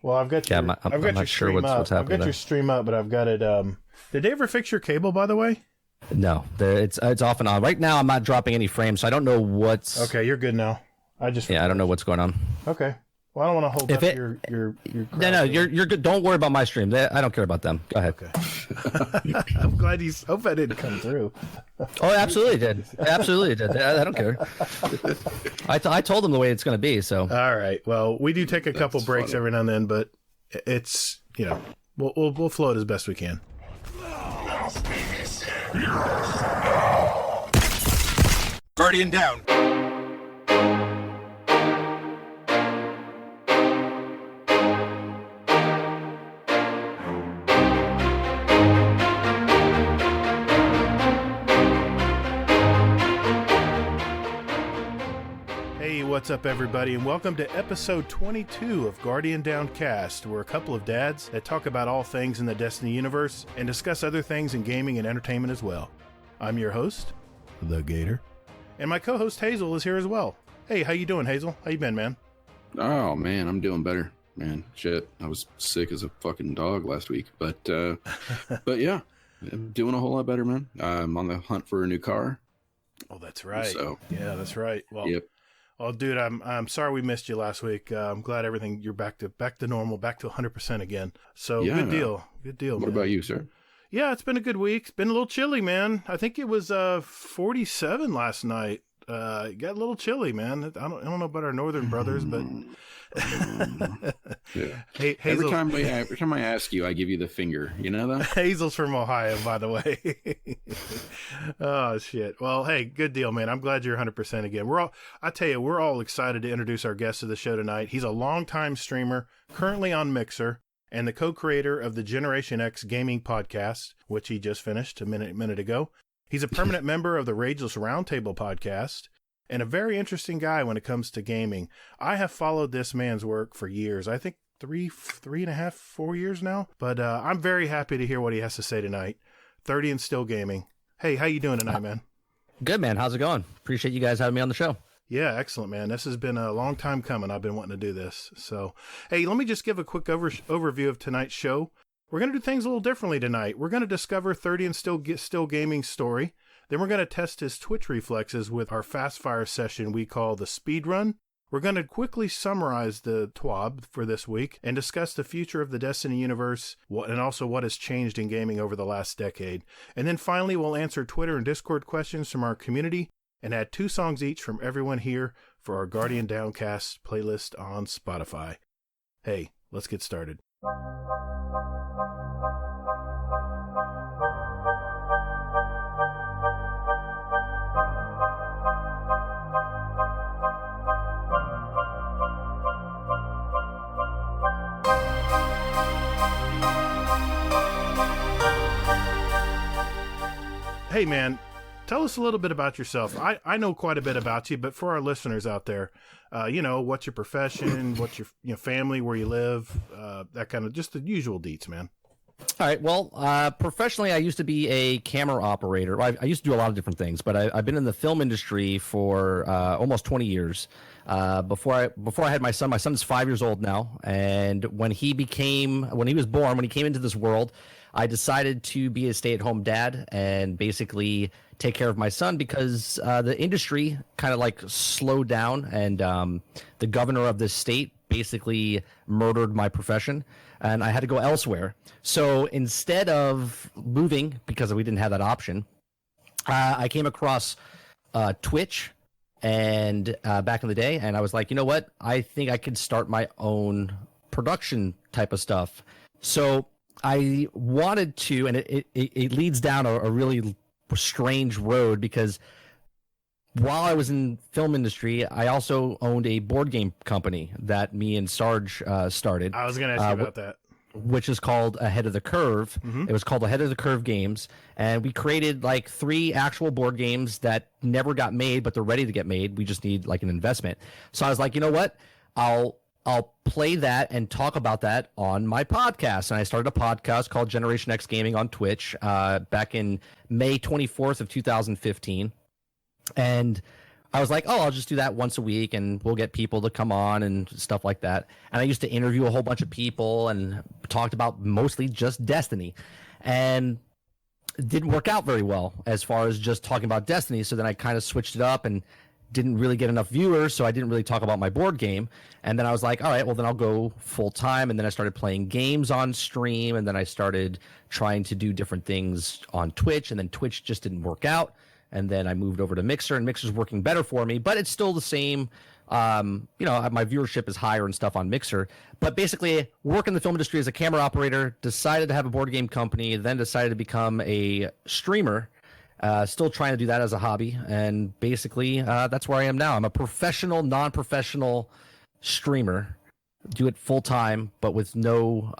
Well, I've got your, I'm not sure what's happening. I've got your stream up, but I've got it. Did they ever fix your cable, by the way? No, it's off and on. Right now, I'm not dropping any frames, so I don't know what's. Okay, you're good now. I don't know what's going on. Okay. Well, I don't want to hold up your No, you're good. Don't worry about my stream. I don't care about them. Go ahead. Okay. I'm glad hope I didn't come through. Oh, absolutely did. Absolutely did. I don't care. I told them the way it's going to be. So. All right. Well, we do take a couple breaks every now and then, but it's we'll float as best we can. Guardian down. Hey, what's up, everybody, and welcome to episode 22 of Guardian Downcast. We're a couple of dads that talk about all things in the Destiny universe and discuss other things in gaming and entertainment as well. I'm your host, The Gator, and my co-host Hazel is here as well. Hey, how you doing, Hazel? How you been, man? Oh, man, I'm doing better, man. Shit, I was sick as a fucking dog last week, but yeah, I'm doing a whole lot better, man. I'm on the hunt for a new car. Oh, that's right. So, yeah, that's right. Well, yep. Well, dude, I'm sorry we missed you last week. I'm glad you're back to normal, back to 100% again. So yeah. Good deal. What man. about you, sir? Yeah, it's been a good week. It's been a little chilly, man. I think it was 47 last night. It got a little chilly, man. I don't know about our northern brothers, but yeah. Hey, Hazel, every time I ask you, I give you the finger. You know that? Hazel's from Ohio, by the way. Oh shit. Well, hey, good deal, man. I'm glad you're 100% again. We're all excited to introduce our guest of the show tonight. He's a longtime streamer, currently on Mixer, and the co-creator of the Generation X Gaming Podcast, which he just finished a minute ago. He's a permanent member of the Rageless Roundtable Podcast, and a very interesting guy when it comes to gaming. I have followed this man's work for years. I think three and a half, 4 years now. But I'm very happy to hear what he has to say tonight. 30nstillgaming. Hey, how you doing tonight, man? Good, man. How's it going? Appreciate you guys having me on the show. Yeah, excellent, man. This has been a long time coming. I've been wanting to do this. So, hey, let me just give a quick overview of tonight's show. We're going to do things a little differently tonight. We're going to discover 30nstillgaming's story. Then we're going to test his Twitch reflexes with our fast fire session we call the speed run. We're going to quickly summarize the TWAB for this week and discuss the future of the Destiny universe and also what has changed in gaming over the last decade. And then finally, we'll answer Twitter and Discord questions from our community and add 2 songs each from everyone here for our Guardian Downcast playlist on Spotify. Hey, let's get started. Hey, man, tell us a little bit about yourself. I know quite a bit about you, but for our listeners out there, what's your profession, what's your family, where you live, that kind of just the usual deets, man. All right. Well, professionally, I used to be a camera operator. I used to do a lot of different things, but I've been in the film industry for almost 20 years. Before I had my son, my son's 5 years old now, and when he was born, when he came into this world, I decided to be a stay-at-home dad and basically take care of my son because the industry kind of like slowed down, and the governor of this state basically murdered my profession, and I had to go elsewhere. So instead of moving, because we didn't have that option, I came across Twitch and back in the day, and I was like, you know what? I think I could start my own production type of stuff. So I wanted to, and it leads down a really strange road, because while I was in film industry, I also owned a board game company that me and Sarge started. I was going to ask you about that. Which is called Ahead of the Curve. Mm-hmm. It was called Ahead of the Curve Games, and we created like 3 actual board games that never got made, but they're ready to get made. We just need like an investment. So I was like, you know what? I'll play that and talk about that on my podcast. And I started a podcast called Generation X Gaming on Twitch back in May 24th of 2015. And I was like, oh, I'll just do that once a week and we'll get people to come on and stuff like that. And I used to interview a whole bunch of people and talked about mostly just Destiny. And it didn't work out very well as far as just talking about Destiny. So then I kind of switched it up and didn't really get enough viewers. So I didn't really talk about my board game. And then I was like, all right, well, then I'll go full time. And then I started playing games on stream. And then I started trying to do different things on Twitch. And then Twitch just didn't work out. And then I moved over to Mixer, and Mixer's working better for me, but it's still the same. My viewership is higher and stuff on Mixer. But basically, work in the film industry as a camera operator, decided to have a board game company, then decided to become a streamer, still trying to do that as a hobby. And basically, that's where I am now. I'm a professional, non-professional streamer. Do it full time, but with no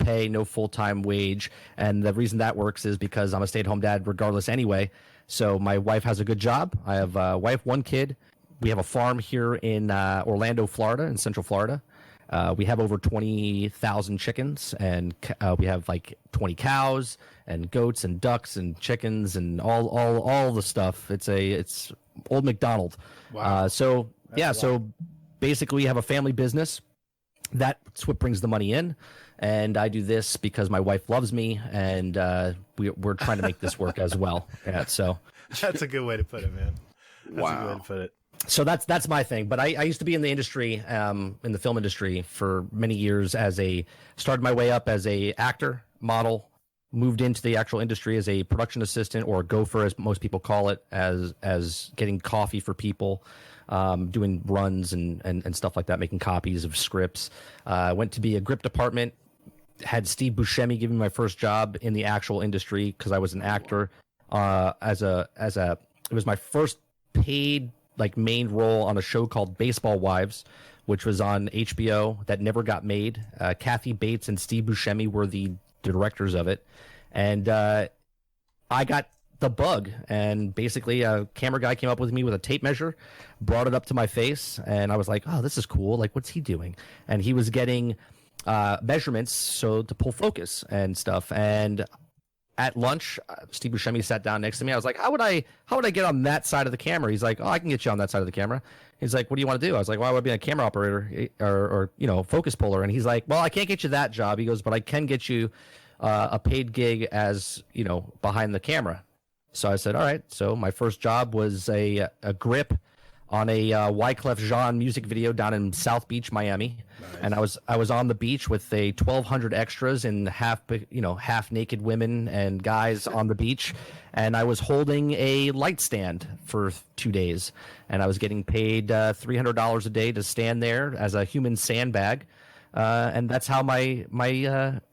pay, no full-time wage. And the reason that works is because I'm a stay-at-home dad regardless anyway. So my wife has a good job. I have a wife, one kid. We have a farm here in Orlando, Florida, in Central Florida. We have over 20,000 chickens, and we have like 20 cows and goats and ducks and chickens and all the stuff. It's old McDonald. Wow. So basically we have a family business. That's what brings the money in. And I do this because my wife loves me, and we're trying to make this work as well. Yeah, so that's a good way to put it, man. That's a good way to put it. So that's my thing. But I used to be in the industry, in the film industry for many years. Started my way up as a actor, model, moved into the actual industry as a production assistant, or gopher, as most people call it, as getting coffee for people. Doing runs and stuff like that, making copies of scripts. Went to be a grip department, had Steve Buscemi give me my first job in the actual industry because I was an actor. It was my first paid main role on a show called Baseball Wives, which was on HBO that never got made. Kathy Bates and Steve Buscemi were the directors of it, and I got the bug, and basically a camera guy came up with me with a tape measure, brought it up to my face, and I was like, oh, this is cool. Like, what's he doing? And he was getting measurements to pull focus and stuff. And at lunch, Steve Buscemi sat down next to me. I was like, how would I get on that side of the camera? He's like, oh, I can get you on that side of the camera. He's like, what do you want to do? I was like, well, I want to be a camera operator or focus puller. And he's like, well, I can't get you that job. He goes, but I can get you a paid gig as, behind the camera. So I said, all right. So my first job was a grip on a Wyclef Jean music video down in South Beach, Miami. Nice. And I was on the beach with 1,200 extras and half naked women and guys on the beach. And I was holding a light stand for 2 days. And I was getting paid $300 a day to stand there as a human sandbag. And that's how my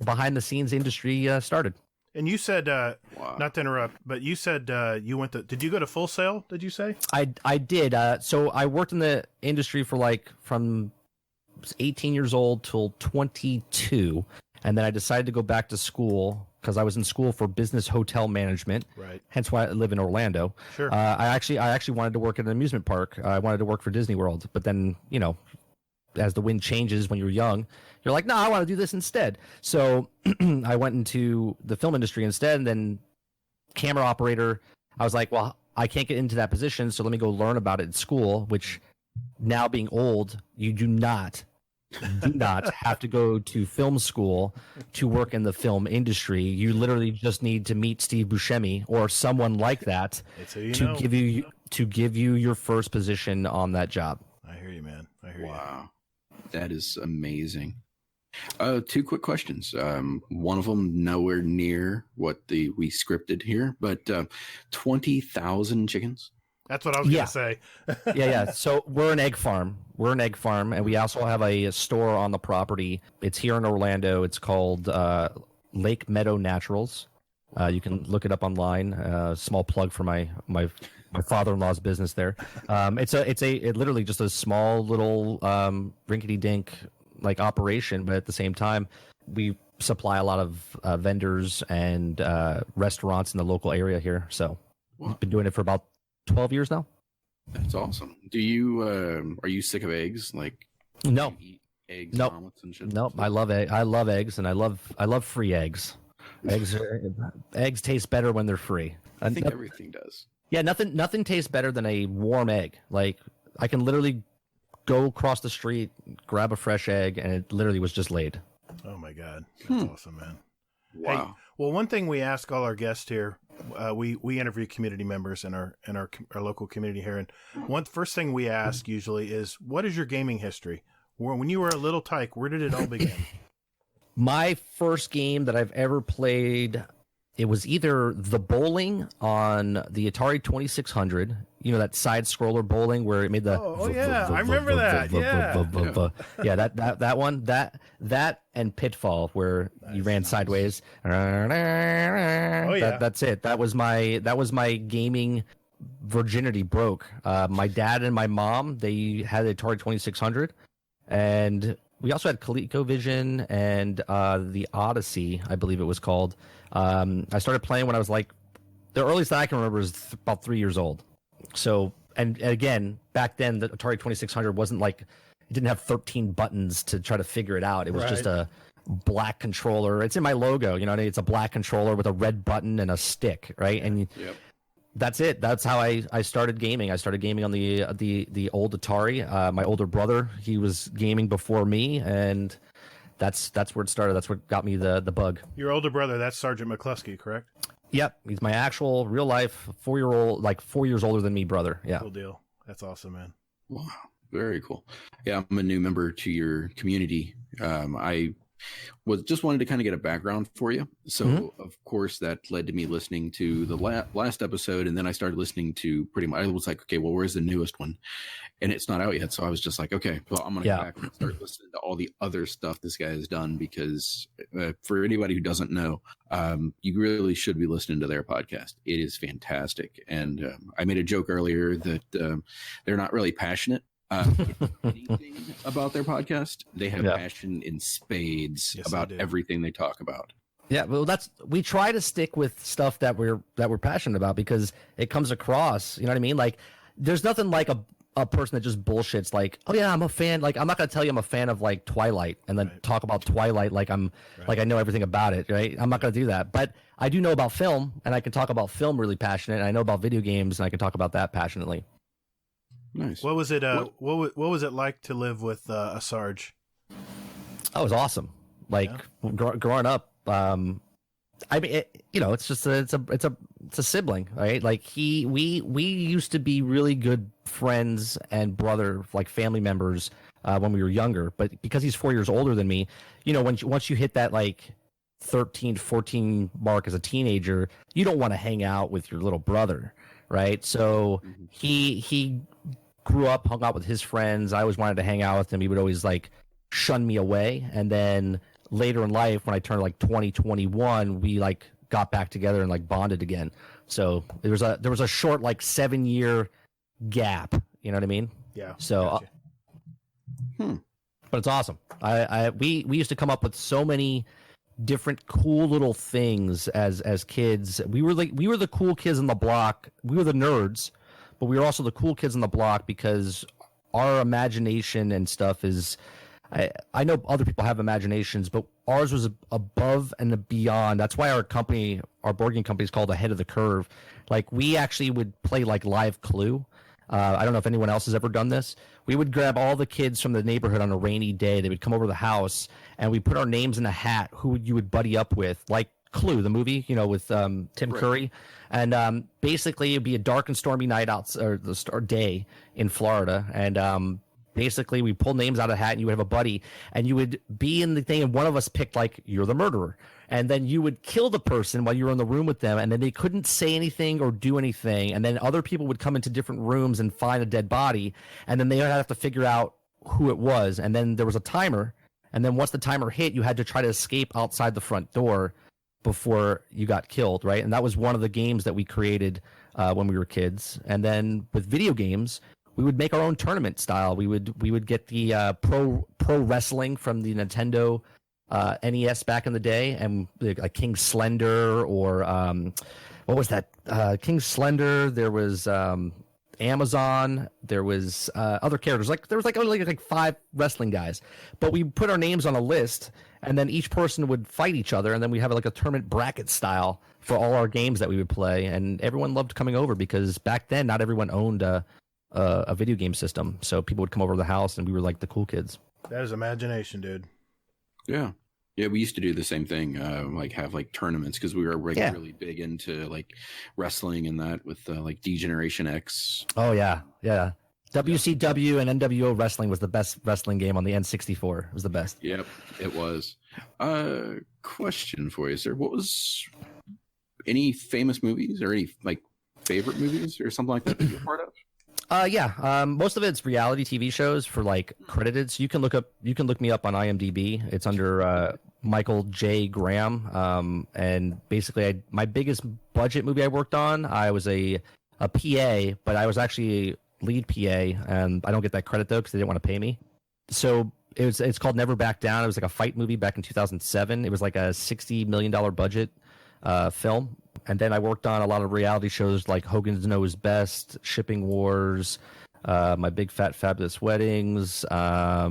behind the scenes industry started. And you said, not to interrupt, but you said you went to, did you go to Full Sail, did you say? I did. So I worked in the industry for from 18 years old till 22. And then I decided to go back to school because I was in school for business hotel management. Right. Hence why I live in Orlando. Sure. I actually wanted to work at an amusement park. I wanted to work for Disney World. But then, as the wind changes when you're young, you're like, no, I want to do this instead. So I went into the film industry instead, and then camera operator. I was like, well, I can't get into that position, so let me go learn about it at school, which now being old, you do not have to go to film school to work in the film industry. You literally just need to meet Steve Buscemi or someone like that to give you your first position on that job. I hear you, man. I hear you. Wow. That is amazing. 2 quick questions. One of them nowhere near what we scripted here, but 20,000 chickens. That's what I was going to say. Yeah. So we're an egg farm. And we also have a store on the property. It's here in Orlando. It's called Lake Meadow Naturals. You can look it up online. Small plug for my father-in-law's business there. It's literally just a small little rinkety-dink operation, but at the same time, we supply a lot of vendors and restaurants in the local area here. So we've been doing it for about 12 years now. That's awesome. Do you are you sick of eggs? No. You eat eggs, nope. omelets, and shit? Nope. I love eggs, and I love free eggs. Eggs taste better when they're free. I think everything does. Yeah, nothing tastes better than a warm egg. Like I can literally go across the street, grab a fresh egg, and it literally was just laid. Oh my God, that's awesome, man. Wow. Hey, well, one thing we ask all our guests here, we interview community members in our local community here, and first thing we ask usually is, what is your gaming history? When you were a little tyke, where did it all begin? My first game that I've ever played, it was either the bowling on the Atari 2600, you know, that side scroller bowling where it made the I remember that. Yeah, that one, that and Pitfall where you ran sideways. That's it. That was my gaming virginity broke. My dad and my mom, they had the Atari 2600, and we also had ColecoVision and the Odyssey, I believe it was called. I started playing when I was like, the earliest that I can remember is about 3 years old. So, and again, back then the Atari 2600 wasn't like, it didn't have 13 buttons to try to figure it out. It was just a black controller. It's in my logo, you know, it's a black controller with a red button and a stick, right? And that's it. That's how I started gaming. I started gaming on the old Atari. My older brother, he was gaming before me, and that's where it started. That's what got me the bug. Your older brother, that's Sergeant McCluskey, correct? Yep, he's my actual real life 4-year-old, like 4 years older than me, brother. Yeah, cool deal. That's awesome, man. Wow, very cool. Yeah, I'm a new member to your community. I just wanted to kind of get a background for you. So, of course, that led to me listening to the last episode, and then I started listening to pretty much. I was like, okay, well, where's the newest one? And it's not out yet. So I was just like, okay, well, I'm going to go back and start listening to all the other stuff this guy has done, because for anybody who doesn't know, you really should be listening to their podcast. It is fantastic. And I made a joke earlier that they're not really passionate anything about their podcast. They have passion in spades about everything they talk about. Yeah, well, we try to stick with stuff that we're passionate about, because it comes across, you know what I mean? Like, there's nothing like a person that just bullshits like, oh yeah, I'm a fan. Like, I'm not going to tell you I'm a fan of like Twilight and then talk about Twilight like like I know everything about it, right? I'm not going to do that. But I do know about film, and I can talk about film really passionate, and I know about video games, and I can talk about that passionately. Nice. What was it? What was it like to live with a Sarge? That was awesome. Like growing up, I mean, it's just it's a sibling, right? Like we used to be really good friends and brother, like family members, when we were younger. But because he's 4 years older than me, you know, once you hit that like 13, 14 mark as a teenager, you don't want to hang out with your little brother, right? So he grew up, hung out with his friends. I always wanted to hang out with him. He would always like shun me away. And then later in life, when I turned like 20, 21, we like got back together and like bonded again. So there was a short like 7-year gap. You know what I mean? Yeah. So, but it's awesome. We used to come up with so many different cool little things as kids. We were the cool kids in the block. We were the nerds, but we were also the cool kids in the block because our imagination and stuff is, I know other people have imaginations, but ours was above and beyond. That's why our board game company is called Ahead of the Curve. Like, we actually would play like live Clue. I don't know if anyone else has ever done this. We would grab all the kids from the neighborhood on a rainy day. They would come over to the house, and we put our names in a hat, who you would buddy up with, like Clue, the movie, you know, with Tim Curry. And basically, it'd be a dark and stormy night or day in Florida. And basically, we pull names out of the hat, and you would have a buddy, and you would be in the thing, and one of us picked, like, you're the murderer. And then you would kill the person while you were in the room with them, and then they couldn't say anything or do anything. And then other people would come into different rooms and find a dead body, and then they would have to figure out who it was. And then there was a timer, and then once the timer hit, you had to try to escape outside the front door before you got killed, right? And that was one of the games that we created when we were kids. And then with video games, we would make our own tournament style. We would get the pro wrestling from the Nintendo NES back in the day, and like King Slender, or what was that? King Slender. There was Amazon. There was other characters. Like there was like only like 5 wrestling guys, but we put our names on a list, and then each person would fight each other, and then we have like a tournament bracket style for all our games that we would play, and everyone loved coming over because back then not everyone owned a video game system, so people would come over to the house, and we were like the cool kids. That is imagination, dude. Yeah. Yeah, we used to do the same thing, like have like tournaments because we were really big into like wrestling and that with like D-Generation X. Oh yeah. WCW and NWO wrestling was the best wrestling game on the N64. It was the best. Yep, it was. Question for you, sir. What was any famous movies or any like favorite movies or something like that you're part of? Most of it's reality TV shows for like credited. So you can look me up on IMDb. It's under Michael J. Graham. And basically my biggest budget movie I worked on, I was a PA, but I was actually lead PA, and I don't get that credit though because they didn't want to pay me. So it's called Never Back Down. It was like a fight movie back in 2007. It was like a $60 million budget film. And then I worked on a lot of reality shows like Hogan's Knows Best, Shipping Wars, My Big Fat Fabulous Weddings, a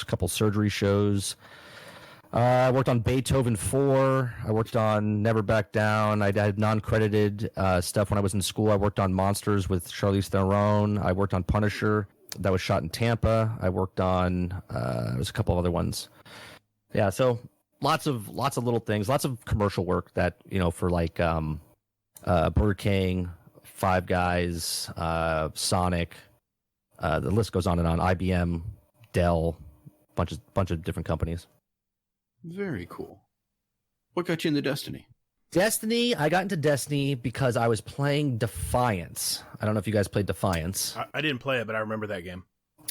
couple surgery shows. I worked on Beethoven 4. I worked on Never Back Down. I had non-credited stuff when I was in school. I worked on Monsters with Charlize Theron. I worked on Punisher. That was shot in Tampa. I worked on there's a couple other ones. Yeah, so lots of little things, lots of commercial work that, for like Burger King, Five Guys, Sonic, the list goes on and on. IBM, Dell, bunch of different companies. Very cool. What got you into Destiny? I got into Destiny because I was playing Defiance. I don't know if you guys played Defiance. I didn't play it, but I remember that game.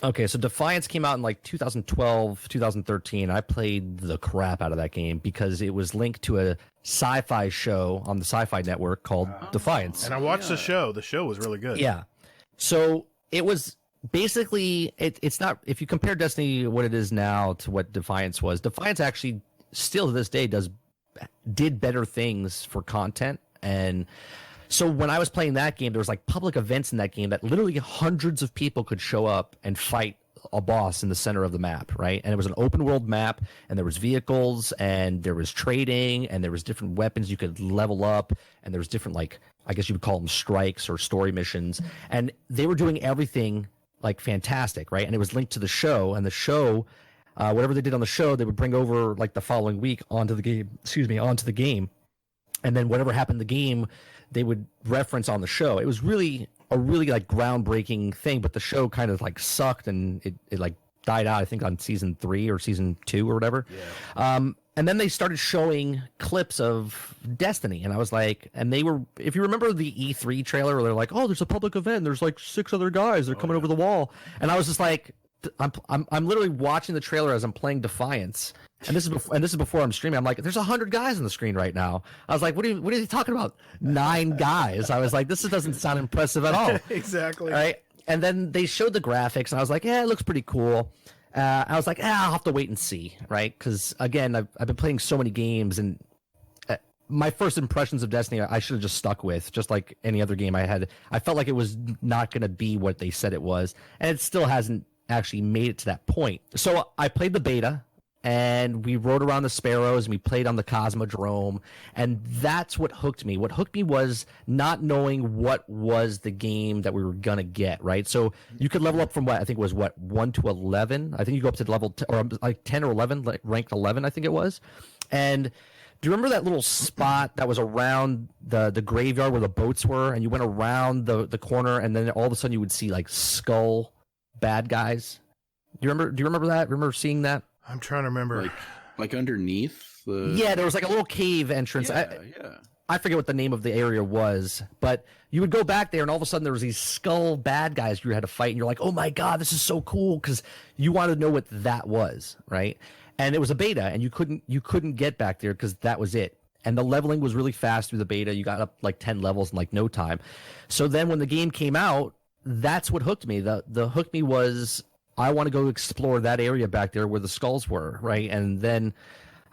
Okay, so Defiance came out in like 2012, 2013. I played the crap out of that game because it was linked to a sci-fi show on the Sci-Fi Network called Defiance. And I watched the show. The show was really good. Yeah. So it was basically, it's not, if you compare Destiny, what it is now to what Defiance was, Defiance actually still to this day did better things for content. And so when I was playing that game, there was like public events in that game that literally hundreds of people could show up and fight a boss in the center of the map, right? And it was an open world map, and there was vehicles, and there was trading, and there was different weapons you could level up, and there was different, like, I guess you would call them strikes or story missions. And they were doing everything like fantastic, right? And it was linked to the show, and the show, whatever they did on the show, they would bring over like the following week onto the game. And then whatever happened in the game, they would reference on the show. It was really a like groundbreaking thing, but the show kind of like sucked, and it like died out, I think, on season 3 or season 2 or whatever. Yeah. And then they started showing clips of Destiny, and I was like, and they were, if you remember the E3 trailer where they're like, oh, there's a public event, there's like 6 other guys, they're coming over the wall. And I was just like, I'm literally watching the trailer as I'm playing Defiance. And this is before I'm streaming. I'm like, there's 100 guys on the screen right now. I was like, what are you talking about? 9 guys. I was like, this doesn't sound impressive at all. Exactly. Right. And then they showed the graphics, and I was like, yeah, it looks pretty cool. I was like, I'll have to wait and see, right? Because again, I've been playing so many games, and my first impressions of Destiny, I should have just stuck with, just like any other game I had. I felt like it was not going to be what they said it was, and it still hasn't actually made it to that point. So I played the beta, and we rode around the Sparrows, and we played on the Cosmodrome, and that's what hooked me. What hooked me was not knowing what was the game that we were gonna get, right? So you could level up from what I think was 1 to 11. I think you go up to level or like 10 or 11, like ranked 11, I think it was. And do you remember that little spot that was around the graveyard where the boats were, and you went around the corner, and then all of a sudden you would see like skull bad guys? Do you remember that? Remember seeing that? I'm trying to remember. Like underneath the... Yeah, there was like a little cave entrance. Yeah. I forget what the name of the area was, but you would go back there, and all of a sudden there was these skull bad guys you had to fight, and you're like, oh my god, this is so cool, because you wanted to know what that was, right? And it was a beta, and you couldn't get back there because that was it. And the leveling was really fast through the beta. You got up like 10 levels in like no time. So then when the game came out, that's what hooked me. The hook me was, I want to go explore that area back there where the skulls were, right? And then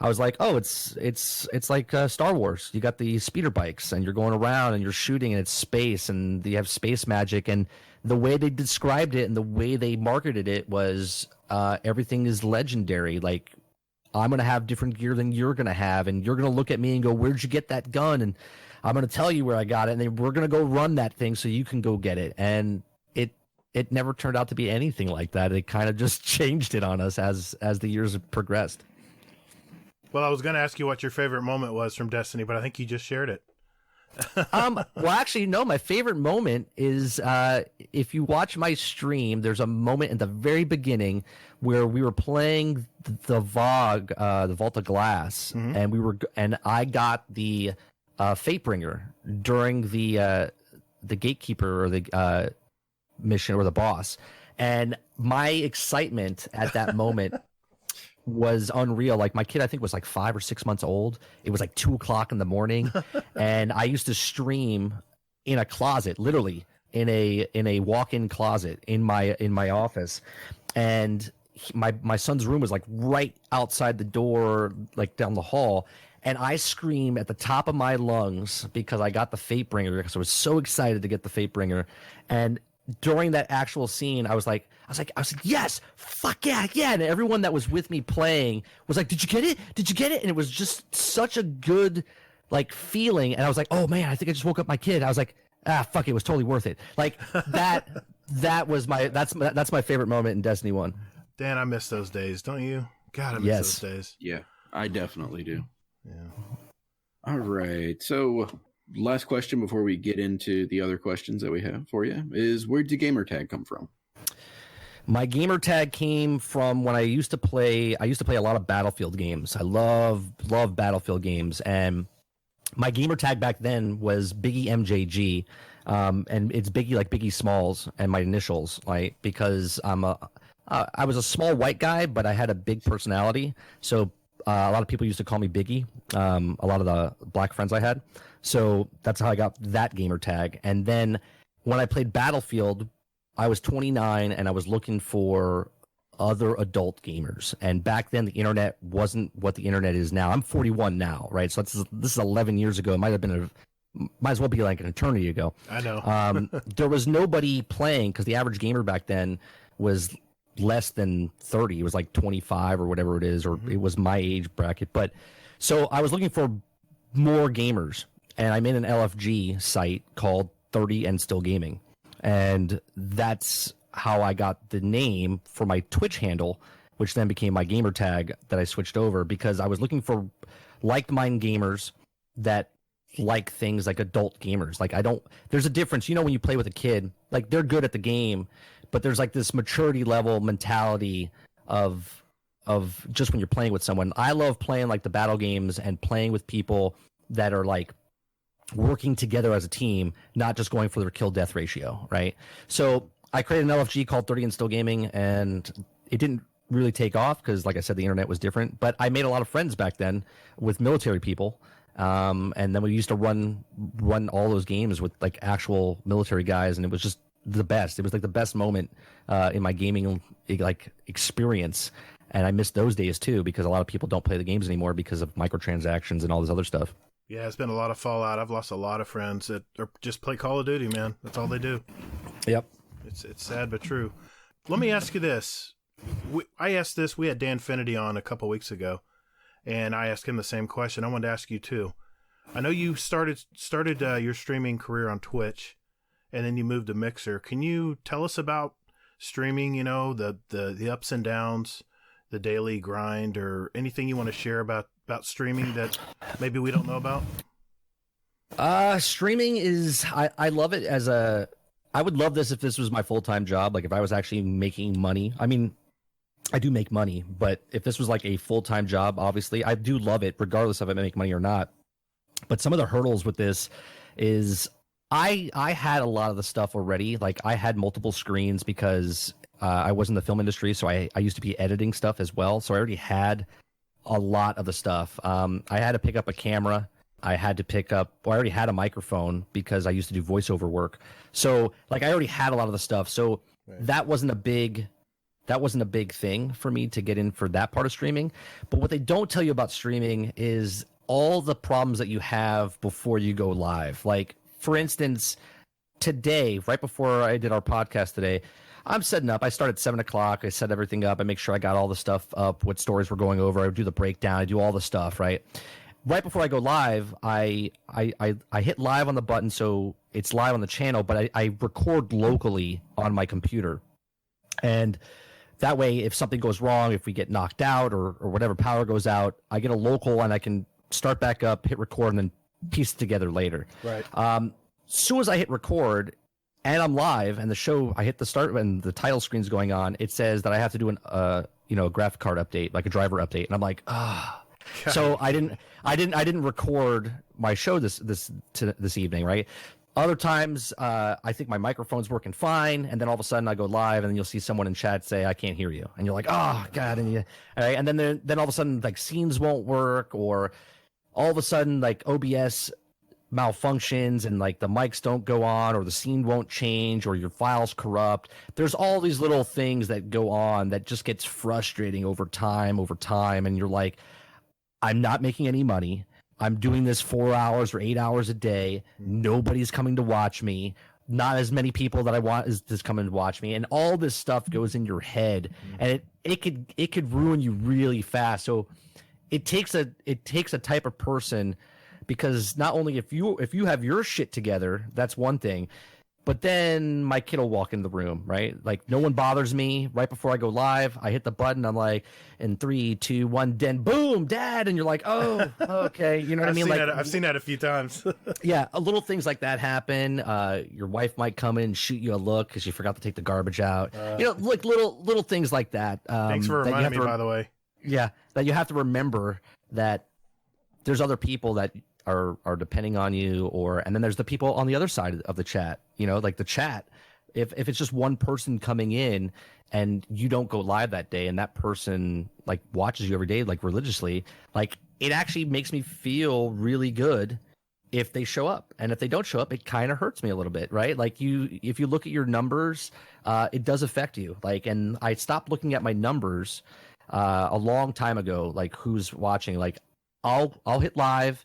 I was like, oh, it's like Star Wars. You got the speeder bikes, and you're going around, and you're shooting, and it's space, and you have space magic. And the way they described it and the way they marketed it was everything is legendary. Like I'm going to have different gear than you're going to have. And you're going to look at me and go, where'd you get that gun? And I'm going to tell you where I got it. And then we're going to go run that thing so you can go get it. And it never turned out to be anything like that. It kind of just changed it on us as the years have progressed. Well, I was going to ask you what your favorite moment was from Destiny, but I think you just shared it. Well, actually, no. My favorite moment is if you watch my stream. There's a moment in the very beginning where we were playing the VOG, the Vault of Glass, and I got the Fatebringer during the Gatekeeper or the mission or the boss, and my excitement at that moment was unreal. Like my kid, I think was like 5 or 6 months old. It was like 2:00 in the morning, and I used to stream in a closet, literally in a walk-in closet in my office, and my son's room was like right outside the door, like down the hall. And I scream at the top of my lungs because I got the Fatebringer, because I was so excited to get the Fatebringer. And during that actual scene, I was like, yes, fuck yeah. And everyone that was with me playing was like, did you get it? Did you get it? And it was just such a good like feeling. And I was like, oh man, I think I just woke up my kid. I was like, fuck, it was totally worth it. Like that was that's my favorite moment in Destiny 1. Dan, I miss those days, don't you? God, I miss those days. Yeah, I definitely do. Yeah. All right. So last question before we get into the other questions that we have for you is, where'd your gamer tag come from? My gamer tag came from when I used to play a lot of Battlefield games. I love Battlefield games. And my gamer tag back then was Biggie MJG. And it's Biggie like Biggie Smalls and my initials, like, because I was a small white guy, but I had a big personality. So a lot of people used to call me Biggie, a lot of the black friends I had. So that's how I got that gamer tag. And then when I played Battlefield, I was 29 and I was looking for other adult gamers. And back then the internet wasn't what the internet is now. I'm 41 now, right? So this is 11 years ago. It might as well be like an eternity ago. I know. There was nobody playing because the average gamer back then was less than 30. It was like 25 or whatever it is, or it was my age bracket. But so I was looking for more gamers, and I made an LFG site called 30nstillgaming, and that's how I got the name for my Twitch handle, which then became my gamer tag that I switched over, because I was looking for like-minded gamers that like things like adult gamers. Like there's a difference, when you play with a kid, like they're good at the game, but there's like this maturity level mentality of just when you're playing with someone. I love playing like the battle games and playing with people that are like working together as a team, not just going for their kill death ratio, right? So I created an LFG called 30nstillgaming, and it didn't really take off because, like I said, the internet was different. But I made a lot of friends back then with military people, and then we used to run all those games with like actual military guys, and it was just the best. It was like the best moment in my gaming like experience, and I miss those days too, because a lot of people don't play the games anymore because of microtransactions and all this other stuff. Yeah, it's been a lot of fallout. I've lost a lot of friends that just play Call of Duty, man. That's all they do. Yep. It's sad but true. Let me ask you this. I asked this. We had Dan Finity on a couple weeks ago, and I asked him the same question. I wanted to ask you too. I know you started your streaming career on Twitch, and then you moved to Mixer. Can you tell us about streaming? The ups and downs, the daily grind, or anything you want to share about streaming that maybe we don't know about? Streaming is I love it as I would love this if this was my full-time job, like if I was actually making money. I mean, I do make money, but if this was like a full-time job, obviously I do love it regardless if I make money or not. But some of the hurdles with this is I had a lot of the stuff already. Like I had multiple screens because I was in the film industry, so I used to be editing stuff as well. So I already had a lot of the stuff. I had to pick up a camera. I already had a microphone because I used to do voiceover work. So like I already had a lot of the stuff. So right. That wasn't a big thing for me to get in for that part of streaming. But what they don't tell you about streaming is all the problems that you have before you go live. Like, for instance, today, right before I did our podcast today, I'm setting up. I start at 7 o'clock. I set everything up. I make sure I got all the stuff up, what stories we're going over. I do the breakdown. I do all the stuff, right? Right before I go live, I hit live on the button, so it's live on the channel, but I record locally on my computer. And that way, if something goes wrong, if we get knocked out or whatever, power goes out, I get a local and I can start back up, hit record, and then piece it together later. Right. Soon as I hit record and I'm live and the show, I hit the start and the title screen's going on, it says that I have to do a graphic card update, like a driver update. And I'm like, So I didn't record my show this evening, right? Other times, I think my microphone's working fine, and then all of a sudden I go live, and then you'll see someone in chat say, "I can't hear you," and you're like, "Oh God!" And then all of a sudden, like scenes won't work, or all of a sudden, like OBS malfunctions, and like the mics don't go on, or the scene won't change, or your file's corrupt. There's all these little things that go on that just gets frustrating over time, and you're like, I'm not making any money. I'm doing this 4 hours or 8 hours a day. Nobody's coming to watch me. Not as many people that I want is coming to watch me. And all this stuff goes in your head, and it could ruin you really fast. So it takes a type of person, because not only if you have your shit together, that's one thing. But then my kid will walk in the room, right? Like, no one bothers me. Right before I go live, I hit the button. I'm like, in 3, 2, 1, then boom, Dad. And you're like, oh, okay. You know what I mean? I've seen that a few times. Yeah, little things like that happen. Your wife might come in and shoot you a look because you forgot to take the garbage out. Like little things like that. Thanks for reminding me, by the way. Yeah, that you have to remember that there's other people that are depending on you, and then there's the people on the other side of the chat, like the chat. If it's just one person coming in and you don't go live that day, and that person like watches you every day, like religiously, like it actually makes me feel really good if they show up. And if they don't show up, it kind of hurts me a little bit, right? Like if you look at your numbers, it does affect you. Like, and I stopped looking at my numbers a long time ago, like who's watching. Like I'll hit live,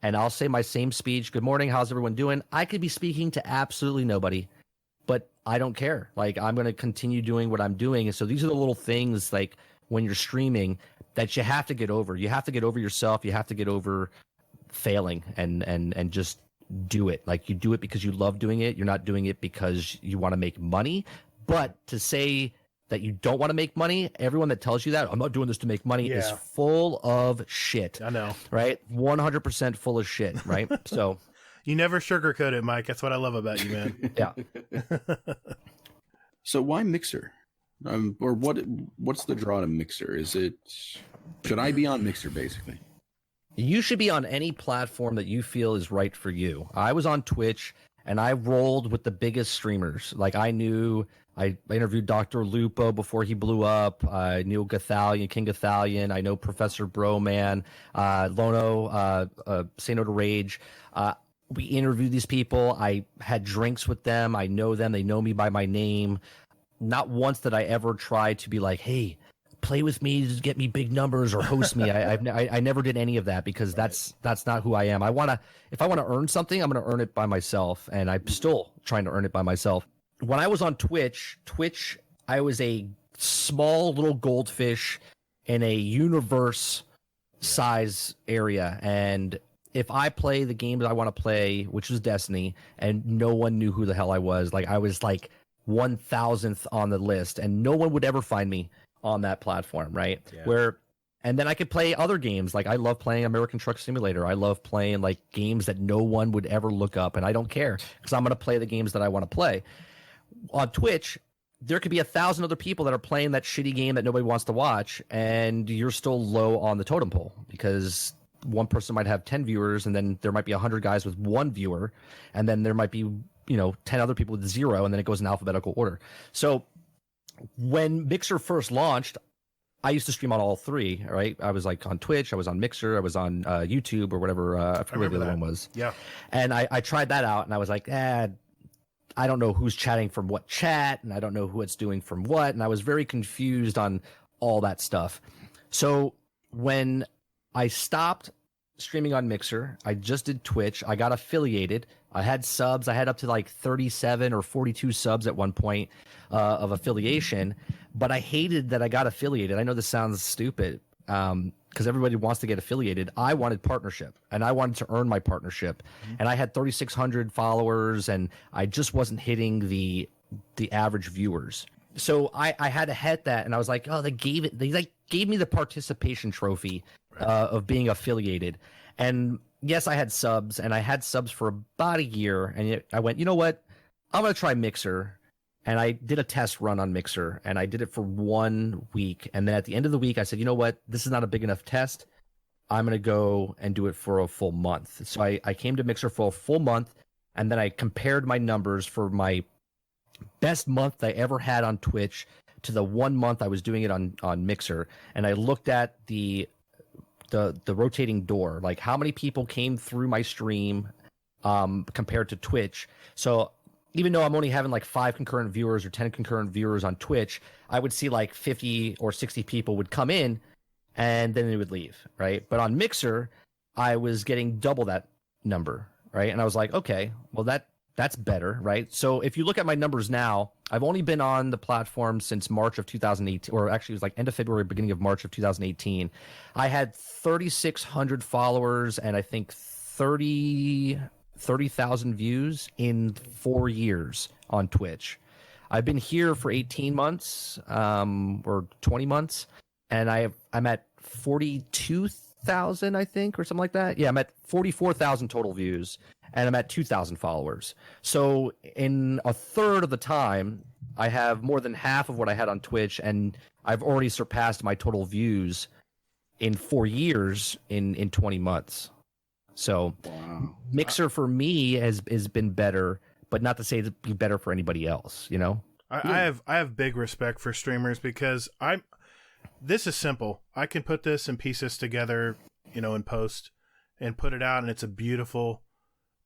and I'll say my same speech. Good morning. How's everyone doing? I could be speaking to absolutely nobody, but I don't care. Like, I'm going to continue doing what I'm doing. And so these are the little things, like when you're streaming, that you have to get over. You have to get over yourself. You have to get over failing and just do it. Like, you do it because you love doing it. You're not doing it because you want to make money. But to say that you don't want to make money, everyone that tells you that, I'm not doing this to make money, is full of shit. I know. Right? 100% full of shit, right? So you never sugarcoat it, Mike. That's what I love about you, man. Yeah. So why Mixer? Or what's the draw to Mixer? Should I be on Mixer, basically? You should be on any platform that you feel is right for you. I was on Twitch, and I rolled with the biggest streamers. Like, I interviewed Dr. Lupo before he blew up. I knew King Gathalion. I know Professor Broman, Lono, Say No to Rage. We interviewed these people. I had drinks with them. I know them. They know me by my name. Not once did I ever try to be like, hey, play with me to get me big numbers or host me. I never did any of that, because that's not who I am. If I want to earn something, I'm going to earn it by myself, and I'm still trying to earn it by myself. When I was on Twitch, I was a small little goldfish in a universe size area. And if I play the games I want to play, which was Destiny, and no one knew who the hell I was, like I was like 1,000th on the list, and no one would ever find me on that platform, right? Yeah. And then I could play other games. Like, I love playing American Truck Simulator. I love playing like games that no one would ever look up, and I don't care, because I'm going to play the games that I want to play. On Twitch, there could be 1,000 other people that are playing that shitty game that nobody wants to watch, and you're still low on the totem pole, because one person might have 10 viewers, and then there might be 100 guys with 1 viewer, and then there might be 10 other people with 0, and then it goes in alphabetical order. So when Mixer first launched, I used to stream on all 3, right? I was like on Twitch, I was on Mixer, I was on YouTube or whatever. I forget what the other one was. Yeah. And I tried that out, and I was like, I don't know who's chatting from what chat, and I don't know who it's doing from what, and I was very confused on all that stuff. So when I stopped streaming on Mixer. I just did Twitch. I got affiliated. I had subs. I had up to like 37 or 42 subs at one point of affiliation, but I hated that I got affiliated. I know this sounds stupid because everybody wants to get affiliated. I wanted partnership, and I wanted to earn my partnership. And I had 3,600 followers, and I just wasn't hitting the average viewers. So I had to hit that, and I was like, oh, they gave me the participation trophy of being affiliated. And yes, I had subs, and I had subs for about a year, and I went, you know what? I'm going to try Mixer. And I did a test run on Mixer, and I did it for 1 week. And then at the end of the week, I said, you know what? This is not a big enough test. I'm going to go and do it for a full month. So I came to Mixer for a full month, and then I compared my numbers for my best month I ever had on Twitch to the 1 month I was doing it on Mixer. And I looked at the rotating door, like how many people came through my stream compared to Twitch. So even though I'm only having like 5 concurrent viewers or 10 concurrent viewers on Twitch, I would see like 50 or 60 people would come in and then they would leave, right? But on Mixer, I was getting double that number, right? And I was like, okay, well that's better, right? So if you look at my numbers now, I've only been on the platform since March of 2018, or actually it was like end of February, beginning of March of 2018. I had 3,600 followers and I think 30,000 views in 4 years on Twitch. I've been here for 18 months or 20 months, and I'm at 42,000, I think, or something like that. Yeah, I'm at 44,000 total views, and I'm at 2,000 followers. So in a third of the time, I have more than half of what I had on Twitch, and I've already surpassed my total views in 4 years in 20 months. So Wow. Mixer for me has been better, but not to say it'd be better for anybody else, you know? I have big respect for streamers because this is simple. I can put this and piece this together, in post and put it out, and it's a beautiful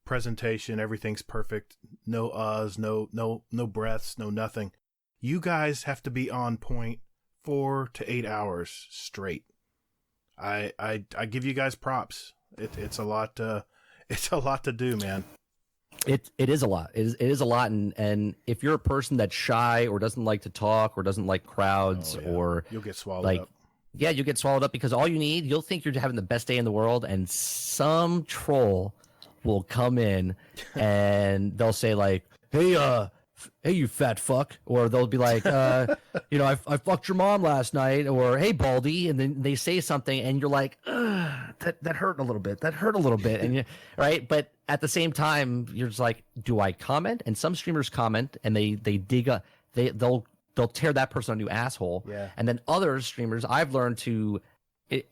presentation. Everything's perfect. No uhs, no breaths, no nothing. You guys have to be on point 4 to 8 hours straight. I give you guys props. It's a lot to do, man. It is a lot. It is a lot, and if you're a person that's shy or doesn't like to talk or doesn't like crowds, or you'll get swallowed up. Yeah, you'll get swallowed up because you'll think you're having the best day in the world, and some troll will come in and they'll say like, hey, you fat fuck, or they'll be like, I fucked your mom last night, or hey, Baldy, and then they say something, and you're like, that hurt a little bit. That hurt a little bit, and right. But at the same time, you're just like, do I comment? And some streamers comment, and they'll tear that person a new asshole. Yeah. And then other streamers, I've learned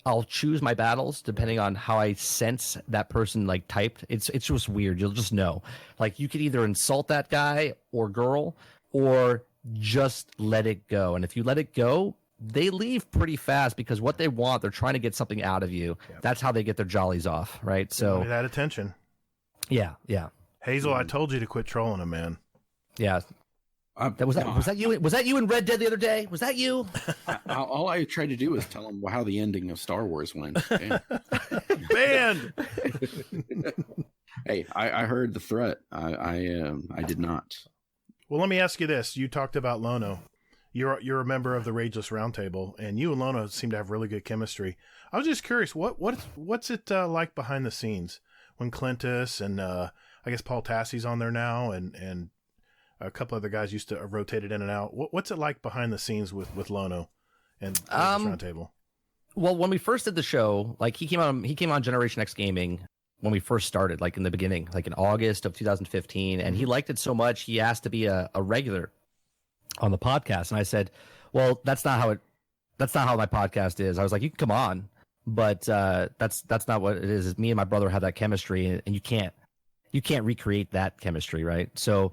I'll choose my battles depending on how I sense that person like typed. It's just weird. You'll just know. Like you could either insult that guy or girl or just let it go. And if you let it go, they leave pretty fast because what they want, they're trying to get something out of you. Yep. That's how they get their jollies off, right? So that attention. Yeah. Hazel, I told you to quit trolling him, man. Yeah. Was that you? Was that you in Red Dead the other day? Was that you? All I tried to do was tell him how the ending of Star Wars went. Banned. Hey, I heard the threat. I did not. Well, let me ask you this: you talked about Lono. You're a member of the Rageless Roundtable, and you and Lono seem to have really good chemistry. I was just curious, what's it like behind the scenes when Clintus and I guess Paul Tassie's on there now, and a couple other guys used to rotate it in and out. What's it like behind the scenes with Lono and Roundtable? Well, when we first did the show, like he came on Generation X Gaming when we first started, like in the beginning, like in August of 2015, and he liked it so much he asked to be a regular on the podcast. And I said, well, that's not how my podcast is. I was like, you can come on, but that's not what it is. Me and my brother have that chemistry, and you can't recreate that chemistry, right? So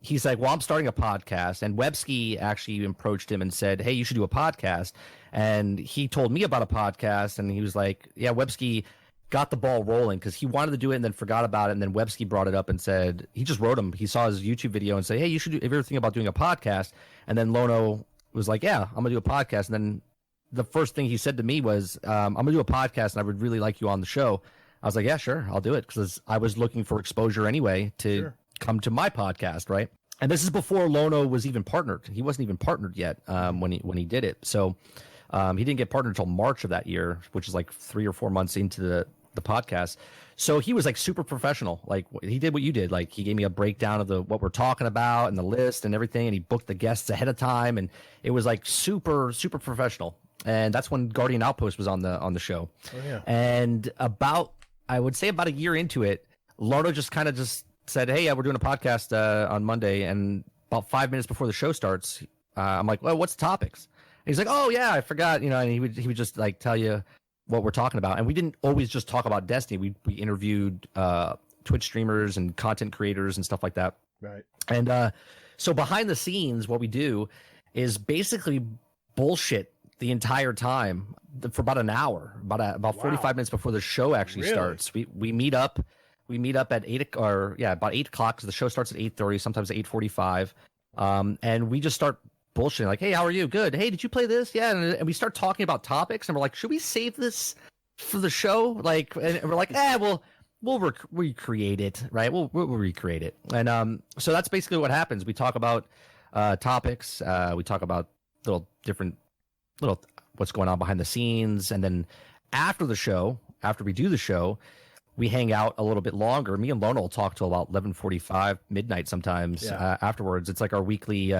he's like, well, I'm starting a podcast. And Websky actually approached him and said, hey, you should do a podcast. And he told me about a podcast, and he was like, yeah, Websky got the ball rolling because he wanted to do it and then forgot about it. And then Websky brought it up and said, he just wrote him. He saw his YouTube video and said, hey, you should do, if you're thinking about doing a podcast. And then Lono was like, yeah, I'm going to do a podcast. And then the first thing he said to me was, I'm going to do a podcast and I would really like you on the show. I was like, yeah, sure, I'll do it, because I was looking for exposure anyway to come to my podcast, right? And this is before Lono was even partnered. He wasn't even partnered yet when he did it. So he didn't get partnered until March of that year, which is like 3 or 4 months into the podcast. So he was like super professional. Like he did what you did. Like he gave me a breakdown of what we're talking about and the list and everything. And he booked the guests ahead of time. And it was like super, super professional. And that's when Guardian Outpost was on the show. Oh, yeah. And I would say about a year into it, Lardo just said, hey, we're doing a podcast on Monday. And about 5 minutes before the show starts, I'm like, well, what's the topics? And he's like, oh yeah, I forgot, and he would just like tell you what we're talking about. And we didn't always just talk about Destiny. We interviewed Twitch streamers and content creators and stuff like that. Right. And so behind the scenes, what we do is basically bullshit the entire time for about an hour, about 45 minutes before the show actually starts. We meet up at about 8 o'clock, because the show starts at 8:30, sometimes 8:45. And we just start bullshitting, like, hey, how are you? Good. Hey, did you play this? Yeah. And we start talking about topics, and we're like, should we save this for the show? Like, and we're like, we'll recreate it, right? We'll recreate it. And so that's basically what happens. We talk about topics. We talk about little what's going on behind the scenes, and then after we do the show, we hang out a little bit longer. Me and Lona will talk till about 11:45, midnight sometimes. Afterwards, it's like our weekly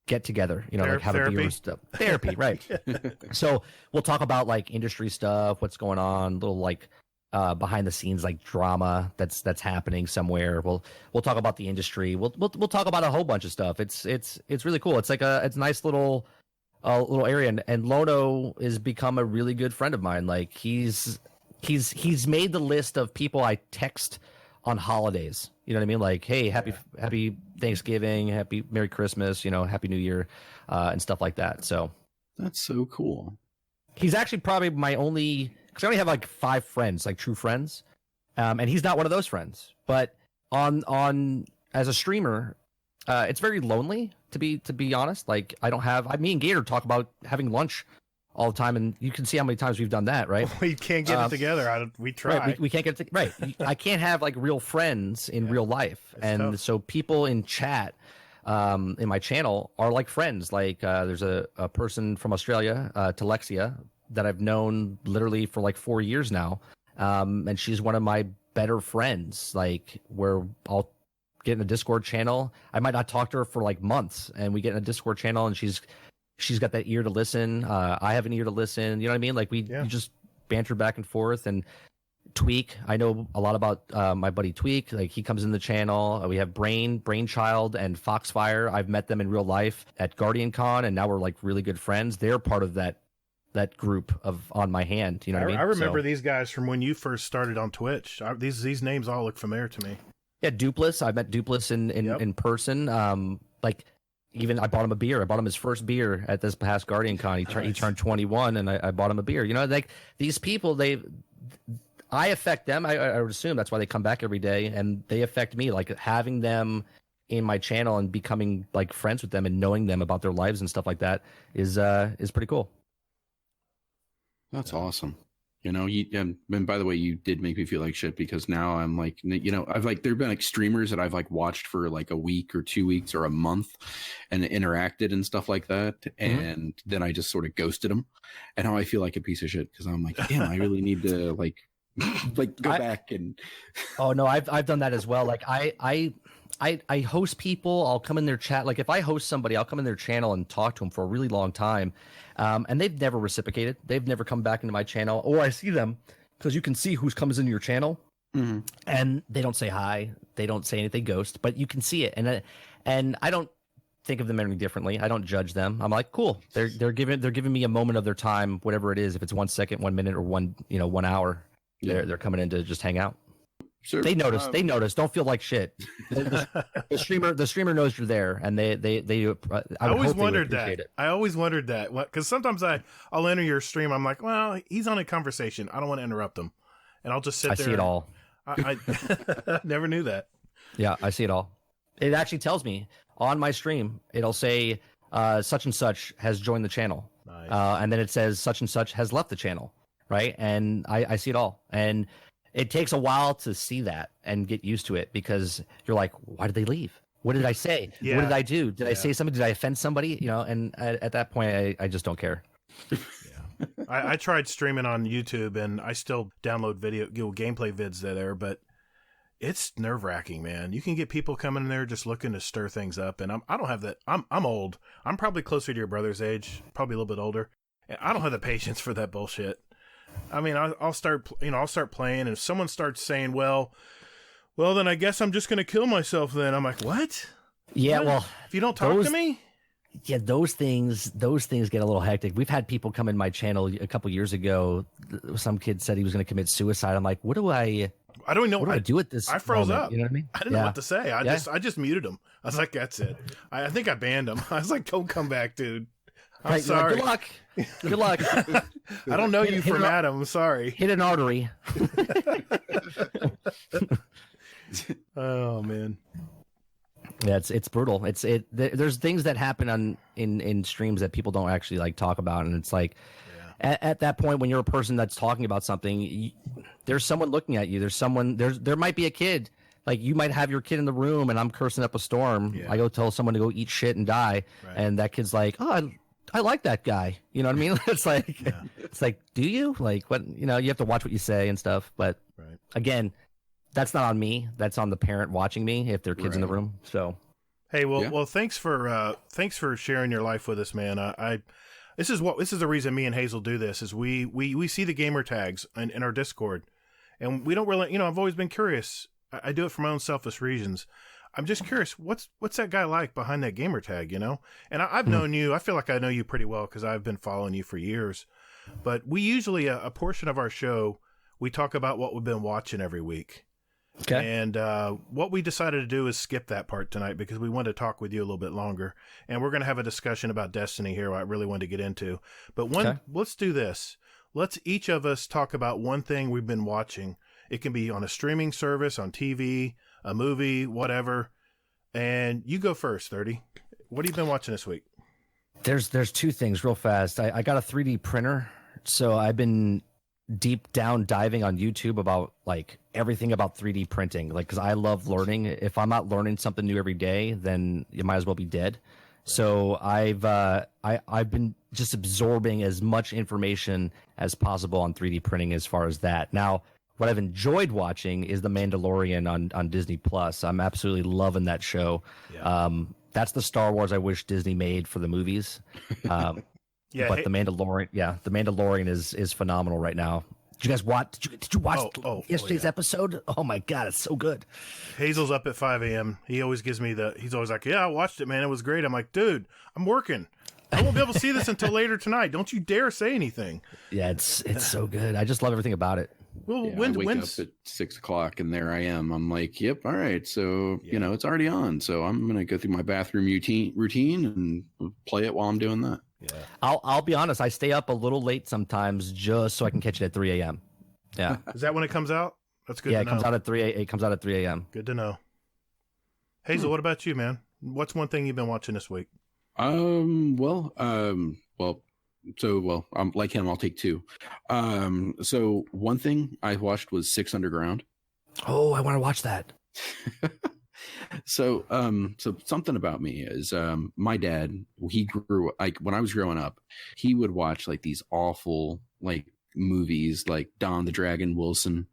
get together, like have a beer stuff. Therapy, right? So we'll talk about like industry stuff, what's going on, little like behind the scenes like drama that's happening somewhere. We'll talk about the industry. We'll talk about a whole bunch of stuff. It's really cool. It's like it's a nice little area, and Lono has become a really good friend of mine. Like he's made the list of people I text on holidays. You know what I mean? Like, hey, happy Thanksgiving, happy Merry Christmas, Happy New Year, and stuff like that. So that's so cool. He's actually probably my only, because I only have like 5 friends, like true friends, and he's not one of those friends. But on as a streamer, it's very lonely to be honest. Like me and Gator talk about having lunch all the time, and you can see how many times we've done that, right? We can't get it together. We try. Right, we can't get it right. I can't have like real friends in real life, and tough. So people in chat in my channel are like friends. Like there's a person from Australia, Telexia, that I've known literally for like 4 years now, and she's one of my better friends. Like where I'll get in a Discord channel. I might not talk to her for like months, and we get in a Discord channel, and she's got that ear to listen. I have an ear to listen. You know what I mean? Like we just banter back and forth. And Tweak, I know a lot about my buddy Tweak. Like he comes in the channel. We have Brainchild, and Foxfire. I've met them in real life at Guardian Con, and now we're like really good friends. They're part of that group of On My Hand. You know what I mean? I remember these guys from when you first started on Twitch. These names all look familiar to me. Yeah, Dupless. I met Dupless in person. Like. Even I bought him a beer. I bought him his first beer at this past Guardian Con. He turned 21, and I bought him a beer. Like these people, I affect them. I would assume that's why they come back every day, and they affect me. Like having them in my channel and becoming like friends with them and knowing them about their lives and stuff like that is pretty cool. That's awesome. And by the way, you did make me feel like shit, because now I'm like, I've like, there've been like streamers that I've like watched for like a week or 2 weeks or a month and interacted and stuff like that. And then I just sort of ghosted them. And now I feel like a piece of shit, because I'm like, damn, I really need to like go back and. Oh no, I've done that as well. Like I host people. I'll come in their chat. Like if I host somebody, I'll come in their channel and talk to them for a really long time. And they've never reciprocated. They've never come back into my channel, or I see them, because you can see who comes into your channel, and they don't say hi. They don't say anything. Ghost, but you can see it. And I don't think of them any differently. I don't judge them. I'm like, cool. They're giving me a moment of their time, whatever it is. If it's 1 second, 1 minute, or 1 hour, they're coming in to just hang out. Sure. They notice. They notice. Don't feel like shit. The streamer knows you're there, and they. I always wondered that. I always wondered that, because sometimes I'll enter your stream. I'm like, well, he's on a conversation. I don't want to interrupt him, and I'll just sit there. I see it all. I never knew that. Yeah, I see it all. It actually tells me on my stream. It'll say such and such has joined the channel. Nice. And then it says such and such has left the channel, right? And I see it all, and it takes a while to see that and get used to it, because you're like, why did they leave? What did I say? Yeah. What did I do? Did I Yeah. say something? Did I offend somebody? You know, and at that point, I just don't care. Yeah. I tried streaming on YouTube, and I still download gameplay vids there, but it's nerve-wracking, man. You can get people coming in there just looking to stir things up, and I don't have that. I'm old. I'm probably closer to your brother's age, probably a little bit older, and I don't have the patience for that bullshit. I mean, I'll start playing, and if someone starts saying, well, then I guess I'm just going to kill myself then. I'm like, what? Yeah, What? well, If you don't talk to me? yeah, those things get a little hectic. We've had people come in my channel a couple years ago. Some kid said he was going to commit suicide. I'm like, what do I don't even know what do I do at this? I froze moment? up. You know what I mean? I didn't know what to say. I just muted him. I was like, that's it. I think I banned him. I was like, don't come back, dude. I'm Right, you're like, sorry. good luck. Good luck. I don't know you Hit from an- Adam. I'm sorry. Hit an artery. Oh man. Yeah, it's brutal. There's things that happen in streams that people don't actually like talk about, and it's like at that point when you're a person that's talking about something, there's someone looking at you. There might be a kid. Like, you might have your kid in the room, and I'm cursing up a storm. Yeah. I go tell someone to go eat shit and die, Right. and that kid's like, "Oh, I like that guy." You know what I mean? It's like, do you like what? You know, you have to watch what you say and stuff. But Right. again, that's not on me. That's on the parent watching me if their kid's in the room. So, Hey, well, Yeah. thanks for sharing your life with us, man. This is the reason me and Hazel do this, is we see the gamer tags in our Discord, and we don't really, I've always been curious. I do it for my own selfish reasons. I'm just curious, what's that guy like behind that gamer tag, And I've known you. I feel like I know you pretty well because I've been following you for years. But we usually a portion of our show, we talk about what we've been watching every week. okay. And what we decided to do is skip that part tonight because we wanted to talk with you a little bit longer. And we're going to have a discussion about Destiny here, I really wanted to get into. But let's do this. Let's each of us talk about one thing we've been watching. It can be on a streaming service, on TV, a movie, whatever. And you go first, 30. What have you been watching this week? There's two things real fast. I got a 3D printer, so I've been deep down diving on YouTube about like everything about 3D printing, like, because I love learning. If I'm not learning something new every day, then you might as well be dead. So I've been just absorbing as much information as possible on 3D printing as far as that. Now, what I've enjoyed watching is The Mandalorian on Disney Plus. I'm absolutely loving that show. Yeah. That's the Star Wars I wish Disney made for the movies. Yeah, But The Mandalorian is phenomenal right now. Did you guys watch? Did you watch yesterday's episode? Oh my god, it's so good. Hazel's up at 5 a.m. He always gives me he's always like, yeah, I watched it, man. It was great. I'm like, dude, I'm working. I won't be able to see this until later tonight. Don't you dare say anything. Yeah, it's so good. I just love everything about it. Well, Yeah, I wake up at 6 o'clock and there I am. I'm like, yep, all right. So, it's already on. So I'm going to go through my bathroom routine and play it while I'm doing that. Yeah. I'll be honest. I stay up a little late sometimes just so I can catch it at 3 a.m. Yeah. Is that when it comes out? That's good. Yeah, to it know. comes out at 3 a.m. Good to know. Hazel, what about you, man? What's one thing you've been watching this week? Hmm. I'm like him. I'll take two. So one thing I watched was Six Underground. Oh, I want to watch that. So something about me is, my dad, he grew, like, when I was growing up, he would watch like these awful, like, movies like Don the Dragon Wilson,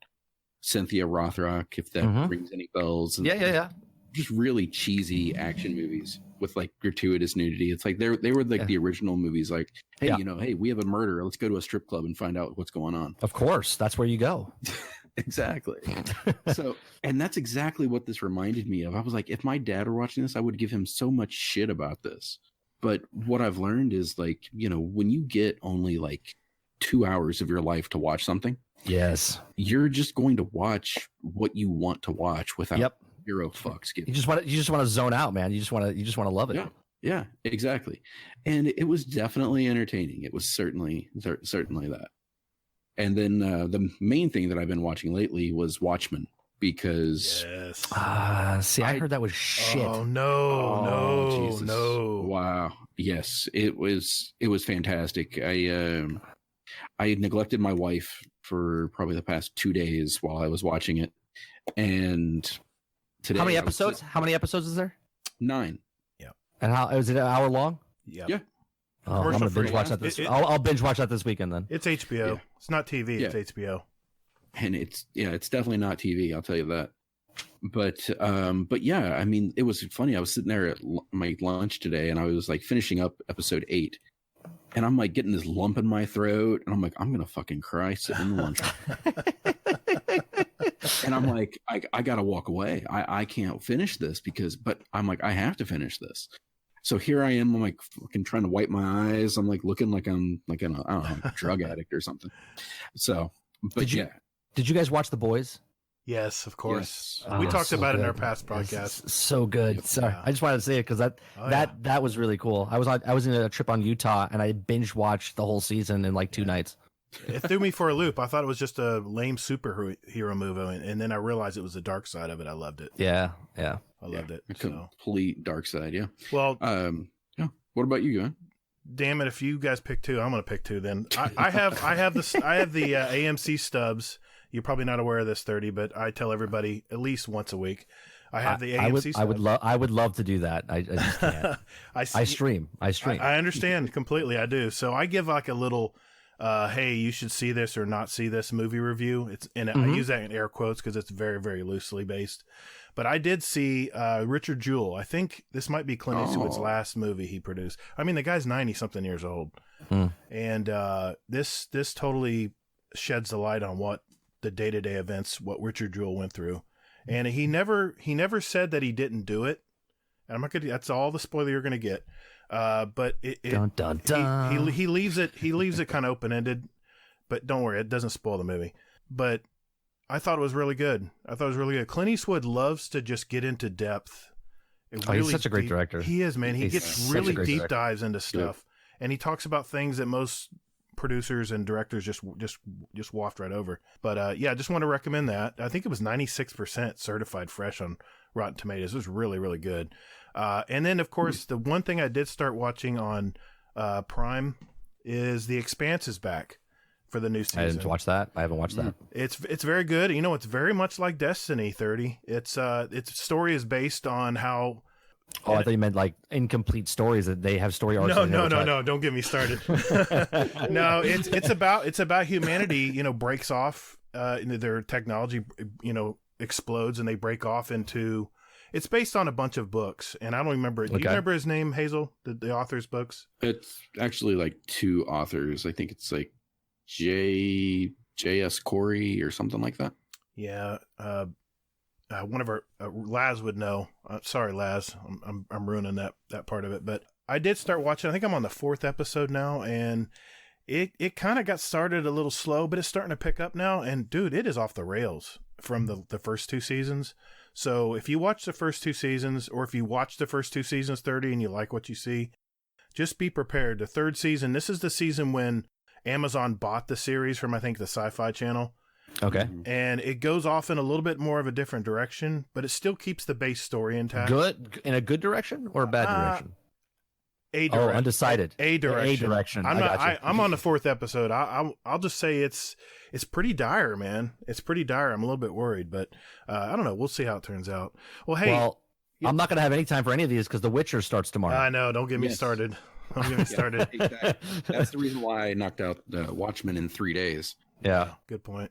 Cynthia Rothrock, if that rings any bells. And Yeah. just really cheesy action movies with like gratuitous nudity. It's like they were like the original movies. Like, hey, hey, we have a murder. Let's go to a strip club and find out what's going on. Of course, that's where you go. Exactly. So, and that's exactly what this reminded me of. I was like, if my dad were watching this, I would give him so much shit about this. But what I've learned is, like, when you get only like 2 hours of your life to watch something, yes, you're just going to watch what you want to watch without zero fucks given. You just want to zone out, man. You just want to love it. Yeah, exactly. And it was definitely entertaining. It was certainly that. And then the main thing that I've been watching lately was Watchmen. because Yes. See, I heard that was shit. Oh no, Jesus. no. Wow. Yes, it was fantastic. I neglected my wife for probably the past 2 days while I was watching it, and today. How many episodes? How many episodes is there? 9. And how is it an hour long? Yep. Yeah. Oh, I'm gonna binge watch that this. I'll binge watch that this weekend then. It's HBO. Yeah. It's not TV. Yeah. It's HBO. And it's definitely not TV. I'll tell you that. But yeah, I mean, it was funny. I was sitting there at my lunch today, and I was like finishing up episode 8, and I'm like getting this lump in my throat, and I'm like, I'm gonna fucking cry sitting in the lunch. And I'm like, I gotta walk away. I can't finish this but I'm like, I have to finish this. So here I am. I'm like fucking trying to wipe my eyes. I'm like looking like I'm like I don't know, a drug addict or something. So, but Did you guys watch The Boys? Yes, of course. Yes. We talked so about it in good. our past podcast. So good. Sorry, Yeah. I just wanted to say it because that was really cool. I was in a trip on Utah and I binge watched the whole season in like 2 nights. It threw me for a loop. I thought it was just a lame superhero movie, and then I realized it was the dark side of it. I loved it. Yeah. I loved it. A So. complete dark side. Yeah. Well, Yeah. What about you, man? damn it! If you guys pick 2, I'm going to pick 2. Then I have the AMC stubs. You're probably not aware of this, 30, but I tell everybody at least once a week. I have the AMC stubs. I would love to do that. I just can't. I stream. I understand completely. I do. So I give like a little, hey, you should see this or not see this movie review. I use that in air quotes because it's very, very loosely based. But I did see Richard Jewell. I think this might be Clint Eastwood's last movie he produced. I mean, the guy's 90-something years old. And this totally sheds the light on what the day-to-day events, what Richard Jewell went through. And he never said that he didn't do it. And I'm not gonna. That's all the spoiler you're gonna get. But Dun, dun, dun. he leaves it kind of open ended. But don't worry, it doesn't spoil the movie. But I thought it was really good. Clint Eastwood loves to just get into depth. He's such a great director. He is, man. He He's gets such a really great deep director. dives into stuff, and he talks about things that most producers and directors just waft right over. But yeah, I just want to recommend that. I think it was 96% certified fresh on Rotten Tomatoes. It was really, really good. And then, of course, the one thing I did start watching on Prime is The Expanse is back for the new season. I didn't watch that. I haven't watched that. It's very good. You know, it's very much like Destiny 30. Its story is based on how. Oh, I thought you meant like incomplete stories that they have story arcs. No. Don't get me started. No, it's about humanity. You know, breaks off. Their technology, explodes, and they break off into. It's based on a bunch of books, and I don't remember it. Do you remember his name, Hazel? The author's books. It's actually like 2 authors. I think it's like J.S. Corey or something like that. Yeah. One of our Laz would know. Sorry, Laz, I'm ruining that part of it. But I did start watching. I think I'm on the 4th episode now, and it kind of got started a little slow, but it's starting to pick up now. And dude, it is off the rails from the first 2 seasons. So if you watch the first 2 seasons, or if you watch the first 2 seasons 30 and you like what you see, just be prepared. The 3rd season. This is the season when Amazon bought the series from, I think, the Sci-Fi Channel. Okay. And it goes off in a little bit more of a different direction, but it still keeps the base story intact. Good in a good direction or a bad direction? A direction. Oh, undecided. A direction. A direction. I'm on the 4th episode. I'll just say it's pretty dire, man. It's pretty dire. I'm a little bit worried, but I don't know. We'll see how it turns out. Well, hey. I'm not going to have any time for any of these because The Witcher starts tomorrow. I know. Don't get me started. Don't get me started. Exactly. That's the reason why I knocked out Watchmen in 3 days. Yeah. Good point.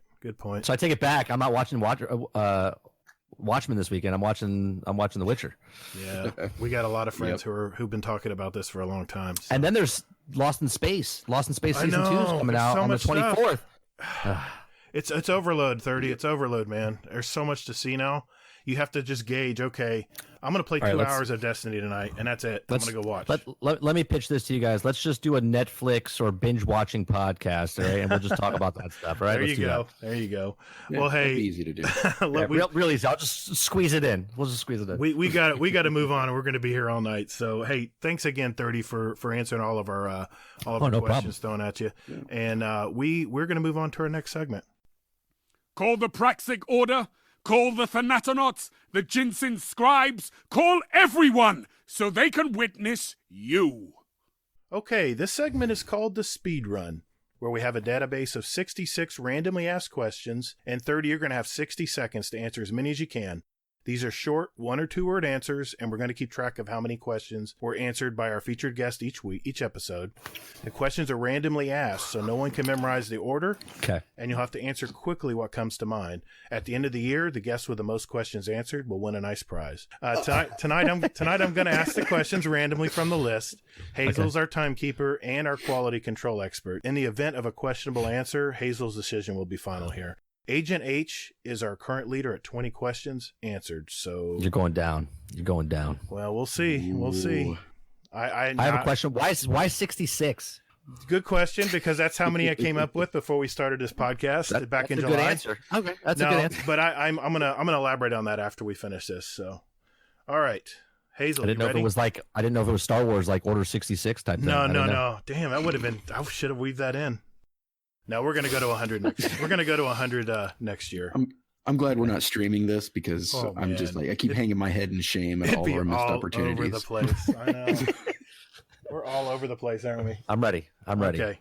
So I take it back. I'm not watching Watchmen this weekend. I'm watching The Witcher. Yeah, we got a lot of friends who've been talking about this for a long time. So. And then there's Lost in Space. Lost in Space season 2 is coming out on the 24th. It's overload, 30. It's overload, man. There's so much to see now. You have to just gauge, okay, I'm going to play 2 hours of Destiny tonight, and that's it. I'm going to go watch. Let me pitch this to you guys. Let's just do a Netflix or binge-watching podcast, all right? And we'll just talk about that stuff, all right? There you go. Yeah, well, hey. easy to do. Real easy. I'll just squeeze it in. We'll just squeeze it in. We got to move on, and we're going to be here all night. So, hey, thanks again, 30, for answering all of our questions thrown at you. Yeah. And we're going to move on to our next segment. Call the Praxic Order. Call the Thanatonauts, the Ginseng Scribes. Call everyone so they can witness you. Okay, this segment is called the Speed Run, where we have a database of 66 randomly asked questions, and 30, you're going to have 60 seconds to answer as many as you can. These are short 1 or 2 word answers, and we're going to keep track of how many questions were answered by our featured guest each episode. The questions are randomly asked, so no one can memorize the order. Okay. And you'll have to answer quickly what comes to mind. At the end of the year, the guest with the most questions answered will win a nice prize. Tonight I'm going to ask the questions randomly from the list. Hazel's our timekeeper and our quality control expert. In the event of a questionable answer, Hazel's decision will be final here. Agent H is our current leader at 20 questions answered. So You're going down. Well, we'll see. We'll see. I have a question. Why 66? Good question, because that's how many I came up with before we started this podcast back in July. That's a good answer. Okay, that's a good answer. But I'm gonna elaborate on that after we finish this. So, all right, Hazel, I didn't know ready? I didn't know if it was Star Wars like Order 66 type thing. No. Damn, that would have been. I should have weaved that in. No, we're gonna go to 100 next. We're gonna go to 100 next year. I'm glad we're not streaming this because I'm just like I keep hanging my head in shame at all our missed opportunities. Over the place. I know. We're all over the place, aren't we? I'm ready. Okay.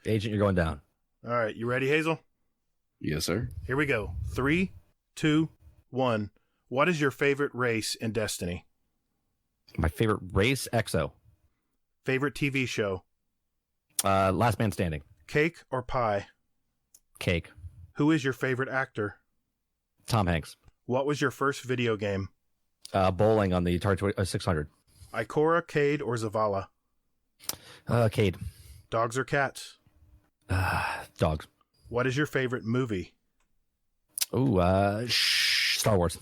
Agent, you're going down. All right, you ready, Hazel? Yes, sir. Here we go. 3, 2, 1. What is your favorite race in Destiny? My favorite race, EXO. Favorite TV show? Last Man Standing. Cake or pie? Cake. Who is your favorite actor? Tom Hanks. What was your first video game? Bowling on the Atari 600. Ikora, Cade, or Zavala? Cade. Dogs or cats? Dogs. What is your favorite movie? Ooh, Star Wars.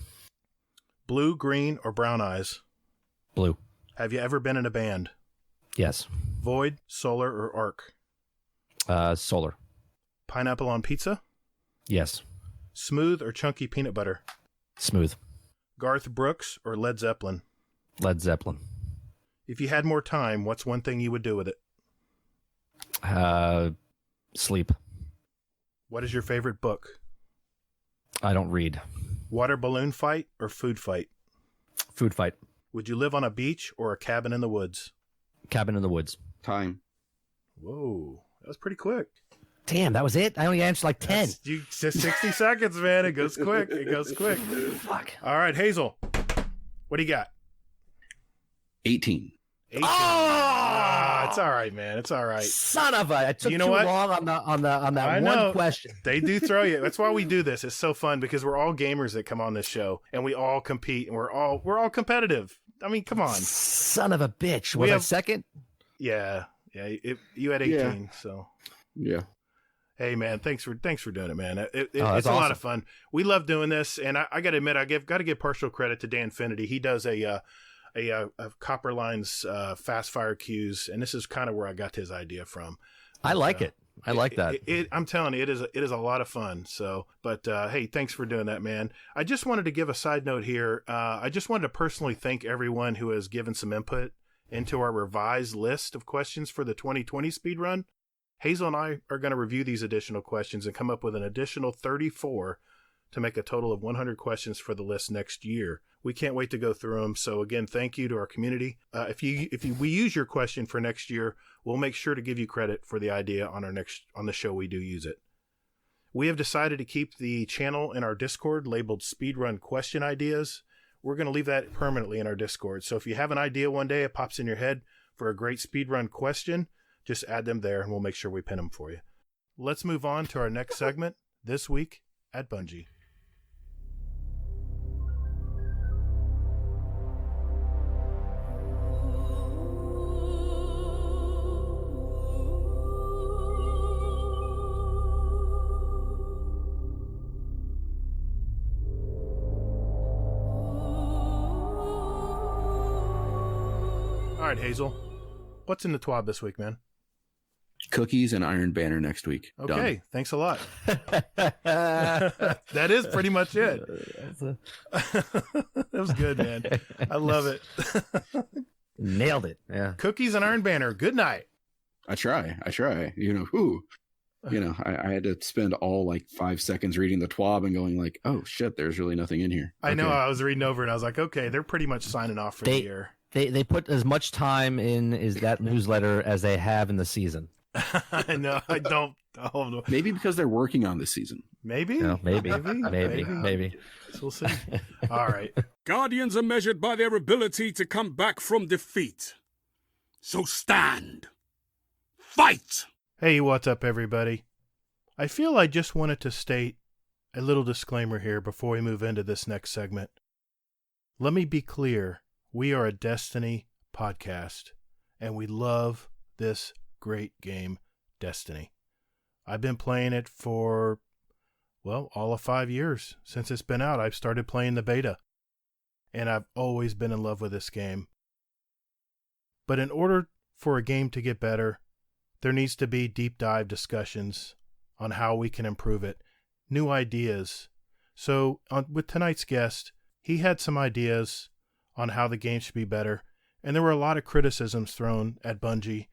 Blue, green, or brown eyes? Blue. Have you ever been in a band? Yes. Void, solar, or arc? Solar. Pineapple on pizza? Yes. Smooth or chunky peanut butter? Smooth. Garth Brooks or Led Zeppelin? Led Zeppelin. If you had more time, what's one thing you would do with it? Sleep. What is your favorite book? I don't read. Water balloon fight or food fight? Food fight. Would you live on a beach or a cabin in the woods? Cabin in the woods. Time. Whoa, that was pretty quick. Damn, that was it? I only answered like 10. Just 60 seconds, man. It goes quick. Fuck. All right, Hazel, what do you got? 18. 18. Oh! It's all right, man. It's all right. Son of a! I took too long on that one question. They do throw you. That's why we do this. It's so fun because we're all gamers that come on this show, and we all compete, and we're all competitive. I mean, come on. Son of a bitch. Was I second? Yeah. You had 18, yeah. So. Yeah. Hey man, thanks for doing it, man. It's awesome. A lot of fun. We love doing this, and I got to admit, got to give partial credit to Dan Finity. He does a Copper Lines fast fire queues, and this is kind of where I got his idea from. I like it. I like that. I'm telling you, it is a lot of fun. So, but hey, thanks for doing that, man. I just wanted to give a side note here. I just wanted to personally thank everyone who has given some input into our revised list of questions for the 2020 speed run. Hazel and I are going to review these additional questions and come up with an additional 34 to make a total of 100 questions for the list next year. We can't wait to go through them. So again, thank you to our community. If we use your question for next year, we'll make sure to give you credit for the idea on the show we do use it. We have decided to keep the channel in our Discord labeled Speedrun Question Ideas. We're going to leave that permanently in our Discord. So if you have an idea one day, it pops in your head for a great speedrun question, just add them there and we'll make sure we pin them for you. Let's move on to our next segment, This Week at Bungie. All right, Hazel, what's in the Twas this week, man? Cookies and Iron Banner next week. Okay, Done. Thanks a lot. That is pretty much it. That was good, man. I love it. Nailed it. Yeah. Cookies and Iron Banner. Good night. I try. You know, who? You know, I had to spend all like 5 seconds reading the TWAB and going like, oh shit, there's really nothing in here. I know. Okay. I was reading over and I was like, okay, they're pretty much signing off for the year. They put as much time in that newsletter as they have in the season. I know. I don't. Oh, Maybe because they're working on this season. maybe. No, maybe. So we'll see. All right. Guardians are measured by their ability to come back from defeat. So stand. Fight! Hey, what's up, everybody? I feel I just wanted to state a little disclaimer here before we move into this next segment. Let me be clear. We are a Destiny podcast, and we love this great game, Destiny. I've been playing it for, well, all of 5 years. Since it's been out, I've started playing the beta, and I've always been in love with this game. But in order for a game to get better, there needs to be deep dive discussions on how we can improve it, new ideas. So with tonight's guest, he had some ideas on how the game should be better, and there were a lot of criticisms thrown at Bungie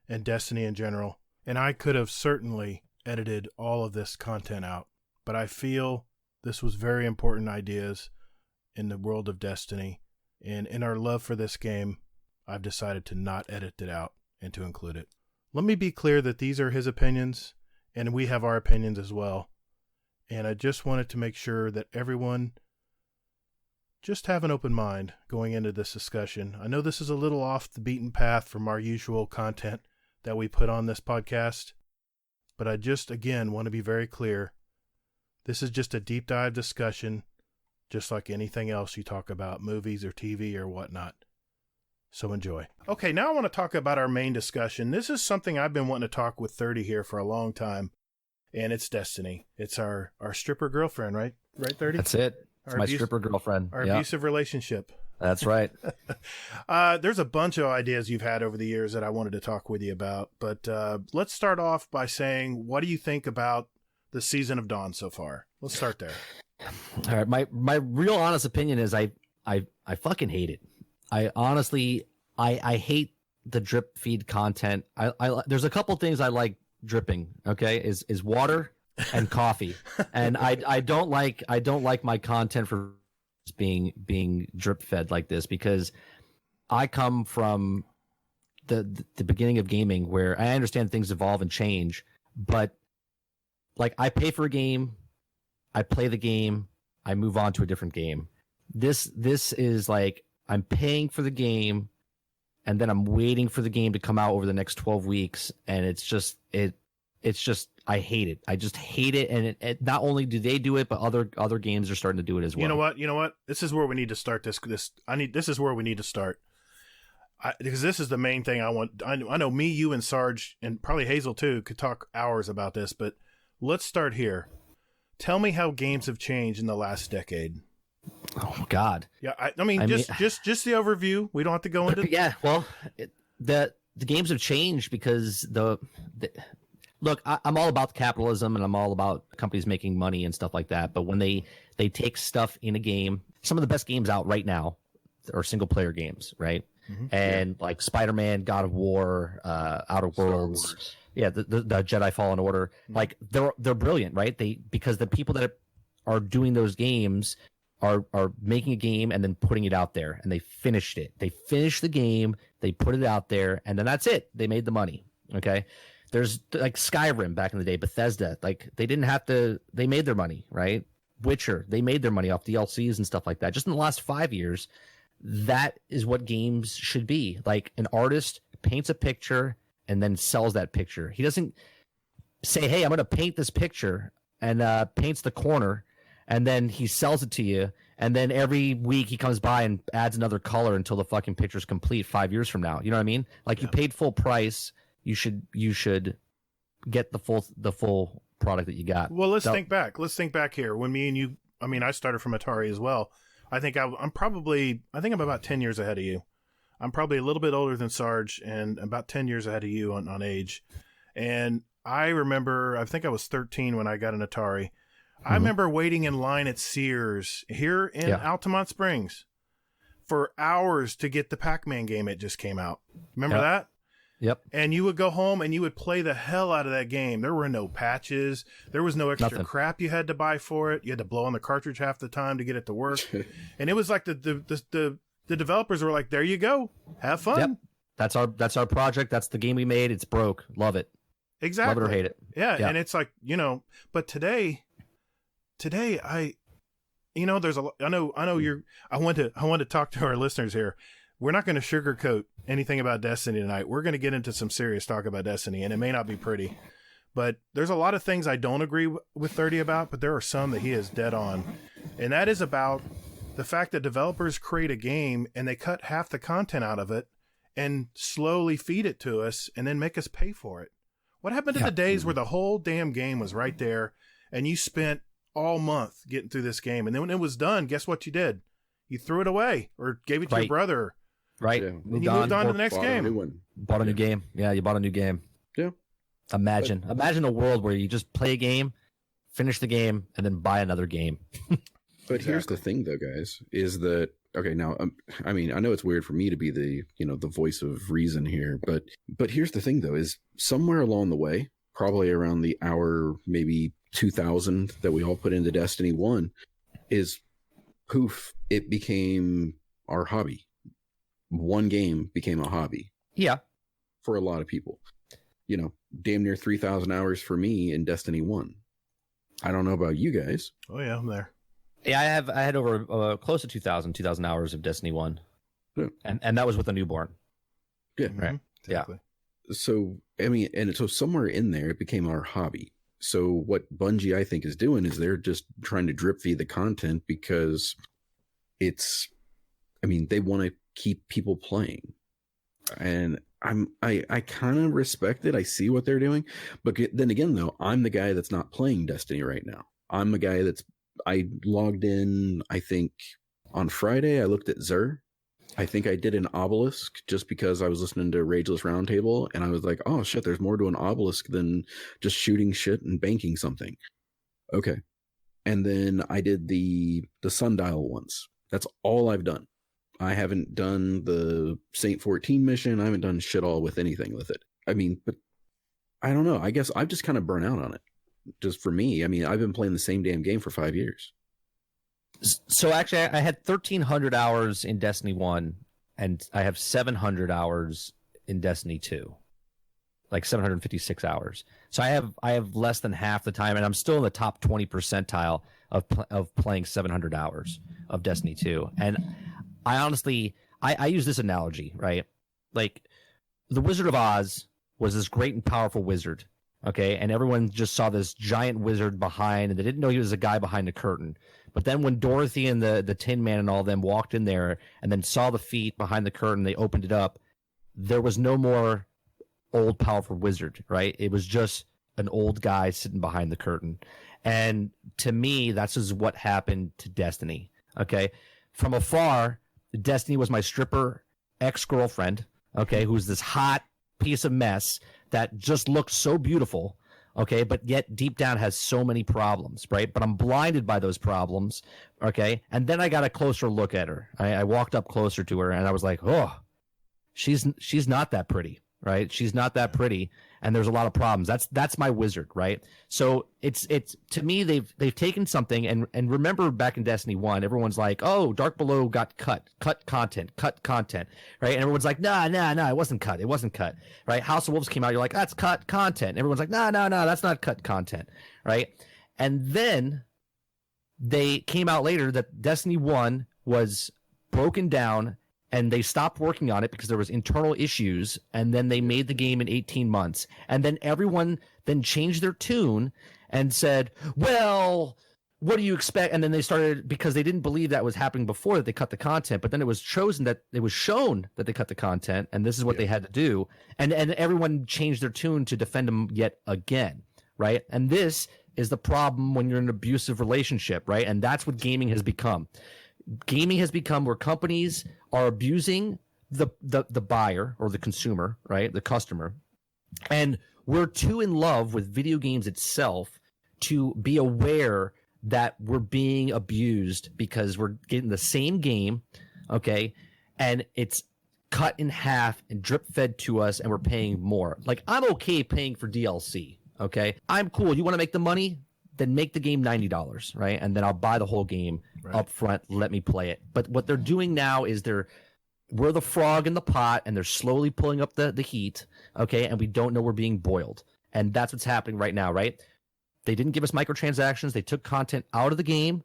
and Destiny in general, and I could have certainly edited all of this content out, but I feel this was very important ideas in the world of Destiny, and in our love for this game, I've decided to not edit it out and to include it. Let me be clear that these are his opinions, and we have our opinions as well, and I just wanted to make sure that everyone just have an open mind going into this discussion. I know this is a little off the beaten path from our usual content that we put on this podcast, but I just, again, want to be very clear. This is just a deep dive discussion, just like anything else you talk about, movies or TV or whatnot. So enjoy. Okay, now I want to talk about our main discussion. This is something I've been wanting to talk with 30 here for a long time, and it's Destiny. It's our stripper girlfriend, right? Right, 30? That's it. It's my stripper girlfriend. Our abusive relationship. That's right. There's a bunch of ideas you've had over the years that I wanted to talk with you about, but let's start off by saying, what do you think about the Season of Dawn so far? Let's start there. All right, my real honest opinion is I fucking hate it. I honestly I hate the drip feed content. I there's a couple things I like dripping. Okay, is water and coffee, and I don't like my content for being drip fed like this, because I come from the beginning of gaming where I understand things evolve and change, but like I pay for a game, I play the game, I move on to a different game. This is like I'm paying for the game, and then I'm waiting for the game to come out over the next 12 weeks, and it's just I hate it. I just hate it, and it not only do they do it, but other games are starting to do it as well. You know what? This is where we need to start this. This is where we need to start. Because this is the main thing I want. I know me, you, and Sarge, and probably Hazel too, could talk hours about this, but let's start here. Tell me how games have changed in the last decade. Oh God. Yeah, I mean, just the overview. We don't have to go into. Yeah, well, the games have changed because look, I'm all about capitalism, and I'm all about companies making money and stuff like that. But when they take stuff in a game, some of the best games out right now are single player games, right? Mm-hmm. And like Spider-Man, God of War, Outer Worlds, yeah, the Jedi Fallen Order, mm-hmm. like they're brilliant, right? Because the people that are doing those games are making a game and then putting it out there, and they finished it. They finished the game, they put it out there, and then that's it. They made the money. Okay. There's like Skyrim back in the day, Bethesda, like they didn't have to, they made their money, right? Witcher, they made their money off DLCs and stuff like that. Just in the last 5 years, that is what games should be. Like an artist paints a picture and then sells that picture. He doesn't say, hey, I'm going to paint this picture, and paints the corner, and then he sells it to you. And then every week he comes by and adds another color until the fucking picture's complete 5 years from now. You know what I mean? Like you paid full price. You should get the full product that you got. Well, let's think back. Let's think back here. When me and you, I mean, I started from Atari as well. I think I'm about 10 years ahead of you. I'm probably a little bit older than Sarge, and about 10 years ahead of you on age. And I remember, I think I was 13 when I got an Atari. Mm-hmm. I remember waiting in line at Sears here in Altamont Springs for hours to get the Pac-Man game. It just came out. Remember that? Yep. And you would go home and you would play the hell out of that game. There were no patches. There was no extra Nothing. crap you had to buy for it. You had to blow on the cartridge half the time to get it to work. And it was like the developers were like, there you go. Have fun. Yep. That's our project. That's the game we made. It's broke. Love it. Exactly. Love it or hate it. Yeah. Yeah. And it's like, but today there's I want to talk to our listeners here. We're not going to sugarcoat anything about Destiny tonight. We're going to get into some serious talk about Destiny, and it may not be pretty, but there's a lot of things I don't agree with 30 about, but there are some that he is dead on. And that is about the fact that developers create a game and they cut half the content out of it and slowly feed it to us and then make us pay for it. What happened to the days where the whole damn game was right there and you spent all month getting through this game, and then when it was done, guess what you did? You threw it away or gave it to your brother. Right. Yeah. And you moved on to the next game. Bought a new game. Yeah, you bought a new game. Yeah. Imagine a world where you just play a game, finish the game, and then buy another game. But here's the thing, though, guys, is that okay? Now, I mean, I know it's weird for me to be the the voice of reason here, but here's the thing, though, is somewhere along the way, probably around the hour, maybe 2000 that we all put into Destiny 1, is poof, it became our hobby. One game became a hobby. Yeah. For a lot of people. Damn near 3,000 hours for me in Destiny 1. I don't know about you guys. Oh yeah, I'm there. Yeah, I had over close to 2,000 hours of Destiny 1. Yeah. And that was with a newborn. Yeah. Right. Exactly. So, I mean, and so somewhere in there, it became our hobby. So what Bungie, I think, is doing is they're just trying to drip feed the content because they want to keep people playing. And I kind of respect it. I see what they're doing. But then again, though, I'm the guy that's not playing Destiny right now. I'm the guy I logged in, I think, on Friday. I looked at Xur. I think I did an obelisk just because I was listening to Rageless Roundtable, and I was like, oh, shit, there's more to an obelisk than just shooting shit and banking something. Okay. And then I did the Sundial once. That's all I've done. I haven't done the Saint 14 mission. I haven't done shit all with anything with it. I mean, but I don't know. I guess I've just kind of burnt out on it. Just for me. I mean, I've been playing the same damn game for 5 years. So actually, I had 1,300 hours in Destiny 1, and I have 700 hours in Destiny 2. Like 756 hours. So I have less than half the time, and I'm still in the top 20 percentile of playing 700 hours of Destiny 2. And I honestly, I use this analogy, right? Like, the Wizard of Oz was this great and powerful wizard, okay? And everyone just saw this giant wizard behind, and they didn't know he was a guy behind the curtain. But then when Dorothy and the Tin Man and all of them walked in there and then saw the feet behind the curtain, they opened it up, there was no more old powerful wizard, right? It was just an old guy sitting behind the curtain. And to me, that's just what happened to Destiny, okay? From afar, Destiny was my stripper ex-girlfriend, okay, who's this hot piece of mess that just looked so beautiful, okay, but yet deep down has so many problems, right? But I'm blinded by those problems, okay? And then I got a closer look at her. I walked up closer to her, and I was like, oh, she's not that pretty, right? She's not that pretty, and there's a lot of problems. That's my wizard, right? So it's to me, they've taken something, and remember back in Destiny 1, everyone's like, oh, Dark Below got cut content, right? And everyone's like, nah, it wasn't cut, right? House of Wolves came out, you're like, that's cut content. And everyone's like, no, that's not cut content, right? And then they came out later that Destiny 1 was broken down, and they stopped working on it because there was internal issues, and then they made the game in 18 months. And then everyone then changed their tune and said, well, what do you expect? And then they started, because they didn't believe that was happening before, that they cut the content, but then it was shown that they cut the content, and this is what they had to do. And everyone changed their tune to defend them yet again, right? And this is the problem when you're in an abusive relationship, right? And that's what gaming has become. Gaming has become where companies are abusing the buyer or the consumer, right? The customer. And we're too in love with video games itself to be aware that we're being abused because we're getting the same game, okay? And it's cut in half and drip fed to us, and we're paying more. Like, I'm okay paying for DLC. Okay, I'm cool. You want to make the money? Then make the game $90, right? And then I'll buy the whole game up front. Let me play it. But what they're doing now is we're the frog in the pot, and they're slowly pulling up the heat, okay? And we don't know we're being boiled. And that's what's happening right now, right? They didn't give us microtransactions. They took content out of the game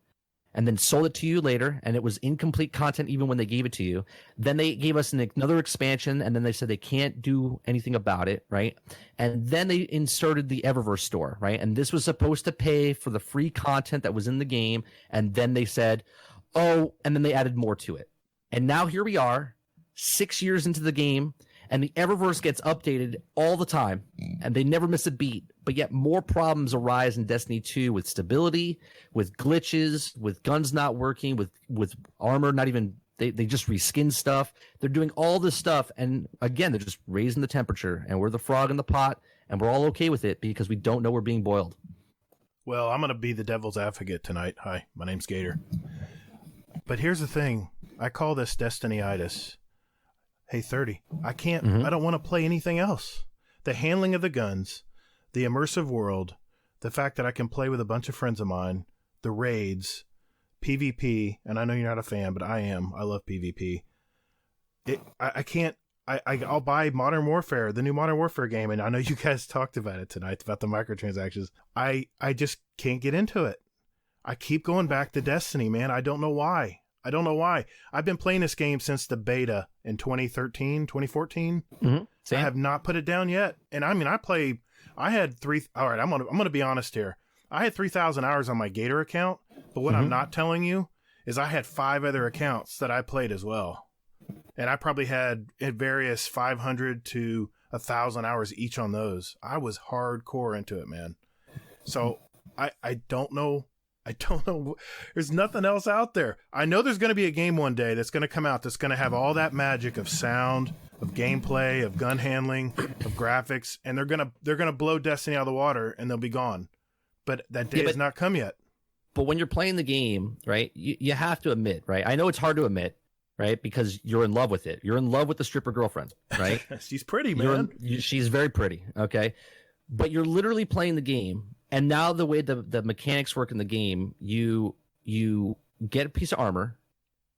and then sold it to you later, and it was incomplete content even when they gave it to you. Then they gave us another expansion, and then they said they can't do anything about it, right? And then they inserted the Eververse store, right? And this was supposed to pay for the free content that was in the game, and then they said, oh, and then they added more to it. And now here we are, 6 years into the game, and the Eververse gets updated all the time, and they never miss a beat. But yet more problems arise in Destiny 2 with stability, with glitches, with guns not working, with armor not even they just reskin stuff. They're doing all this stuff, and again, they're just raising the temperature, and we're the frog in the pot, and we're all okay with it because we don't know we're being boiled. Well, I'm going to be the devil's advocate tonight. Hi, my name's Gator. But here's the thing. I call this Destiny-itis. Hey, 30, I can't, I don't want to play anything else. The handling of the guns, the immersive world, the fact that I can play with a bunch of friends of mine, the raids, PvP, and I know you're not a fan, but I am. I love PvP. I can't, I'll buy Modern Warfare, the new Modern Warfare game, and I know you guys talked about it tonight, about the microtransactions. I just can't get into it. I keep going back to Destiny, man. I don't know why. I've been playing this game since the beta in 2013, 2014. I have not put it down yet. And I mean, I had all right, I'm going to be honest here. I had 3,000 hours on my Gator account, but what I'm not telling you is I had 5 other accounts that I played as well. And I probably had at various 500 to 1,000 hours each on those. I was hardcore into it, man. So I don't know. There's nothing else out there. I know there's going to be a game one day that's going to come out that's going to have all that magic of sound, of gameplay, of gun handling, of graphics, and they're going to blow Destiny out of the water and they'll be gone. But that day has not come yet. But when you're playing the game, right, you have to admit, right? I know it's hard to admit, right? Because you're in love with it. You're in love with the stripper girlfriend, right? She's pretty, man. She's very pretty, okay? But you're literally playing the game. And now the way the mechanics work in the game, you get a piece of armor,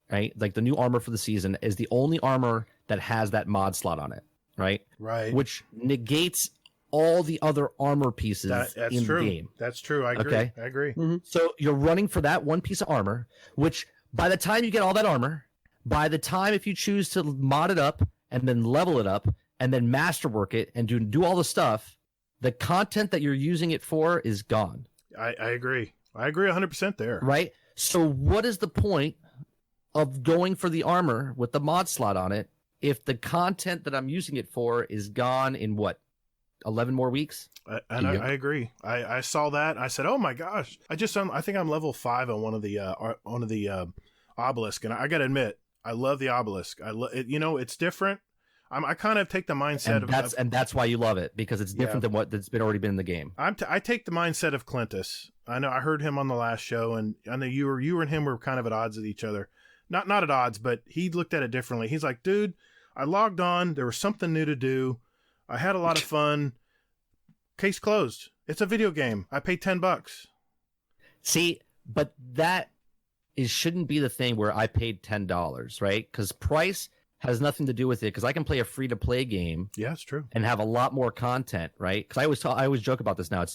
right? Like the new armor for the season is the only armor that has that mod slot on it, right? Right. Which negates all the other armor pieces in the game. That's true. I agree. Okay? I agree. So you're running for that one piece of armor, which by the time you get all that armor, by the time if you choose to mod it up and then level it up and then masterwork it and do all the stuff, the content that you're using it for is gone. I agree. I agree 100% there. Right? So what is the point of going for the armor with the mod slot on it if the content that I'm using it for is gone in 11 more weeks? I agree. I saw that. I said, "Oh my gosh!" I think I'm level 5 on one of the obelisk, and I got to admit, I love the obelisk. It's different. I kind of take the mindset and that's why you love it, because it's different than that's already been in the game. I take the mindset of Clintus. I know I heard him on the last show, and I know you and him were kind of at odds with each other. Not at odds, but he looked at it differently. He's like, dude, I logged on. There was something new to do. I had a lot of fun. Case closed. It's a video game. I paid $10. See, but that shouldn't be the thing where I paid $10, right? Because price has nothing to do with it, because I can play a free-to-play game. Yeah, it's true. And have a lot more content, right? Because I always joke about this now.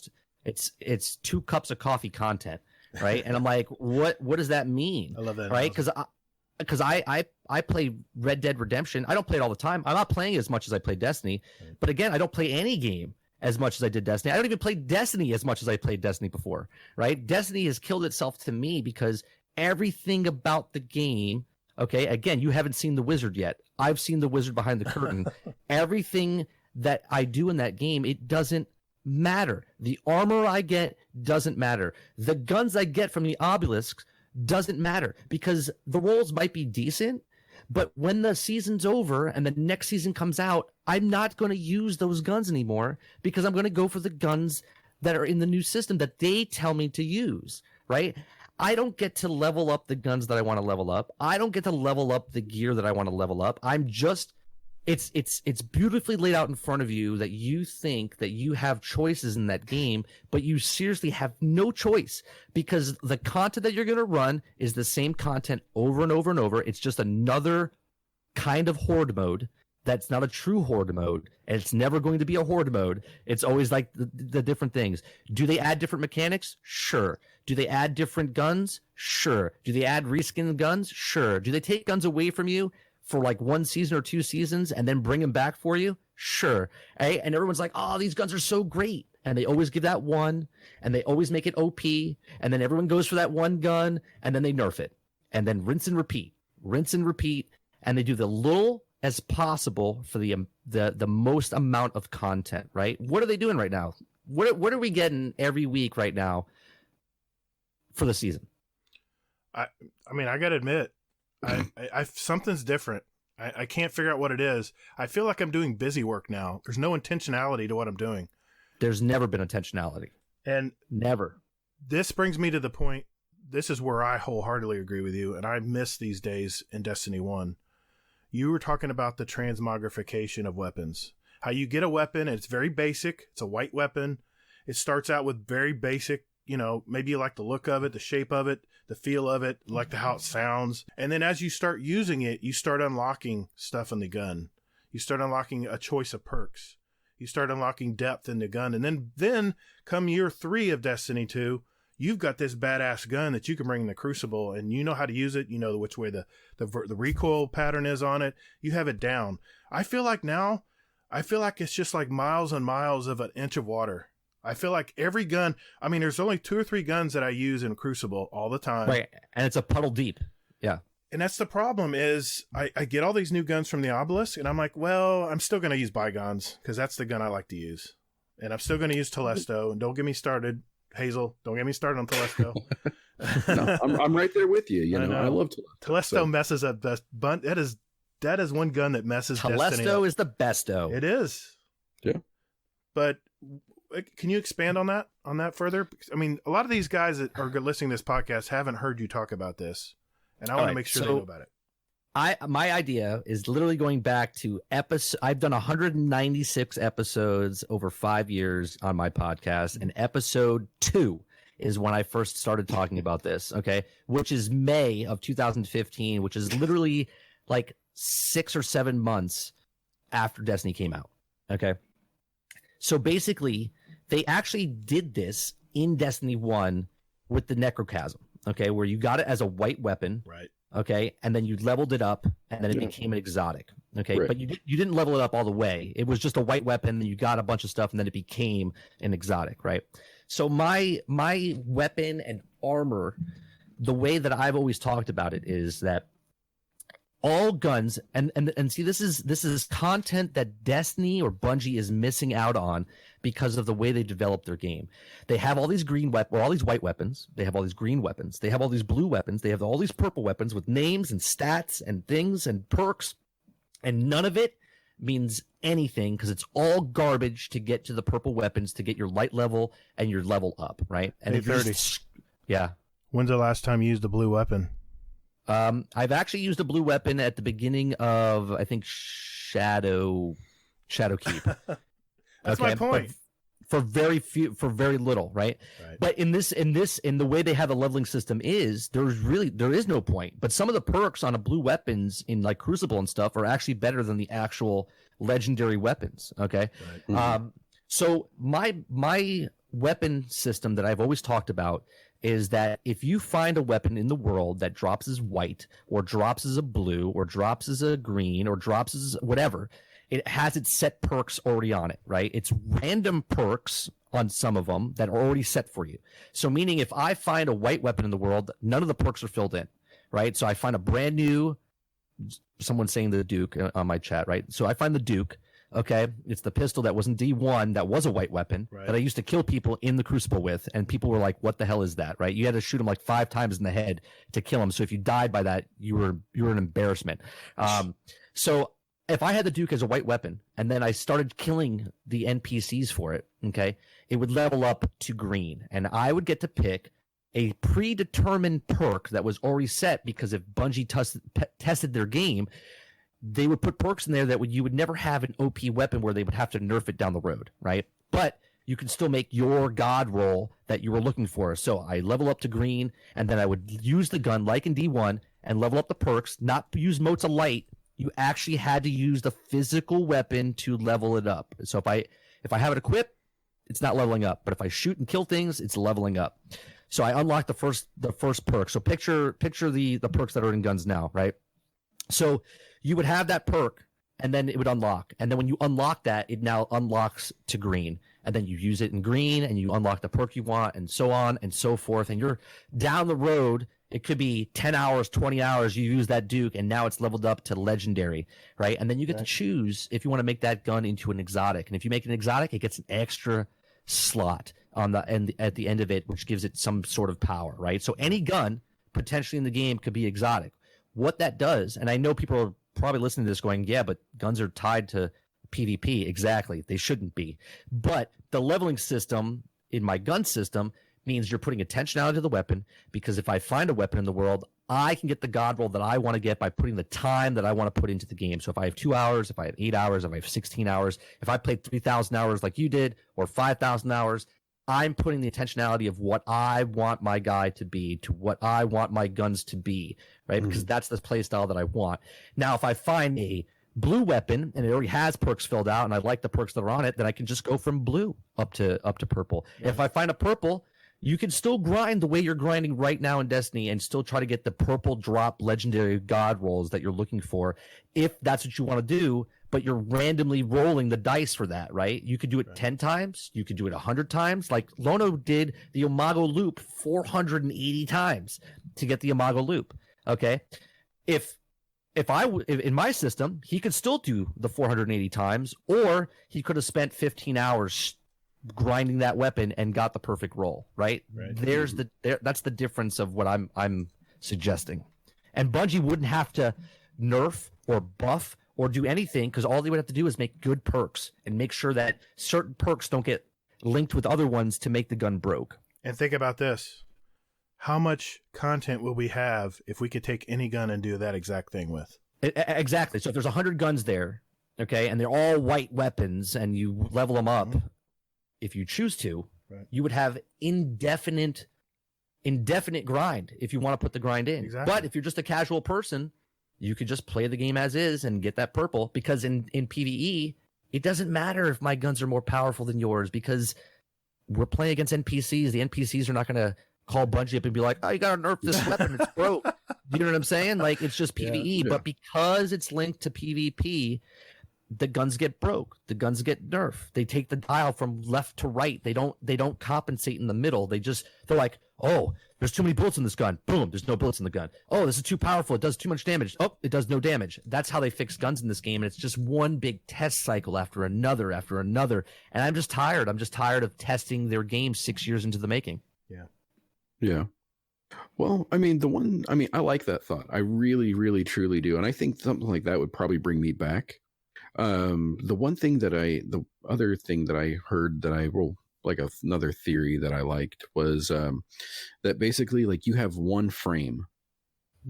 It's 2 cups of coffee content, right? And I'm like, what does that mean? I love that. Right? Because I play Red Dead Redemption. I don't play it all the time. I'm not playing as much as I play Destiny. But again, I don't play any game as much as I did Destiny. I don't even play Destiny as much as I played Destiny before, right? Destiny has killed itself to me because everything about the game. Okay, again, you haven't seen the wizard yet. I've seen the wizard behind the curtain. Everything that I do in that game, it doesn't matter. The armor I get doesn't matter. The guns I get from the obelisks doesn't matter, because the rolls might be decent, but when the season's over and the next season comes out, I'm not going to use those guns anymore, because I'm going to go for the guns that are in the new system that they tell me to use, right? I don't get to level up the guns that I want to level up. I don't get to level up the gear that I want to level up. I'm just It's beautifully laid out in front of you that you think that you have choices in that game, but you seriously have no choice because the content that you're going to run is the same content over and over and over. It's just another kind of horde mode. That's not a true horde mode, and it's never going to be a horde mode. It's always like the different things. Do they add different mechanics? Sure. Do they add different guns? Sure. Do they add reskin guns? Sure. Do they take guns away from you for like 1 season or 2 seasons and then bring them back for you? Sure. Hey, and everyone's like, oh, these guns are so great. And they always give that one, and they always make it OP, and then everyone goes for that one gun, and then they nerf it. And then rinse and repeat, and they do the little as possible for the most amount of content, right? What are they doing right now? What are we getting every week right now for the season? I mean, I got to admit, I something's different. I can't figure out what it is. I feel like I'm doing busy work now. There's no intentionality to what I'm doing. There's never been intentionality. And never. This brings me to the point. This is where I wholeheartedly agree with you, and I miss these days in Destiny 1. You were talking about the transmogrification of weapons. How you get a weapon, and it's very basic. It's a white weapon. It starts out with very basic, maybe you like the look of it, the shape of it, the feel of it, like how it sounds. And then as you start using it, you start unlocking stuff in the gun. You start unlocking a choice of perks. You start unlocking depth in the gun. And then come year 3 of Destiny 2, you've got this badass gun that you can bring in the Crucible, and you know how to use it. You know which way the recoil pattern is on it. You have it down. I feel like it's just like miles and miles of an inch of water. I feel like every gun, I mean, there's only 2 or 3 guns that I use in Crucible all the time. Right, and it's a puddle deep. Yeah. And that's the problem is I get all these new guns from the Obelisk, and I'm like, well, I'm still going to use Bygones because that's the gun I like to use. And I'm still going to use Telesto, and don't get me started. Hazel, don't get me started on Telesto. No, I'm right there with you. I love Telesto. Telesto messes up best. That is one gun that messes Destiny up. Telesto is the besto. It is. Yeah. But can you expand on that further? I mean, a lot of these guys that are listening to this podcast haven't heard you talk about this, and I want to make sure they know about it. My idea is literally going back to I've done 196 episodes over 5 years on my podcast, and episode 2 is when I first started talking about this, okay? Which is May of 2015, which is literally like 6 or 7 months after Destiny came out, okay? So basically, they actually did this in Destiny 1 with the Necrochasm, okay? Where you got it as a white weapon. Right. Okay, and then you leveled it up, and then it became an exotic. Okay, right. But you didn't level it up all the way. It was just a white weapon, and you got a bunch of stuff, and then it became an exotic, right? So my weapon and armor, the way that I've always talked about it is that all guns, and see, this is content that Destiny or Bungie is missing out on because of the way they develop their game. They have all these all these white weapons. They have all these green weapons. They have all these blue weapons. They have all these purple weapons with names and stats and things and perks, and none of it means anything because it's all garbage to get to the purple weapons to get your light level and your level up, right? And Hey, if you're 30. yeah. When's the last time you used a blue weapon? I've actually used a blue weapon at the beginning of, I think, Shadow Keep. That's my point. For very little, right? But in the way they have the leveling system there is no point. But some of the perks on a blue weapons in like Crucible and stuff are actually better than the actual legendary weapons. Okay. Right. So my weapon system that I've always talked about is that if you find a weapon in the world that drops as white or drops as a blue or drops as a green or drops as whatever, it has its set perks already on it, right? It's random perks on some of them that are already set for you. So meaning if I find a white weapon in the world, none of the perks are filled in, right? So I find a brand new, someone's saying the Duke on my chat, right? So I find the Duke. Okay, it's the pistol that was in D1 that was a white weapon that I used to kill people in the Crucible with, and people were like, "What the hell is that?" Right? You had to shoot him like 5 times in the head to kill him. So if you died by that, you were an embarrassment. So if I had the Duke as a white weapon, and then I started killing the NPCs for it, okay, it would level up to green, and I would get to pick a predetermined perk that was already set because if Bungie tested their game. they would put perks in there that you would never have an OP weapon where they would have to nerf it down the road, right? But you can still make your god roll that you were looking for. So I level up to green, and then I would use the gun like in D1 and level up the perks, not use motes of light. You actually had to use the physical weapon to level it up. So if I have it equipped, it's not leveling up. But if I shoot and kill things, it's leveling up. So I unlocked the first perk. So picture the perks that are in guns now, right? So you would have that perk, and then it would unlock. And then when you unlock that, it now unlocks to green. And then you use it in green, and you unlock the perk you want, and so on and so forth. And you're down the road. It could be 10 hours, 20 hours. You use that Duke, and now it's leveled up to legendary, right? And then you get to choose if you want to make that gun into an exotic. And if you make an exotic, it gets an extra slot on the end at the end of it, which gives it some sort of power, right? So any gun potentially in the game could be exotic. What that does, and I know people are probably listening to this going, yeah, but guns are tied to PvP. Exactly. They shouldn't be. But the leveling system in my gun system means you're putting attention to the weapon, because if I find a weapon in the world, I can get the god roll that I want to get by putting the time that I want to put into the game. So if I have 2 hours, if I have 8 hours, if I have 16 hours, if I played 3,000 hours like you did, or 5,000 hours, I'm putting the intentionality of what I want my guy to be to what I want my guns to be, right? Because that's the play style that I want. Now, if I find a blue weapon and it already has perks filled out and I like the perks that are on it, then I can just go from blue up to purple. Yeah. If I find a purple, you can still grind the way you're grinding right now in Destiny and still try to get the purple drop legendary god rolls that you're looking for, if that's what you want to do, but you're randomly rolling the dice for that, right? You could do it 10 times. You could do it 100 times. Like Lono did the Imago loop 480 times to get the Imago loop, okay? If in my system, he could still do the 480 times, or he could have spent 15 hours grinding that weapon and got the perfect roll, right? That's the difference of what I'm suggesting. And Bungie wouldn't have to nerf or buff or do anything, because all they would have to do is make good perks and make sure that certain perks don't get linked with other ones to make the gun broke. And think about this. How much content will we have if we could take any gun and do that exact thing with? Exactly. So if there's 100 guns there, okay, and they're all white weapons, and you level them up, if you choose to, you would have indefinite grind if you want to put the grind in. Exactly. But if you're just a casual person, you could just play the game as is and get that purple, because in PvE, it doesn't matter if my guns are more powerful than yours, because we're playing against NPCs. The NPCs are not going to call Bungie up and be like, oh, you got to nerf this weapon. It's broke. You know what I'm saying? Like, it's just PvE. Yeah. But because it's linked to PvP, the guns get broke. The guns get nerfed. They take the dial from left to right. They don't compensate in the middle. They're like, oh, there's too many bullets in this gun. Boom, there's no bullets in the gun. Oh, this is too powerful. It does too much damage. Oh, it does no damage. That's how they fix guns in this game. And it's just one big test cycle after another. And I'm just tired. I'm just tired of testing their game 6 years into the making. Yeah. Well, I mean, I like that thought. I really, really, truly do. And I think something like that would probably bring me back. The other thing that I heard that I will, like another theory that I liked was that basically, like, you have one frame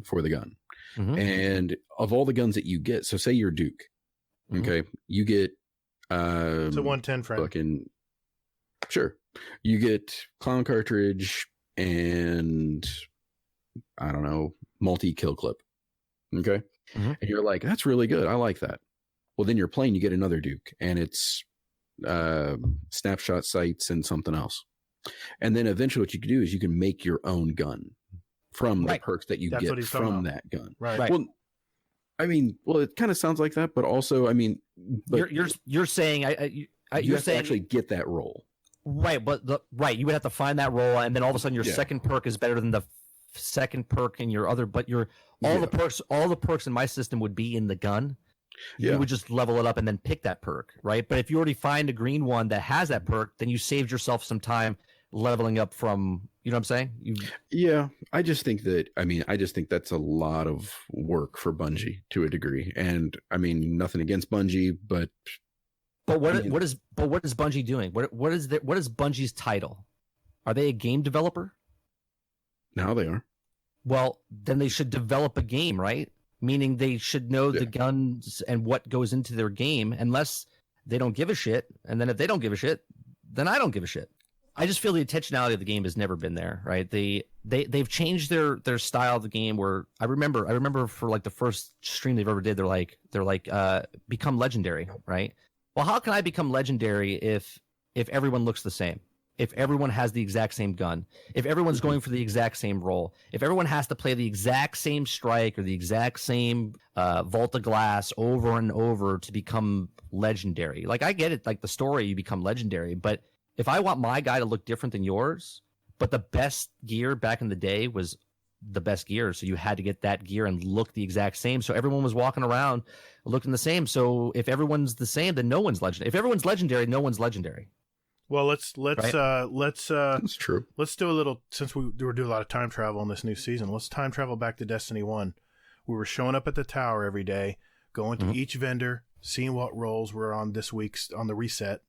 for the gun, and of all the guns that you get, so say you're Duke, okay, you get it's a 110 frame. Sure, you get clown cartridge and I don't know, multi kill clip, okay, and you're like, that's really good, I like that. Well, then you're playing, you get another Duke, and it's snapshot sights and something else. And then eventually what you can do is you can make your own gun from the perks that you get from that gun. Right. Well, I mean, it kind of sounds like that, but also, I mean, you're saying you have to actually get that roll. Right, but you would have to find that roll, and then all of a sudden your second perk is better than the second perk in your other. But all the perks in my system would be in the gun. Yeah. You would just level it up and then pick that perk, right? But if you already find a green one that has that perk, then you saved yourself some time leveling up from, you know what I'm saying? Yeah, I just think that's a lot of work for Bungie to a degree. And I mean, nothing against Bungie, but what is Bungie doing? What is Bungie's title? Are they a game developer? Now they are. Well, then they should develop a game, right? meaning they should know the guns and what goes into their game, unless they don't give a shit. And then if they don't give a shit, then I don't give a shit. I just feel the intentionality of the game has never been there, right? They've changed their style of the game. Where I remember for like the first stream they've ever did, they're like become legendary, right? Well, how can I become legendary if everyone looks the same? If everyone has the exact same gun, if everyone's going for the exact same role, if everyone has to play the exact same strike or the exact same vault of glass over and over to become legendary. Like, I get it, like the story, you become legendary, but if I want my guy to look different than yours, but the best gear back in the day was the best gear, so you had to get that gear and look the exact same, so everyone was walking around looking the same. So if everyone's the same, then no one's legendary. If everyone's legendary, no one's legendary. Well, let's That's true. Let's do a little, since we were doing a lot of time travel in this new season. Let's time travel back to Destiny 1. We were showing up at the tower every day, going to each vendor, seeing what roles were on this week's on the reset.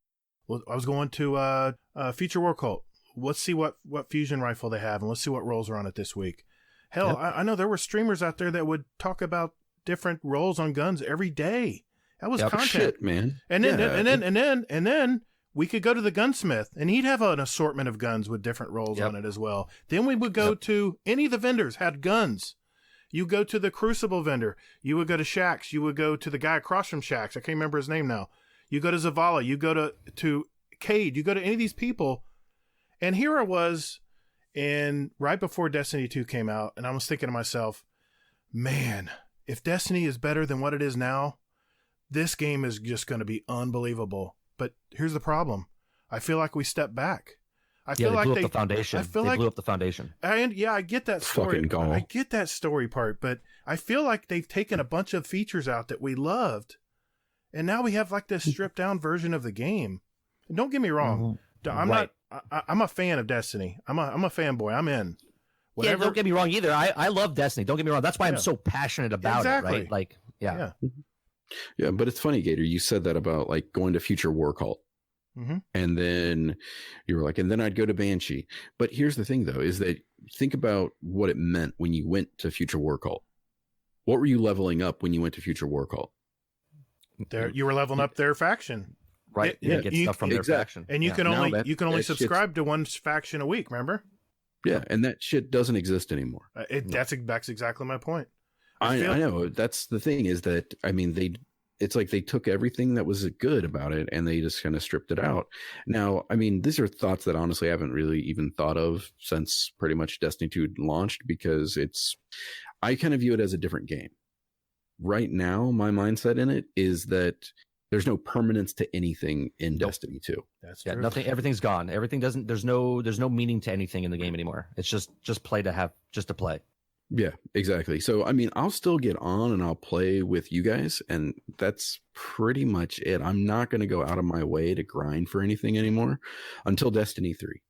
Well, I was going to Future War Cult. Let's see what fusion rifle they have, and let's see what roles are on it this week. Hell, yep. I know there were streamers out there that would talk about different roles on guns every day. That was content, shit, man. And then we could go to the gunsmith, and he'd have an assortment of guns with different roles on it as well. Then we would go to any of the vendors had guns. You go to the Crucible vendor. You would go to Shaxx. You would go to the guy across from Shaxx. I can't remember his name now. You go to Zavala. You go to Cade. You go to any of these people. And here I was, right before Destiny 2 came out, and I was thinking to myself, man, if Destiny is better than what it is now, this game is just going to be unbelievable. But here's the problem. I feel like we stepped back. I feel like blew up the foundation. They blew up the foundation. I get that story. I get that story part, but I feel like they've taken a bunch of features out that we loved, and now we have like this stripped down version of the game. And don't get me wrong. I'm a fan of Destiny. I'm a fanboy. I'm in. Whatever. Yeah, don't get me wrong either. I love Destiny. Don't get me wrong. That's why I'm so passionate about it, right? Like, yeah. Yeah, but it's funny, Gator. You said that about like going to Future War Cult. Mm-hmm. And then you were like, and then I'd go to Banshee. But here's the thing, though, is that think about what it meant when you went to Future War Cult. What were you leveling up when you went to Future War Cult? You were leveling up their faction. Right. Get stuff from their faction. And you can only subscribe to one faction a week, remember? Yeah, and that shit doesn't exist anymore. That's exactly my point. I know. That's the thing is that, I mean, it's like they took everything that was good about it and they just kind of stripped it out. Now, I mean, these are thoughts that honestly I haven't really even thought of since pretty much Destiny 2 launched, because I kind of view it as a different game. Right now, my mindset in it is that there's no permanence to anything in Destiny 2. That's true. Everything's gone. There's no meaning to anything in the game anymore. It's just play to play. Yeah, exactly. So, I mean, I'll still get on and I'll play with you guys, and that's pretty much it. I'm not going to go out of my way to grind for anything anymore until Destiny 3.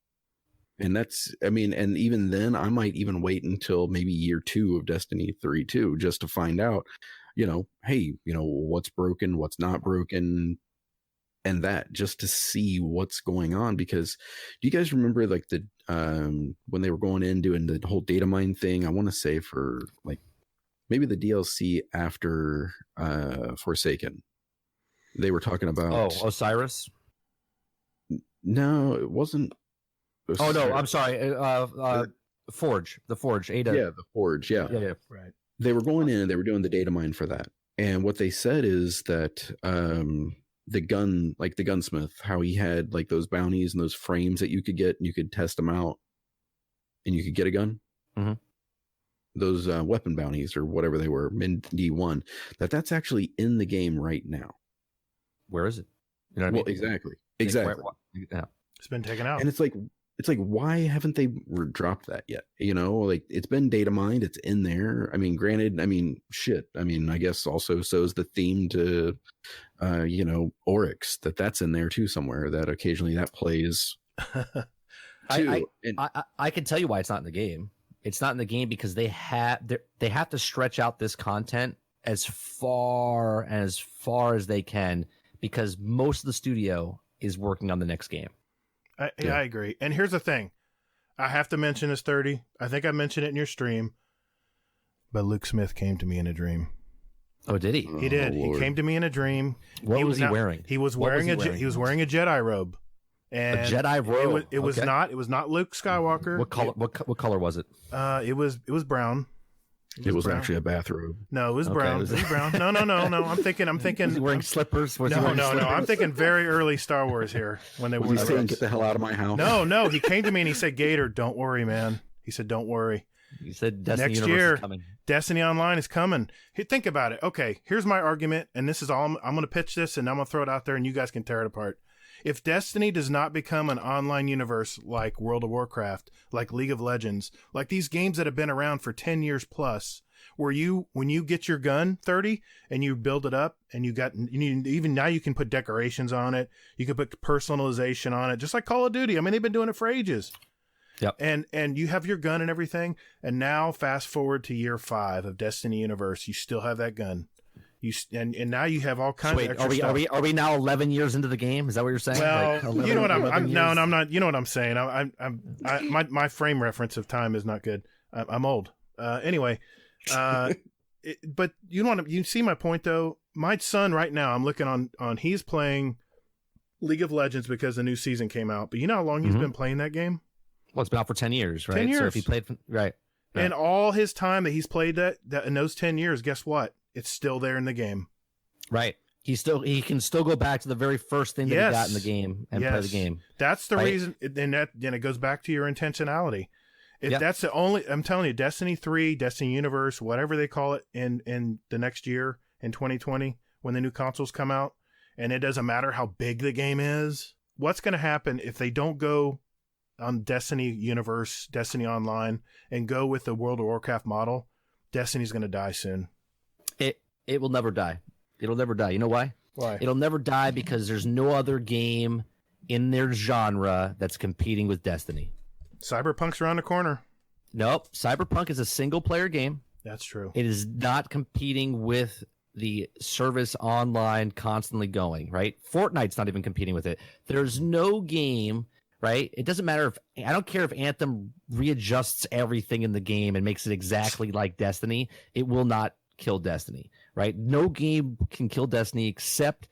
And and even then, I might even wait until maybe year 2 of Destiny 3 too, just to find out, hey, what's broken, what's not broken, and that, just to see what's going on. Because do you guys remember like when they were going in doing the whole data mine thing? I want to say for like maybe the DLC after Forsaken, they were talking about Osiris. No, it wasn't. Osiris. Oh no, I'm sorry. Forge, the Forge, Ada. Yeah, the Forge. Yeah, right. They were going in and they were doing the data mine for that. And what they said is that the gunsmith, how he had like those bounties and those frames that you could get, and you could test them out and you could get a gun. Mm-hmm. Those weapon bounties or whatever they were in D1, that's actually in the game right now. Where is it? You know what I mean? Exactly. Yeah. It's been taken out. And it's like, why haven't they dropped that yet? Like it's been data mined. It's in there. I mean, granted, shit. I guess also so is the theme to, Oryx, that's in there too somewhere, that occasionally that plays. I can tell you why it's not in the game. It's not in the game because they have to stretch out this content as far as they can, because most of the studio is working on the next game. I agree. And here's the thing. I have to mention this 30. I think I mentioned it in your stream. But Luke Smith came to me in a dream. Oh, did he? He did. Lord. He came to me in a dream. What was he wearing? He was wearing he was wearing a Jedi robe. And a Jedi robe. It was not Luke Skywalker. What color? What color was it? It was brown. It was brown. actually a bathrobe. No, it was brown. It was brown. No. I'm thinking. Was he wearing slippers? Was he No. wearing slippers? I'm thinking very early Star Wars here when they were. Was he saying, "Get the hell out of my house"? No. He came to me and he said, "Gator, don't worry, man." He said, "Don't worry. You said Destiny Next Universe year, is coming. Destiny Online is coming." Hey, think about it. Okay, here's my argument, and this is all I'm going to pitch this, and I'm going to throw it out there, and you guys can tear it apart. If Destiny does not become an online universe like World of Warcraft, like League of Legends, like these games that have been around for 10 years plus, where when you get your gun 30 and you build it up and even now you can put decorations on it, you can put personalization on it, just like Call of Duty. I mean, they've been doing it for ages. Yep. And you have your gun and everything, and now fast forward to year 5 of Destiny Universe, you still have that gun. And now you have all kinds of extra stuff. Are we now 11 years into the game? Is that what you're saying? Well, like you know what I'm not. You know what I'm saying. My frame reference of time is not good. I'm old. Anyway, but you see my point though. My son right now, I'm looking on. He's playing League of Legends because the new season came out. But you know how long he's been playing that game? Well, it's been out for 10 years, right? 10 years. So if he played, right. And all his time that he's played that in those 10 years, guess what? It's still there in the game. Right. He can still go back to the very first thing that he got in the game and play the game. That's the reason. And then it goes back to your intentionality. That's the only, I'm telling you, Destiny 3, Destiny Universe, whatever they call it in the next year in 2020, when the new consoles come out, and it doesn't matter how big the game is, what's going to happen if they don't go on Destiny Universe, Destiny Online, and go with the World of Warcraft model? Destiny's going to die soon. It will never die. It'll never die. You know why? Why? It'll never die because there's no other game in their genre that's competing with Destiny. Cyberpunk's around the corner. Nope. Cyberpunk is a single-player game. That's true. It is not competing with the service online constantly going, right? Fortnite's not even competing with it. There's no game, right? It doesn't matter I don't care if Anthem readjusts everything in the game and makes it exactly like Destiny. It will not kill Destiny, right? No game can kill Destiny except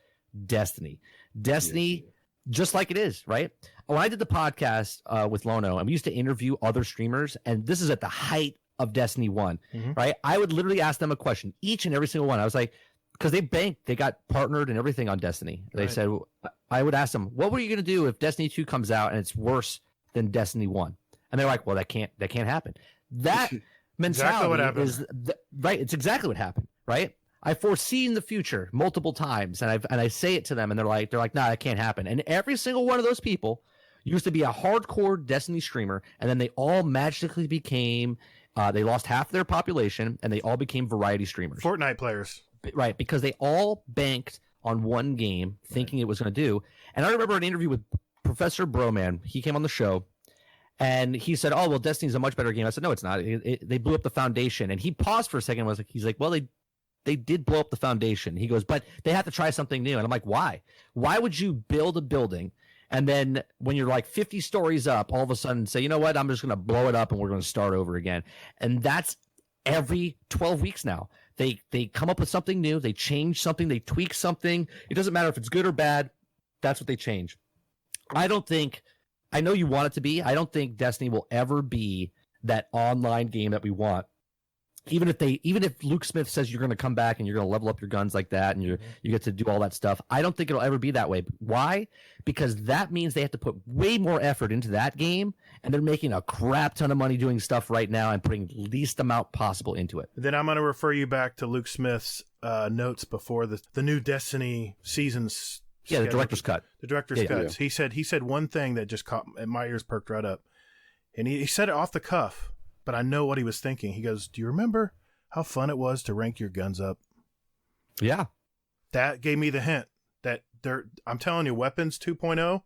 Destiny. Destiny, just like it is, right? When I did the podcast with Lono, and we used to interview other streamers, and this is at the height of Destiny 1, right? I would literally ask them a question, each and every single one. I was like, because they got partnered and everything on Destiny. They said, I would ask them, what were you going to do if Destiny 2 comes out and it's worse than Destiny 1? And they're like, well, that can't happen. That mentality is right. It's exactly what happened, right? I've foreseen the future multiple times, and I say it to them, and they're like, nah, that can't happen. And every single one of those people used to be a hardcore Destiny streamer, and then they all magically became, they lost half their population, and they all became variety streamers. Fortnite players. Right, because they all banked on one game, thinking it was going to do. And I remember an interview with Professor Broman. He came on the show, and he said, "Oh, well, Destiny's a much better game." I said, "No, it's not. They blew up the foundation." And he paused for a second. And he's like, "Well, they did blow up the foundation." He goes, "But they have to try something new." And I'm like, "Why? Why would you build a building and then when you're like 50 stories up, all of a sudden say, you know what? I'm just going to blow it up and we're going to start over again?" And that's every 12 weeks now. They come up with something new. They change something. They tweak something. It doesn't matter if it's good or bad. That's what they change. I know you want it to be. I don't think Destiny will ever be that online game that we want. Even if Luke Smith says you're going to come back and you're going to level up your guns like that and you get to do all that stuff, I don't think it'll ever be that way. Why? Because that means they have to put way more effort into that game, and they're making a crap ton of money doing stuff right now and putting the least amount possible into it. Then I'm going to refer you back to Luke Smith's notes before the new Destiny seasons. Yeah, the director's cut. The director's cuts. Yeah. He said one thing that just caught my ears perked right up, and he said it off the cuff. But I know what he was thinking. He goes, "Do you remember how fun it was to rank your guns up?" Yeah. That gave me the hint that I'm telling you, Weapons 2.0,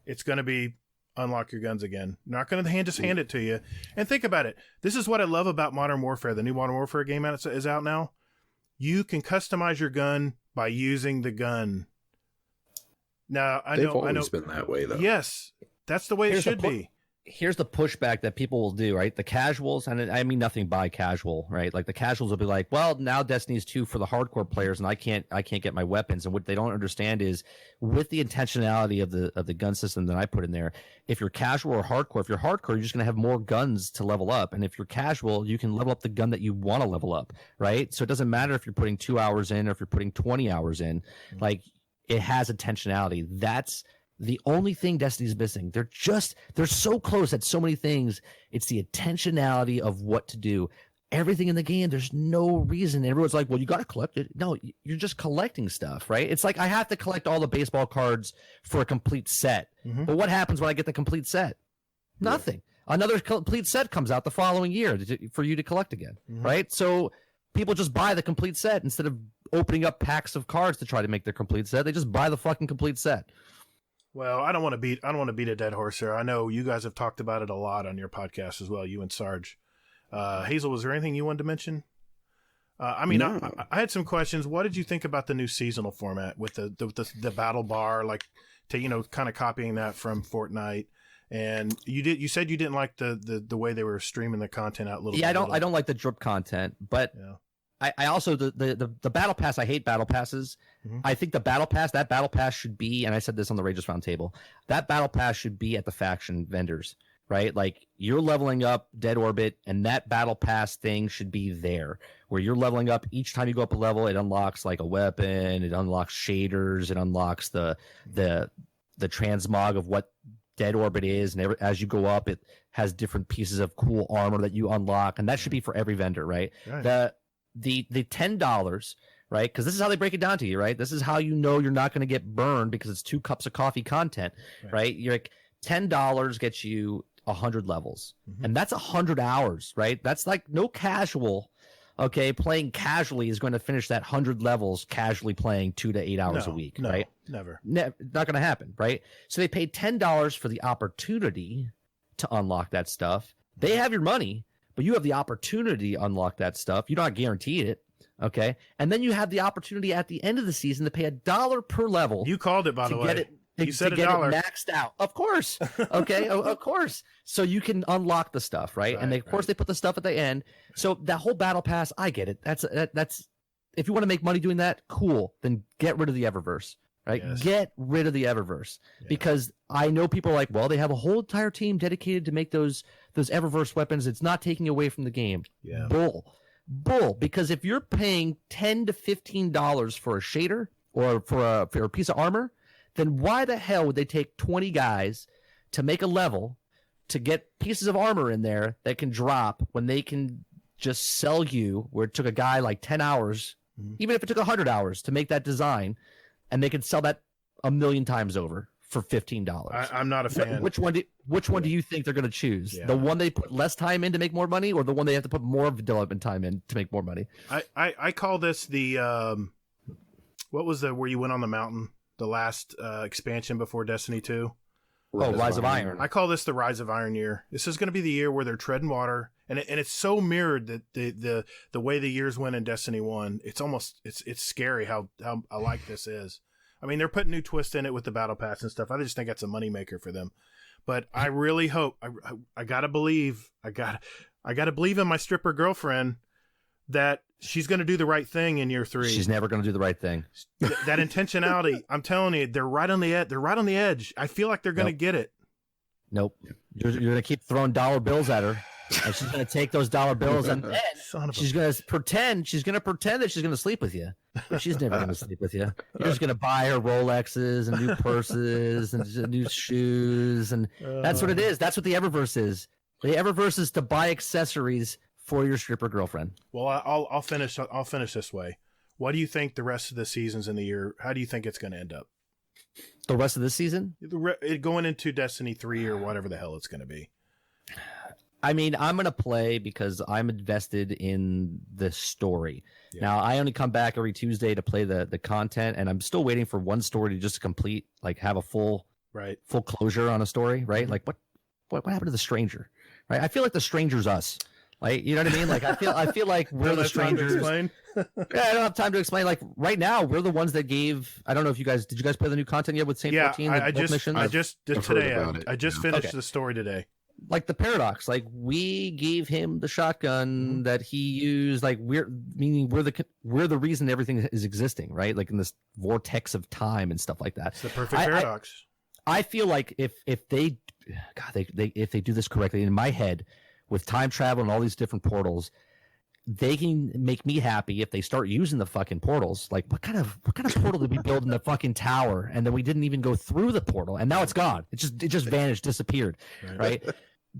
it's going to be unlock your guns again. Not going to just hand it to you. And think about it. This is what I love about Modern Warfare. The new Modern Warfare game is out now. You can customize your gun by using the gun. Now, They've always been that way, though. Yes. That's the way it should be. here's the pushback that people will do, right? The casuals, and I mean nothing by casual, right? Like the casuals will be like, well, now Destiny's 2 for the hardcore players, and I can't get my weapons. And what they don't understand is, with the intentionality of the gun system that I put in there, if you're casual or hardcore, if you're hardcore, you're just gonna have more guns to level up. And if you're casual, you can level up the gun that you want to level up, right? So it doesn't matter if you're putting 2 hours in or if you're putting 20 hours in. Like, it has intentionality. That's the only thing Destiny's missing. They're so close at so many things. It's the intentionality of what to do. Everything in the game, there's no reason. Everyone's like, well, you got to collect it. No, you're just collecting stuff, right? It's like I have to collect all the baseball cards for a complete set. But what happens when I get the complete set? Nothing. Another complete set comes out the following year for you to collect again, right? So people just buy the complete set instead of opening up packs of cards to try to make their complete set. They just buy the fucking complete set. Well, I don't want to beat a dead horse here. I know you guys have talked about it a lot on your podcast as well, you and Sarge. Hazel, was there anything you wanted to mention? No. I had some questions. What did you think about the new seasonal format with the battle bar, like, to kind of copying that from Fortnite? And you said you didn't like the way they were streaming the content out a little. Yeah, I don't like the drip content, but. Yeah. I also the battle pass. I hate battle passes. I think that battle pass should be, and I said this on the Rageless Roundtable, that battle pass should be at the faction vendors, right? Like, you're leveling up Dead Orbit, and that battle pass thing should be there, where you're leveling up each time you go up a level. It unlocks like a weapon, it unlocks shaders, it unlocks the transmog of what Dead Orbit is, and as you go up, it has different pieces of cool armor that you unlock, and that should be for every vendor, right? The $10, right? Because this is how they break it down to you, right? This is how you know you're not going to get burned, because it's 2 cups of coffee content, right? You're like, $10 gets you 100 levels, and that's 100 hours, right? That's like no casual, okay, playing casually is going to finish that 100 levels casually playing 2 to 8 hours a week, right? Never. Not going to happen, right? So they paid $10 for the opportunity to unlock that stuff. They have your money, but you have the opportunity to unlock that stuff. You're not guaranteed it, okay? And then you have the opportunity at the end of the season to pay $1 per level. You called it, by the way. You said $1. It maxed out. Of course, okay, of course. So you can unlock the stuff, right? And of course they put the stuff at the end. So that whole battle pass, I get it. That's if you want to make money doing that, cool. Then get rid of the Eververse. Right? Yes. Get rid of the Eververse, because I know people are like, well, they have a whole entire team dedicated to make those Eververse weapons. It's not taking away from the game. Yeah. Bull. Because if you're paying $10 to $15 for a shader or for a piece of armor, then why the hell would they take 20 guys to make a level to get pieces of armor in there that can drop when they can just sell you, where it took a guy like 10 hours, even if it took 100 hours to make that design, and they could sell that 1 million times over for $15. I'm not a fan. Which one do you think they're going to choose? The one they put less time in to make more money, or the one they have to put more development time in to make more money? I call this the what was where you went on the mountain, the last expansion before Destiny 2? Rise of Iron. I call this the Rise of Iron year. This is going to be the year where they're treading water, and it's so mirrored that the way the years went in Destiny 1. It's scary how alike this is. I mean, they're putting new twists in it with the battle pass and stuff. I just think that's a moneymaker for them. But I really hope I gotta believe in my stripper girlfriend that she's going to do the right thing in year 3. She's never going to do the right thing. That intentionality, I'm telling you, they're right on the edge. They're right on the edge. I feel like they're going to get it. Nope. You're going to keep throwing dollar bills at her, and she's going to take those dollar bills, and then she's going to pretend that she's going to sleep with you. But she's never going to sleep with you. You're just going to buy her Rolexes and new purses and new shoes, and that's what it is. That's what the Eververse is. The Eververse is to buy accessories for your stripper girlfriend. Well, I'll finish this way. What do you think the rest of the seasons in the year? How do you think it's going to end up? The rest of this season? Going into Destiny 3 or whatever the hell it's going to be. I mean, I'm going to play because I'm invested in the story. Yeah. Now, I only come back every Tuesday to play the content, and I'm still waiting for one story to just complete, like have a full closure on a story, right? Like what happened to the stranger, right? I feel like the stranger's us. Like, you know what I mean? Like, I feel like we're the strangers. Yeah, I don't have time to explain. Like, right now, we're the ones that gave. I don't know if did you guys play the new content yet with Saint 14? I just did today. I just finished the story today. like the paradox. Like we gave him the shotgun that he used. Like we're the reason everything is existing, right? Like in this vortex of time and stuff like that. It's the perfect paradox. I feel like if they do this correctly, in my head, with time travel and all these different portals, they can make me happy if they start using the fucking portals. Like what kind of portal did we build in the fucking tower, and then we didn't even go through the portal, and now it's gone. It just vanished, disappeared, right?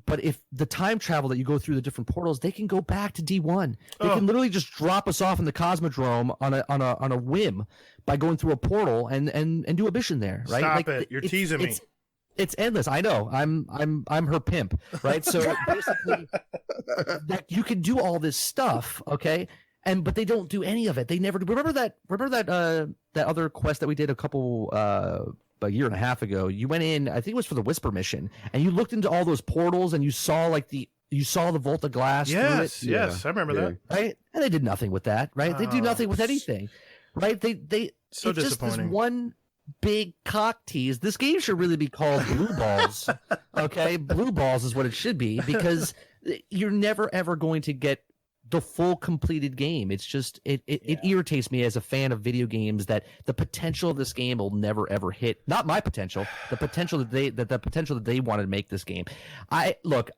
But if the time travel that you go through the different portals, they can go back to D1. They can literally just drop us off in the Cosmodrome on a whim by going through a portal and do a mission there, right? Stop like, it! You're teasing me. It's endless. I know. I'm her pimp, right? So basically, that you can do all this stuff, okay? But they don't do any of it. They never do. Remember that other quest that we did a year and a half ago? You went in, I think it was for the Whisper mission, and you looked into all those portals, and you saw the Volta glass. Yes, I remember that. Right, and they did nothing with that, right? They do nothing with anything, right? They so it's just disappointing. this one big cock tease. This game should really be called Blue Balls. Okay, Blue Balls is what it should be, because you're never ever going to get the full completed game. It's just it irritates me as a fan of video games that the potential of this game will never ever hit. Not my potential, the potential that they wanted to make this game. Look,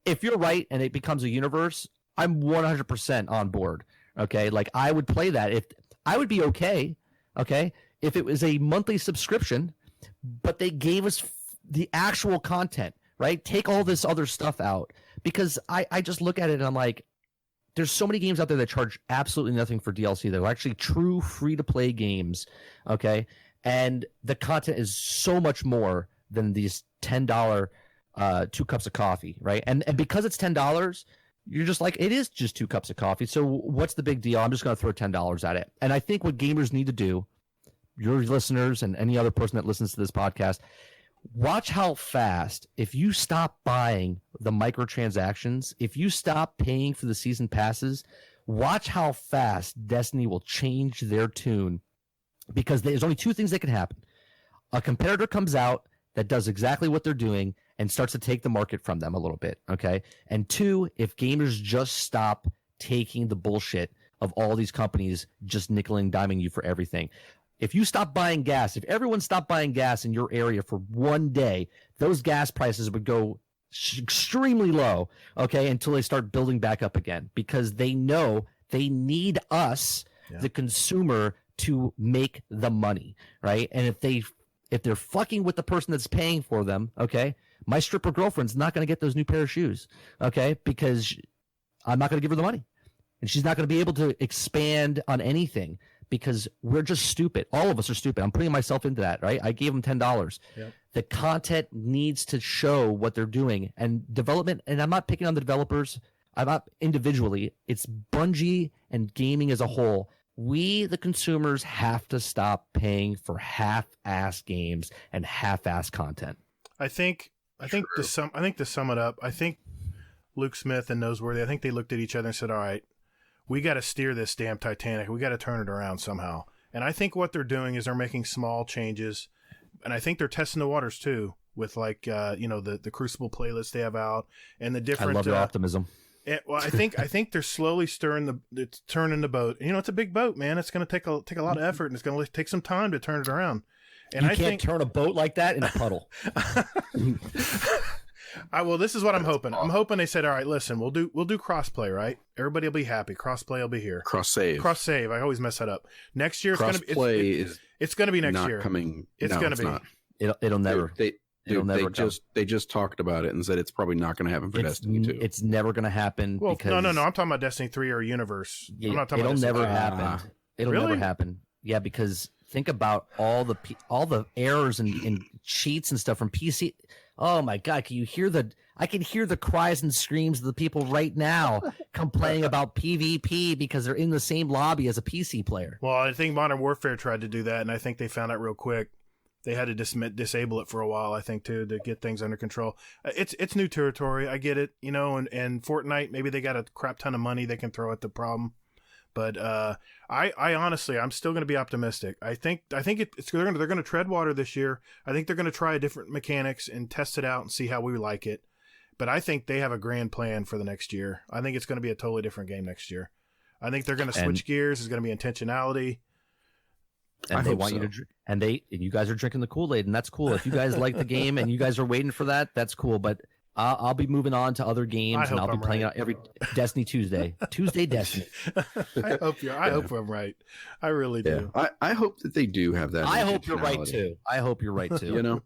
if you're right and it becomes a universe, I'm 100% on board. Okay, like I would play that. If I would be okay if it was a monthly subscription, but they gave us the actual content, right? Take all this other stuff out, because I just look at it and I'm like, there's so many games out there that charge absolutely nothing for DLC. They're actually true free-to-play games, okay? And the content is so much more than these $10 2 cups of coffee, right? And because it's $10, you're just like, it is just 2 cups of coffee. So what's the big deal? I'm just going to throw $10 at it. And I think what gamers need to do, your listeners and any other person that listens to this podcast, watch how fast, if you stop buying the microtransactions, if you stop paying for the season passes, watch how fast Destiny will change their tune. Because there's only 2 things that can happen. A competitor comes out that does exactly what they're doing and starts to take the market from them a little bit, okay? And 2, if gamers just stop taking the bullshit of all these companies just nickel and diming you for everything. If you stop buying gas, if everyone stopped buying gas in your area for one day, those gas prices would go extremely low, okay, until they start building back up again, because they know they need us, the consumer, to make the money, right? And if they're fucking with the person that's paying for them, okay, my stripper girlfriend's not going to get those new pair of shoes, okay, because I'm not going to give her the money. And she's not going to be able to expand on anything, because we're just stupid. All of us are stupid. I'm putting myself into that, right? I gave them $10. Yep. The content needs to show what they're doing, and development. And I'm not picking on the developers. I'm not individually. It's Bungie and gaming as a whole. We, the consumers, have to stop paying for half-ass games and half-ass content. I think to sum it up, I think Luke Smith and Noseworthy, I think they looked at each other and said, all right, we got to steer this damn Titanic. We got to turn it around somehow. And I think what they're doing is they're making small changes. And I think they're testing the waters too, with like, the Crucible playlist they have out and the different. I love your optimism. Well, I think they're slowly turning the boat. It's a big boat, man. It's going to take a lot of effort, and it's going to take some time to turn it around. And you can't turn a boat like that in a puddle. Well, this is what I'm hoping. I'm hoping they said, all right, listen, we'll do crossplay, right? Everybody will be happy. Crossplay will be here. Cross save. I always mess that up. Next year, it's going to be next year. Coming. It's going to be. Not. It'll never. They just talked about it and said it's probably not going to happen for Destiny 2. It's never going to happen. Well, because no. I'm talking about Destiny 3 or Universe. I'm not talking it'll about never happen. It'll never happen. Yeah, because think about all the errors and cheats and stuff from PC. Oh my God! I can hear the cries and screams of the people right now complaining about PvP because they're in the same lobby as a PC player. Well, I think Modern Warfare tried to do that, and I think they found out real quick. They had to disable it for a while, I think, too, to get things under control. It's new territory. I get it, and Fortnite, maybe they got a crap ton of money they can throw at the problem. But I honestly, I'm still going to be optimistic. I think they're going to tread water this year. I think they're going to try different mechanics and test it out and see how we like it. But I think they have a grand plan for the next year. I think it's going to be a totally different game next year. I think they're going to switch gears. There's going to be intentionality. And they want you to drink, and you guys are drinking the Kool-Aid, and that's cool. If you guys like the game and you guys are waiting for that, that's cool. But I'll be moving on to other games, and I'll be playing it every Destiny Tuesday. Tuesday Destiny. I hope I'm right. I really do. I hope that they do have that. I hope you're right too. You know,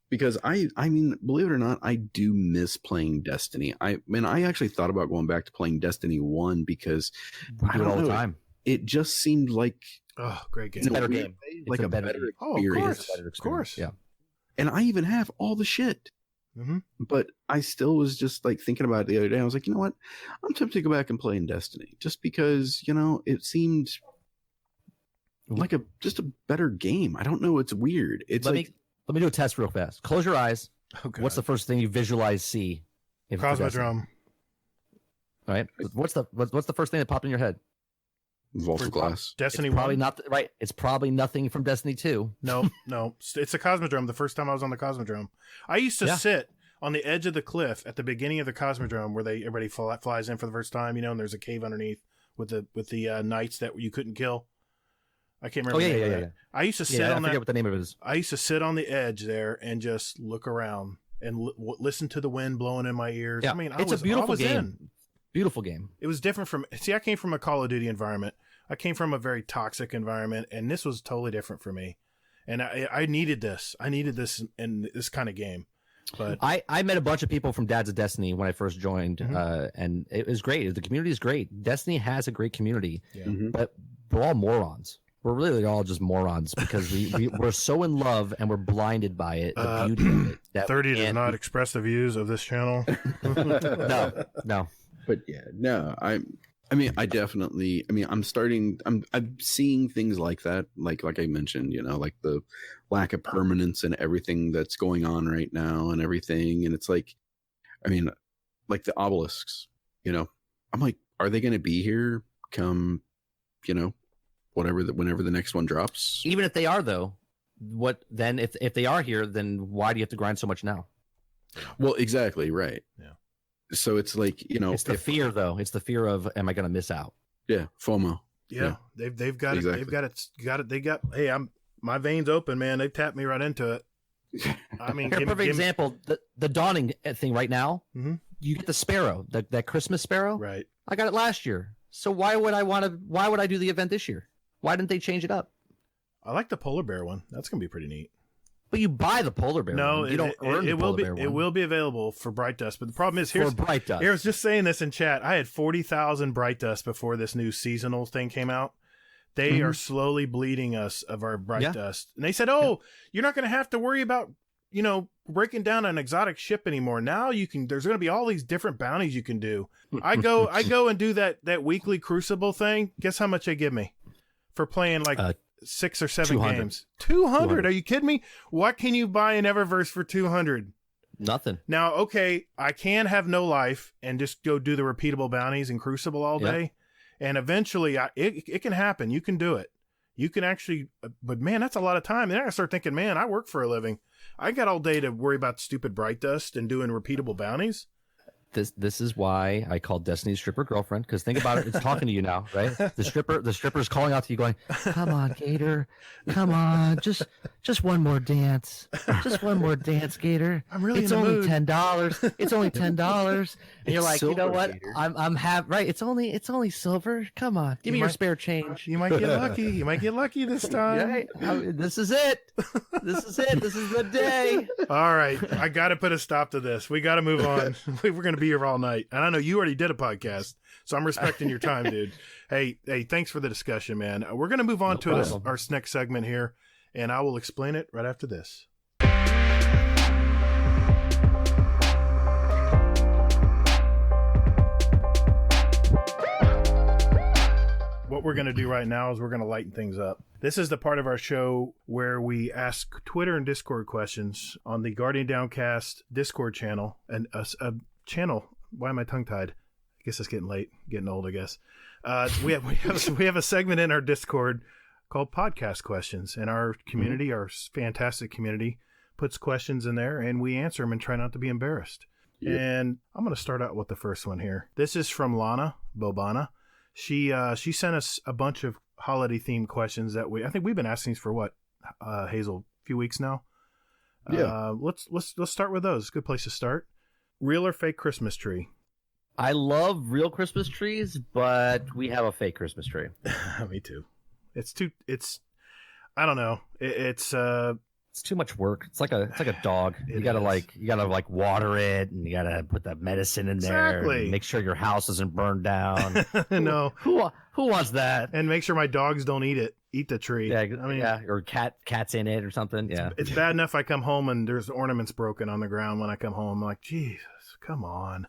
because I mean, believe it or not, I do miss playing Destiny. I actually thought about going back to playing Destiny 1 because I do it all the time. It just seemed like great game. It's a better game. Like a better experience. Of course. Yeah. And I even have all the shit. Mm-hmm. But I still was just like thinking about it the other day. I was like, you know what? I'm tempted to go back and play in Destiny just because, you know, it seemed like just a better game. I don't know. It's weird. It's let me do a test real fast. Close your eyes. Okay. What's the first thing you visualize see? Cosmodrome. All right. What's the first thing that popped in your head? Vault of Glass. Destiny it's probably 1. not right. It's probably nothing from Destiny 2. No. It's a Cosmodrome. The first time I was on the Cosmodrome, I used to sit on the edge of the cliff at the beginning of the Cosmodrome where everybody flies in for the first time, you know, and there's a cave underneath with the knights that you couldn't kill. I can't remember. Yeah. I used to sit on I forget what the name of it is. I used to sit on the edge there and just look around and listen to the wind blowing in my ears. Yeah. I mean, it's a beautiful game. Beautiful game. It was different from. See, I came from a Call of Duty environment. I came from a very toxic environment, and this was totally different for me. And I needed this. I needed this in this kind of game. But I met a bunch of people from Dads of Destiny when I first joined, and it was great. The community is great. Destiny has a great community, but we're all morons. We're really all just morons because we're so in love and we're blinded by it, the beauty of it. That 30 does not express the views of this channel. No. But yeah, no, I definitely, I'm seeing things like that. Like I mentioned, you know, like the lack of permanence and everything that's going on right now and everything. And it's like, like the obelisks, you know, I'm like, are they going to be here come, you know, whenever the next one drops? Even if they are though, what then if they are here, then why do you have to grind so much now? Well, exactly. Right. Yeah. So it's like, you know, it's the fear though. It's the fear of, am I going to miss out? Yeah. FOMO. Yeah. They've got it. They've got it. Hey, my veins open, man. They tapped me right into it. I mean, perfect example. The dawning thing right now, you get the sparrow, that Christmas sparrow. Right. I got it last year. So why would I do the event this year? Why didn't they change it up? I like the polar bear one. That's going to be pretty neat. But you buy the polar bear. No, one. You don't earn the polar bear one. It will be available for Bright Dust. But the problem is, for Bright Dust. I was just saying this in chat. I had 40,000 Bright Dust before this new seasonal thing came out. They are slowly bleeding us of our Bright Dust. And they said, you're not going to have to worry about, you know, breaking down an exotic ship anymore. Now there's going to be all these different bounties you can do. I go and do that weekly Crucible thing. Guess how much they give me for playing like 6 or 7 games? 200. Are you kidding me? What can you buy in Eververse for 200? Nothing. Now, okay, I can have no life and just go do the repeatable bounties in Crucible all day. And eventually it can happen. You can do it. You can actually, but man, that's a lot of time. And then I start thinking, man, I work for a living. I got all day to worry about stupid Bright Dust and doing repeatable bounties. This is why I called Destiny's stripper girlfriend, because think about it, it's talking to you now, right? The stripper's calling out to you going, come on, Gator, come on, just one more dance, Gator. I'm really it's in the only mood. $10. It's only $10. And you're like, silver, you know what? Gator. I'm right. It's only silver. Come on, give me your spare change. You might get lucky. You might get lucky this time. Right? This is it. This is the day. All right. I got to put a stop to this. We got to move on. We're going to be here all night. And I know you already did a podcast, so I'm respecting your time, dude. Hey, thanks for the discussion, man. We're going to move on to our next segment here, and I will explain it right after this. What we're going to do right now is we're going to lighten things up. This is the part of our show where we ask Twitter and Discord questions on the Guardian Downcast Discord channel, and a channel. Why am I tongue-tied? I guess it's getting late, getting old, I guess. We have a segment in our Discord called Podcast Questions, and our community, our fantastic community, puts questions in there, and we answer them and try not to be embarrassed. And I'm going to start out with the first one here. This is from Lana Bobana. She sent us a bunch of holiday themed questions that I think we've been asking for what, Hazel, a few weeks now. Yeah. Let's start with those. Good place to start. Real or fake Christmas tree? I love real Christmas trees, but we have a fake Christmas tree. Me too. I don't know. It's too much work. It's like a dog. You gotta water it, and you gotta put that medicine in there. Exactly. And make sure your house isn't burned down. No. Who wants that? And make sure my dogs don't eat the tree. Yeah, I mean, or cat's in it or something. Yeah. It's bad enough I come home and there's ornaments broken on the ground when I come home. I'm like, Jesus, come on.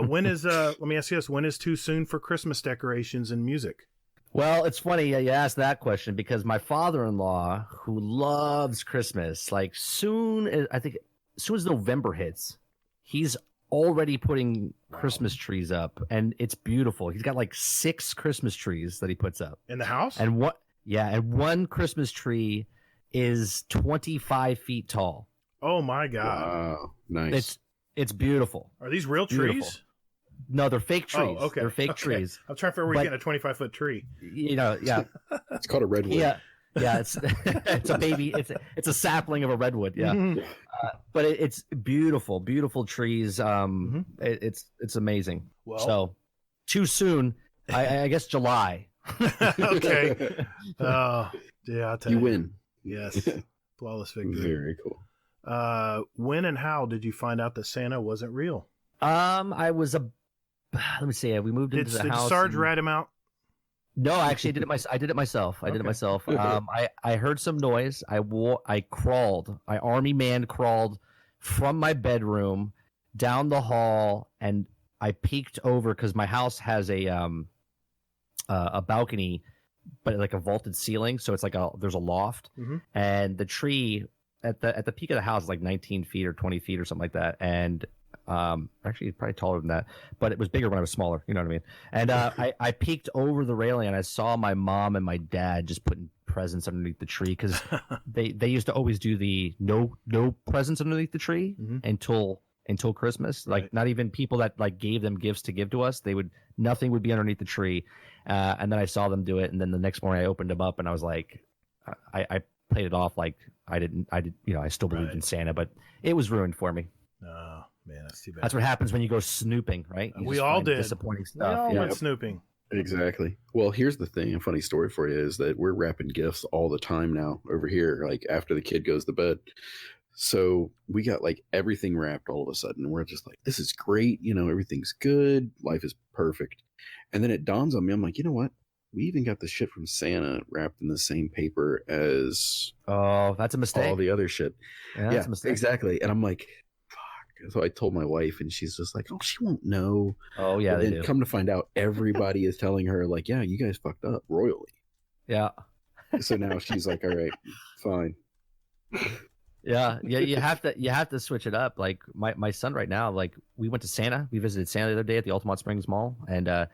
When is let me ask you this, when is too soon for Christmas decorations and music? Well, it's funny you asked that question because my father-in-law, who loves Christmas, like soon as November hits, he's already putting Christmas trees up, and it's beautiful. He's got like 6 Christmas trees that he puts up in the house. And one Christmas tree is 25 feet tall. Oh my God! Wow, nice. It's beautiful. Are these real trees? No, they're fake trees. Oh, okay. They're fake trees. I'm trying to figure out where you're getting a 25-foot tree. Yeah. It's called a redwood. Yeah, it's it's a baby. It's a sapling of a redwood. Yeah, Mm-hmm. But it's beautiful, beautiful trees. It's amazing. Well, so too soon. I guess July. Okay. Oh, yeah. I'll tell you. You win. Yes. Flawless victory. Very cool. When and how did you find out that Santa wasn't real? I was let me see. We moved into the house. Did Sarge rat him out? No, I actually did it myself. I did it myself. I heard some noise. I crawled. I army man crawled from my bedroom down the hall, and I peeked over because my house has a balcony, but like a vaulted ceiling, so it's like there's a loft, and the tree at the peak of the house is like 19 feet or 20 feet or something like that, and actually probably taller than that, but it was bigger when I was smaller, you know what I mean? And I peeked over the railing and I saw my mom and my dad just putting presents underneath the tree because they used to always do the no presents underneath the tree until Christmas. Like not even people that like gave them gifts to give to us, nothing would be underneath the tree. And then I saw them do it, and then the next morning I opened them up and I was like, I played it off like I still believed in Santa, but it was ruined for me. Oh man, that's too bad. That's what happens when you go snooping, right? We all did. Disappointing stuff. We all went snooping. Exactly. Well, here's the thing. A funny story for you is that we're wrapping gifts all the time now over here, like after the kid goes to bed. So we got like everything wrapped all of a sudden. We're just like, this is great. Everything's good. Life is perfect. And then it dawns on me. I'm like, you know what? We even got the shit from Santa wrapped in the same paper as that's a mistake. All the other shit. Yeah, that's a mistake. Exactly. And I'm like, fuck. So I told my wife, and she's just like, oh, she won't know. Oh, yeah, they do. Come to find out, everybody is telling her, like, yeah, you guys fucked up royally. Yeah. So now she's like, all right, fine. Yeah. You have to switch it up. Like my son right now, like we went to Santa. We visited Santa the other day at the Altamont Springs Mall, and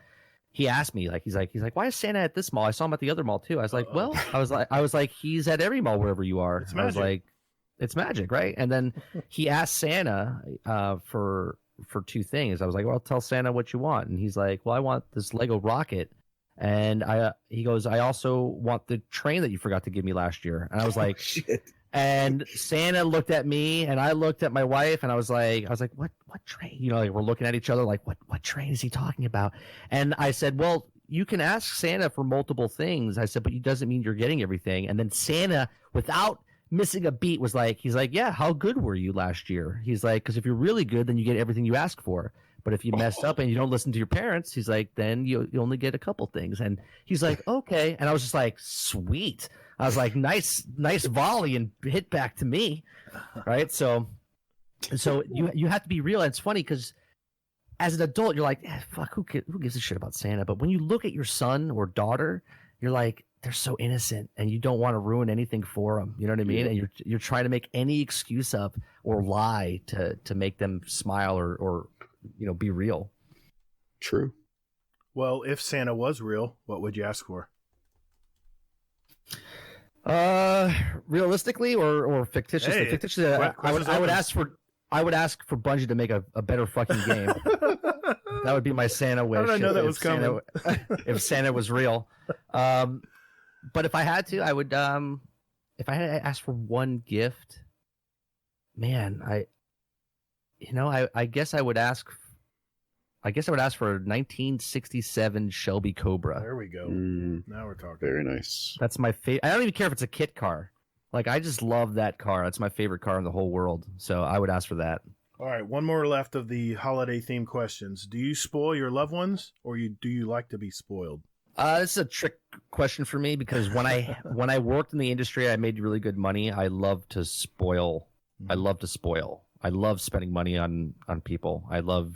he asked me, like, he's like, why is Santa at this mall? I saw him at the other mall too. I was like, I was like, he's at every mall wherever you are. I was like, it's magic, right? And then he asked Santa for 2 things. I was like, well, tell Santa what you want, and he's like, well, I want this Lego rocket, and he goes, I also want the train that you forgot to give me last year, and I was like, shit. And Santa looked at me, and I looked at my wife, and I was like, what train? Like we're looking at each other, like what train is he talking about? And I said, well, you can ask Santa for multiple things. I said, but it doesn't mean you're getting everything. And then Santa, without missing a beat, was like, he's like, yeah, how good were you last year? He's like, because if you're really good, then you get everything you ask for. But if you messed up and you don't listen to your parents, he's like, then you only get a couple things. And he's like, okay. And I was just like, sweet. I was like, nice volley and hit back to me, right? So you have to be real. And it's funny because as an adult, you're like, fuck, who gives a shit about Santa? But when you look at your son or daughter, you're like, they're so innocent, and you don't want to ruin anything for them. You know what I mean? And you're trying to make any excuse up or lie to make them smile or be real. True. Well, if Santa was real, what would you ask for? Realistically or fictitiously? Hey, fictitiously, I would ask for I would ask for Bungie to make a better fucking game. That would be my Santa wish. How did I know that was coming? If Santa was real. But if I had to, I would. If I had to ask for one gift, man, I guess I would ask. I guess I would ask for a 1967 Shelby Cobra. There we go. Now we're talking. Very nice. That's my favorite. I don't even care if it's a kit car. Like, I just love that car. That's my favorite car in the whole world. So I would ask for that. All right, one more left of the holiday-themed questions. Do you spoil your loved ones, or do you like to be spoiled? This is a trick question for me because when I worked in the industry, I made really good money. I love to spoil. I love spending money on people. I love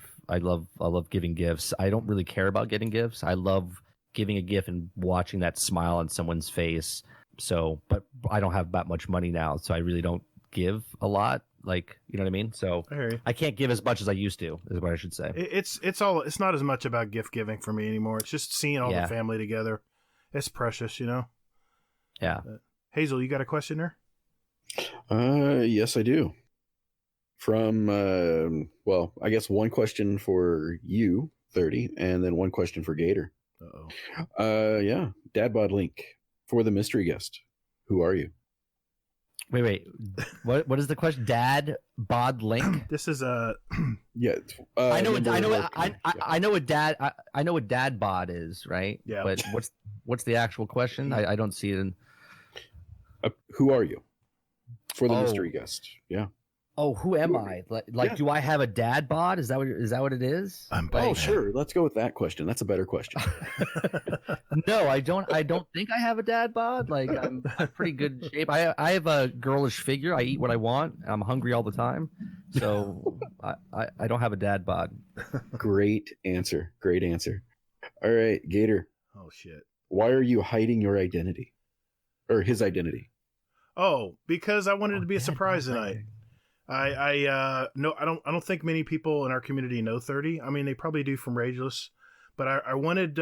giving gifts. I don't really care about getting gifts. I love giving a gift and watching that smile on someone's face. So, but I don't have that much money now, so I really don't give a lot. Like, you know what I mean? So I can't give as much as I used to, is what I should say. It's not as much about gift giving for me anymore. It's just seeing all the family together. It's precious, you know? Yeah. Hazel, you got a question there? Yes, I do. From, I guess one question for you, 30, and then one question for Gator. Uh-oh. Dad Bod Link, for the mystery guest. Who are you? Wait. What is the question? Dad Bod Link? This is a I know what Dad Bod is, right? Yeah. But what's the actual question? I don't see it in. Who are you? For the mystery guest. Yeah. Oh, who am I? Do I have a dad bod? Is that what it is? Oh, sure. Let's go with that question. That's a better question. No, I don't think I have a dad bod. Like, I'm pretty good shape. I have a girlish figure. I eat what I want. I'm hungry all the time. So I don't have a dad bod. Great answer. All right, Gator. Oh shit. Why are you hiding your identity? Or his identity? Oh, because I wanted it to be a surprise tonight. I don't think many people in our community know 30. I mean, they probably do from Rageless, but I wanted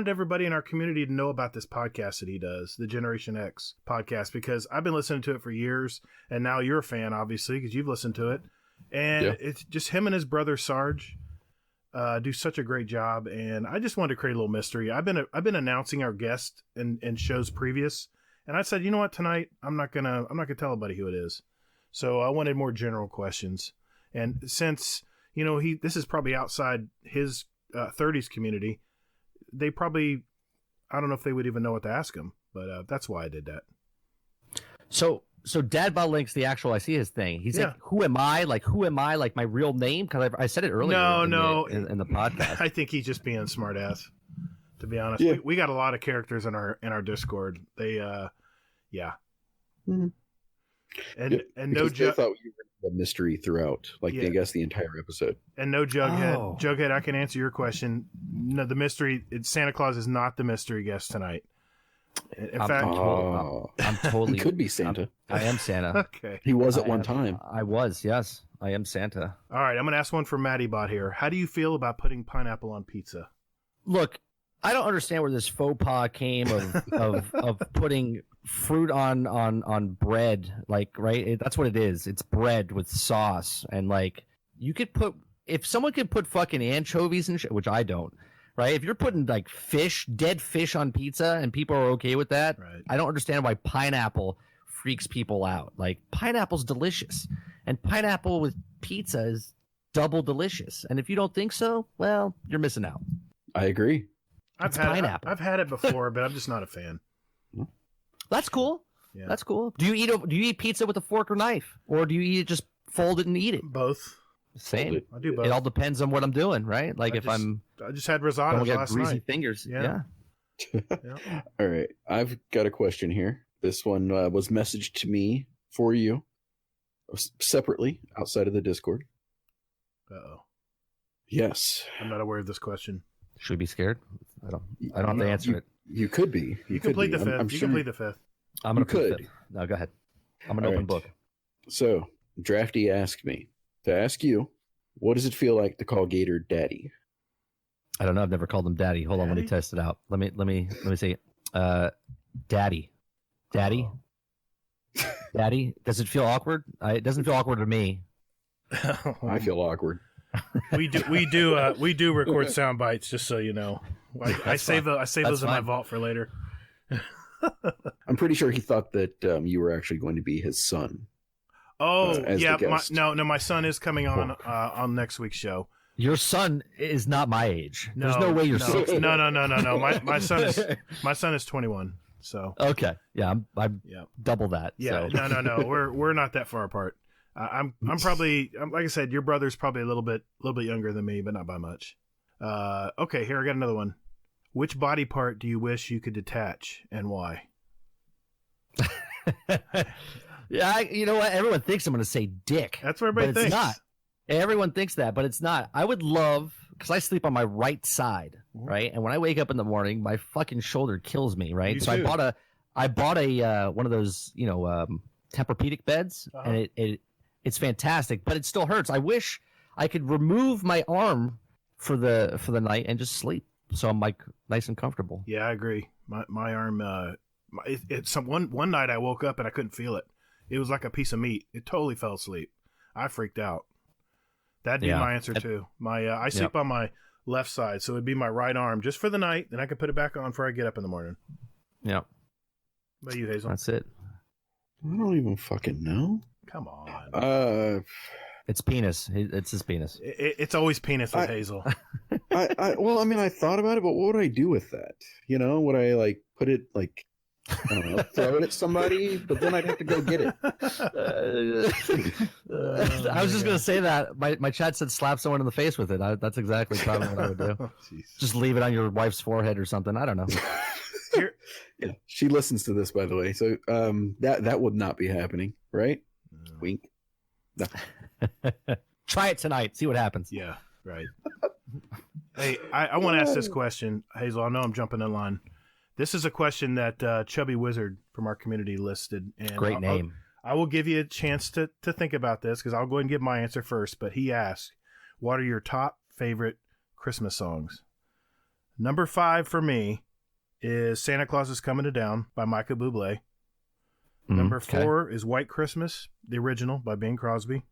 everybody in our community to know about this podcast that he does, the Generation X podcast, because I've been listening to it for years, and now you're a fan, obviously, because you've listened to it, and it's just him and his brother Sarge do such a great job, and I just wanted to create a little mystery. I've been announcing our guest in shows previous, and I said, you know what, tonight I'm not gonna tell anybody who it is. So I wanted more general questions. And since, this is probably outside his 30s community, they probably, I don't know if they would even know what to ask him, but that's why I did that. So Dad Bod Link's the actual, I see his thing. He's like, who am I? Like my real name? Because I said it earlier in the podcast. I think he's just being a smart ass, to be honest. Yeah. We got a lot of characters in our Discord. They, Mm-hmm. And no Jughead thought you were the mystery throughout, I guess the entire episode. And no Jughead. Oh. Jughead, I can answer your question. No, the mystery. Santa Claus is not the mystery guest tonight. In fact, I'm totally. He could be Santa. I am Santa. Okay. He was at one time. I was. Yes, I am Santa. All right, I'm gonna ask one for Matty Bot here. How do you feel about putting pineapple on pizza? Look, I don't understand where this faux pas came of putting fruit on bread, right? That's what it is. It's bread with sauce, and you could if someone could put fucking anchovies and shit, which I don't, right? If you're putting dead fish on pizza and people are okay with that, right. I don't understand why pineapple freaks people out. Pineapple's delicious, and pineapple with pizza is double delicious. And if you don't think so, well, you're missing out. I agree. I've had it before, but I'm just not a fan. That's cool. Yeah. That's cool. Do you eat pizza with a fork or knife, or do you eat it just fold it and eat it? Both. Same. I do both. It all depends on what I'm doing, right? I just had risotto last greasy night. Fingers. Yeah. All right, I've got a question here. This one was messaged to me for you separately outside of the Discord. Uh-oh. Yes. I'm not aware of this question. Should we be scared? I don't have to answer it. You could be. You could plead the fifth. You can plead the fifth. I'm going to plead the fifth. No, go ahead. I'm an open book. So, Drafty asked me to ask you, what does it feel like to call Gator Daddy? I don't know. I've never called him Daddy. Hold on, let me test it out. Let me see. Daddy. Daddy. Daddy. Does it feel awkward? It doesn't feel awkward to me. I feel awkward. We do record sound bites, just so you know. I save those in my vault for later. I'm pretty sure he thought that you were actually going to be his son. Oh, yeah. No, My son is coming on next week's show. Your son is not my age. There's no way you're 60. No. My son is 21. So okay, yeah, I'm double that. Yeah, so. no. We're not that far apart. I'm probably, like I said, your brother's probably a little bit younger than me, but not by much. Okay, here I got another one. Which body part do you wish you could detach, and why? Yeah, you know what? Everyone thinks I'm going to say dick. That's what everybody thinks. It's not. Everyone thinks that, but it's not. I would love, because I sleep on my right side, right? And when I wake up in the morning, my fucking shoulder kills me, right? So I bought a one of those, Tempur-Pedic beds, and it's fantastic, but it still hurts. I wish I could remove my arm for the night and just sleep, so I'm like nice and comfortable. Yeah, I agree. My arm. One night I woke up and I couldn't feel it. It was like a piece of meat. It totally fell asleep. I freaked out. That'd be my answer too. I sleep on my left side, so it'd be my right arm just for the night. Then I could put it back on before I get up in the morning. Yeah. What about you, Hazel? That's it. I don't even fucking know. Come on. It's penis. It's his penis. It's always penis with Hazel. I thought about it, but what would I do with that? Would I put it I don't know, throw it at somebody, but then I'd have to go get it. I was just going to say that. My chat said slap someone in the face with it. That's exactly probably what I would do. Just leave it on your wife's forehead or something. I don't know. Yeah, she listens to this, by the way. So that would not be happening, right? Wink. No. Try it tonight. See what happens. Yeah, right. Hey, I want to ask this question, Hazel. I know I'm jumping in line. This is a question that Chubby Wizard from our community listed. And Great name. I will give you a chance to think about this, because I'll go ahead and give my answer first. But he asked, what are your top favorite Christmas songs? Number 5 for me is Santa Claus is Coming to Town by Michael Bublé. Number 4 is White Christmas, the original, by Bing Crosby.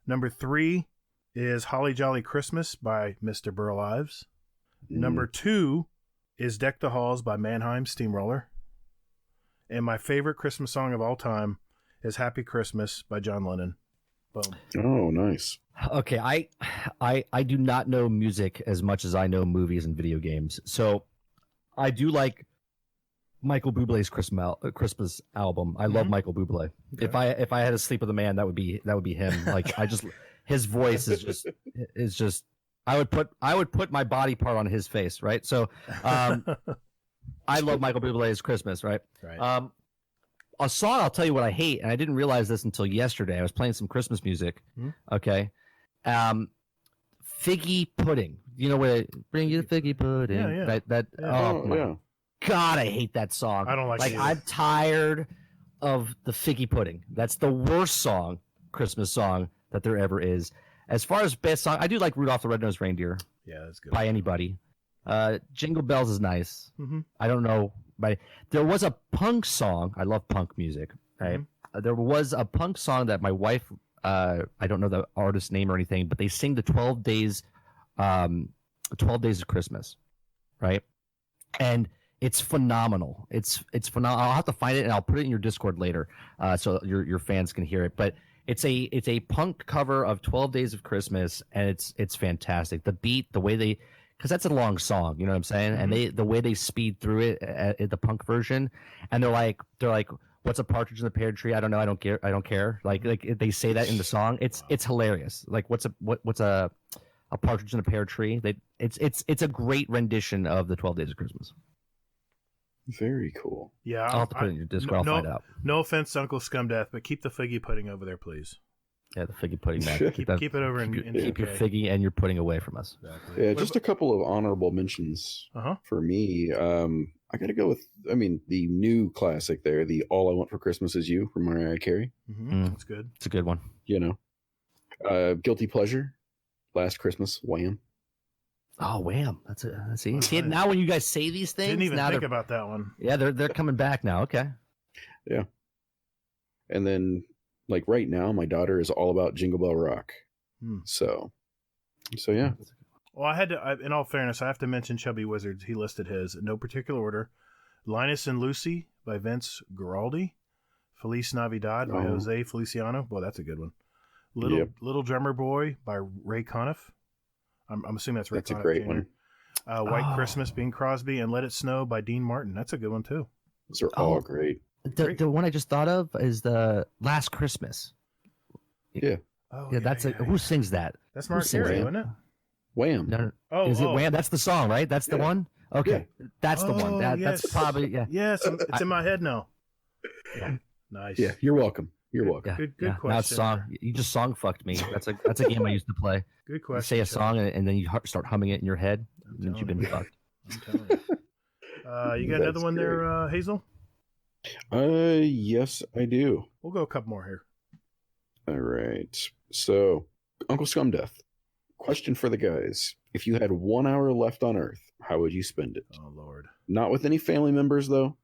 Number 3 is Holly Jolly Christmas by Mr. Burl Ives. Number 2 is Deck the Halls by Mannheim Steamroller. And my favorite Christmas song of all time is Happy Christmas by John Lennon. Boom. Oh, nice. Okay, I do not know music as much as I know movies and video games. So I do like Michael Bublé's Christmas album. I love Michael Bublé. Okay. If I had to sleep with a man, that would be him. Like his voice is just I would put my body part on his face, right? So I love Michael Bublé's Christmas, right? Right. A song, I'll tell you what I hate, and I didn't realize this until yesterday. I was playing some Christmas music, okay? Figgy Pudding. You know where bring you the figgy pudding? Yeah. Yeah. God, I hate that song. I don't like it either. I'm tired of the figgy pudding. That's the worst Christmas song that there ever is. As far as best song, I do like Rudolph the Red-Nosed Reindeer. Yeah, that's good. By anybody. Jingle Bells is nice. Mm-hmm. I don't know. There was a punk song. I love punk music. Right? Mm-hmm. There was a punk song that my wife, I don't know the artist's name or anything, but they sing the 12 days of Christmas. Right? And it's phenomenal. It's phenomenal. I'll have to find it and I'll put it in your Discord later, so your fans can hear it. But it's a punk cover of 12 Days of Christmas, and it's fantastic. The beat, the way they, because that's a long song, you know what I'm saying? Mm-hmm. And the way they speed through it at the punk version, and they're like, what's a partridge in the pear tree? I don't know. I don't care. Like they say that in the song. It's hilarious. Like what's a partridge in a pear tree? It's a great rendition of the 12 Days of Christmas. Very cool. Yeah, I'll have to put it in your Discord. I'll find out. No offense, Uncle Scumdeath, but keep the figgy pudding over there, please. Yeah, the figgy pudding, man. Keep it over in keep your figgy and your pudding away from us. Exactly. Yeah, just a couple of honorable mentions for me. I got to go with, the new classic there, the All I Want for Christmas Is You from Mariah Carey. Mm-hmm. That's good. It's a good one. Guilty Pleasure, Last Christmas, Wham. Oh, Wham! That's it. See, now when you guys say these things, didn't even think about that one. Yeah, they're coming back now. Okay. Yeah. And then like right now, my daughter is all about Jingle Bell Rock. So yeah. Well, I had to. In all fairness, I have to mention Chubby Wizards. He listed his in no particular order: Linus and Lucy by Vince Guaraldi, Feliz Navidad by Jose Feliciano. Boy, that's a good one. Little Drummer Boy by Ray Conniff. I'm assuming that's Ray Conniff. That's a great one. White Christmas, Bing Crosby, and Let It Snow by Dean Martin. That's a good one too. Those are all great. The one I just thought of is the Last Christmas. Yeah. Who sings that? That's Mark Carey, isn't it? Wham. No. Is it Wham? That's the song, right? That's the one? Okay. Yeah. That's the one. That's probably, Yes, it's in my head now. Yeah. Nice. Yeah, you're welcome. You're welcome. Good question. Now it's song. You just song fucked me. That's a game I used to play. Good question. You say a song and then you start humming it in your head, and then you've been fucked. I'm telling you. You got another one there, Hazel? Yes, I do. We'll go a couple more here. All right. So, Uncle Scumdeath, question for the guys. If you had 1 hour left on Earth, how would you spend it? Oh, Lord. Not with any family members, though.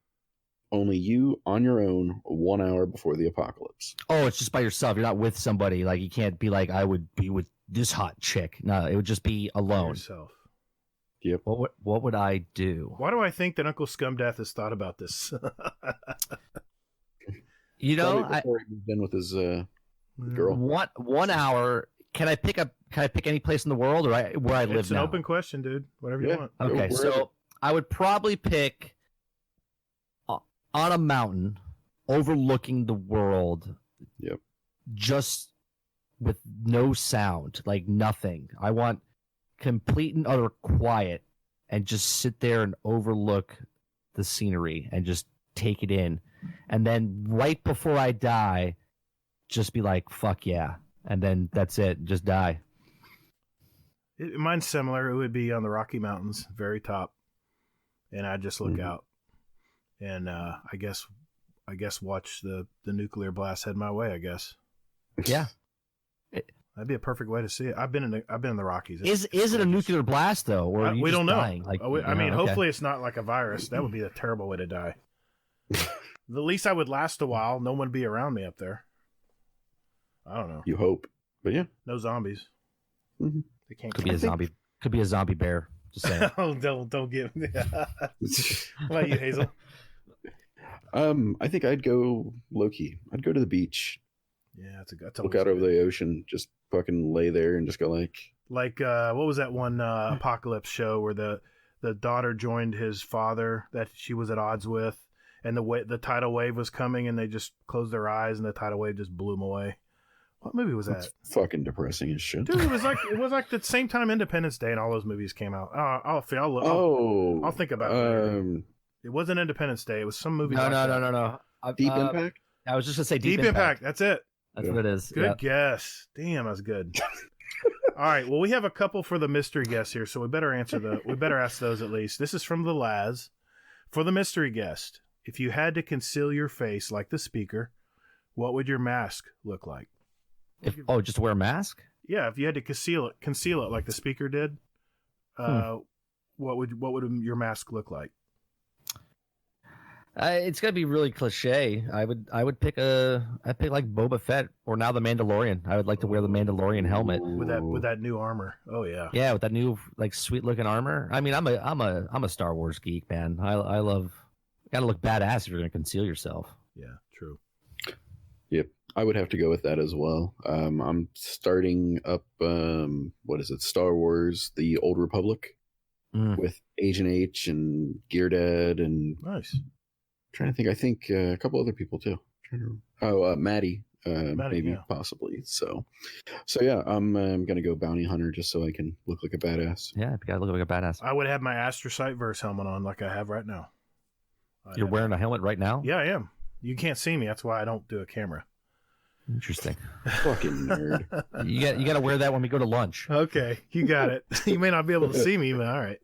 Only you on your own 1 hour before the apocalypse. Oh, it's just by yourself. You're not with somebody. Like, you can't be like, I would be with this hot chick. No, it would just be alone. Yourself. Yep. What would I do? Why do I think that Uncle Scumdeath has thought about this? You know, before he moved in with his girl. 1 hour. Can I pick any place in the world, or where I live now? It's an open question, dude. Whatever you want. Okay, so I would probably pick on a mountain overlooking the world. Yep. Just with no sound, like nothing. I want complete and utter quiet, and just sit there and overlook the scenery and just take it in. And then right before I die, just be like, fuck yeah. And then that's it. Just die. Mine's similar. It would be on the Rocky Mountains, very top. And I'd just look out. And I guess watch the nuclear blast head my way, I guess. Yeah. That'd be a perfect way to see it. I've been in the Rockies. Is it a nuclear blast though, or we don't know? Dying? Like, hopefully it's not like a virus. That would be a terrible way to die. At least I would last a while. No one would be around me up there. I don't know. You hope, but yeah, no zombies. Mm-hmm. They can't. Could be a zombie bear. Just saying. Oh, don't give. What about you, Hazel? I think I'd go low key. I'd go to the beach. Yeah, that's look out over the ocean. Just fucking lay there and just go like what was that one apocalypse show where the daughter joined his father that she was at odds with, and the tidal wave was coming, and they just closed their eyes, and the tidal wave just blew them away. What movie was that? It's fucking depressing as shit. Dude, it was like the same time Independence Day and all those movies came out. I'll think about it. It wasn't Independence Day. It was some movie. No. Deep Impact. I was just gonna say Deep Impact. That's it. That's what it is. Good guess. Damn, that's good. All right. Well, we have a couple for the mystery guests here, so we better ask those at least. This is from the Laz. For the mystery guest, if you had to conceal your face like the speaker, what would your mask look like? Just wear a mask? Yeah, if you had to conceal it like the speaker did, what would your mask look like? It's gonna be really cliche. I would pick like Boba Fett or now the Mandalorian. I would like to wear the Mandalorian helmet with that new armor. Oh yeah. Yeah, with that new like sweet looking armor. I mean, I'm a Star Wars geek, man. I love. Gotta look badass if you're gonna conceal yourself. Yeah, true. Yep, I would have to go with that as well. I'm starting up. What is it? Star Wars: The Old Republic with Agent H and Gear Dad and nice. Trying to think. I think a couple other people too. Maddie, maybe possibly. So yeah, I'm gonna go bounty hunter just so I can look like a badass. Yeah, you gotta look like a badass. I would have my Astrocyte Verse helmet on like I have right now. You're wearing a helmet right now? Yeah, I am. You can't see me. That's why I don't do a camera. Interesting. Fucking nerd. You got to wear that when we go to lunch. Okay, you got it. You may not be able to see me, but all right.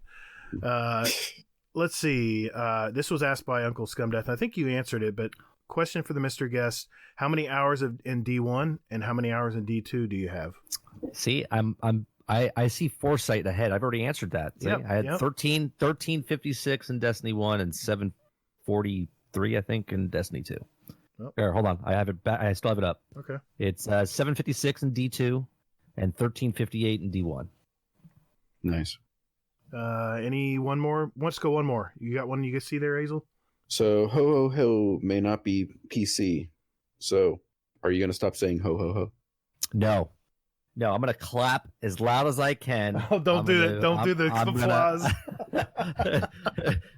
Let's see. This was asked by Uncle Scumdeath. I think you answered it, but question for the Mr. Guest: how many hours in D1 and how many hours in D2 do you have? See, I see foresight ahead. I've already answered that. Yep, I had 1356 in Destiny 1 and 743, I think, in Destiny 2. Here, hold on. I have it back. I still have it up. Okay. It's 756 in D2 and 1358 in D1. Nice. Any one more? Let's go one more. You got one you can see there, Hazel? So ho ho ho may not be PC. So are you gonna stop saying ho ho ho? No, I'm gonna clap as loud as I can. Oh, don't do it! Don't do the applause.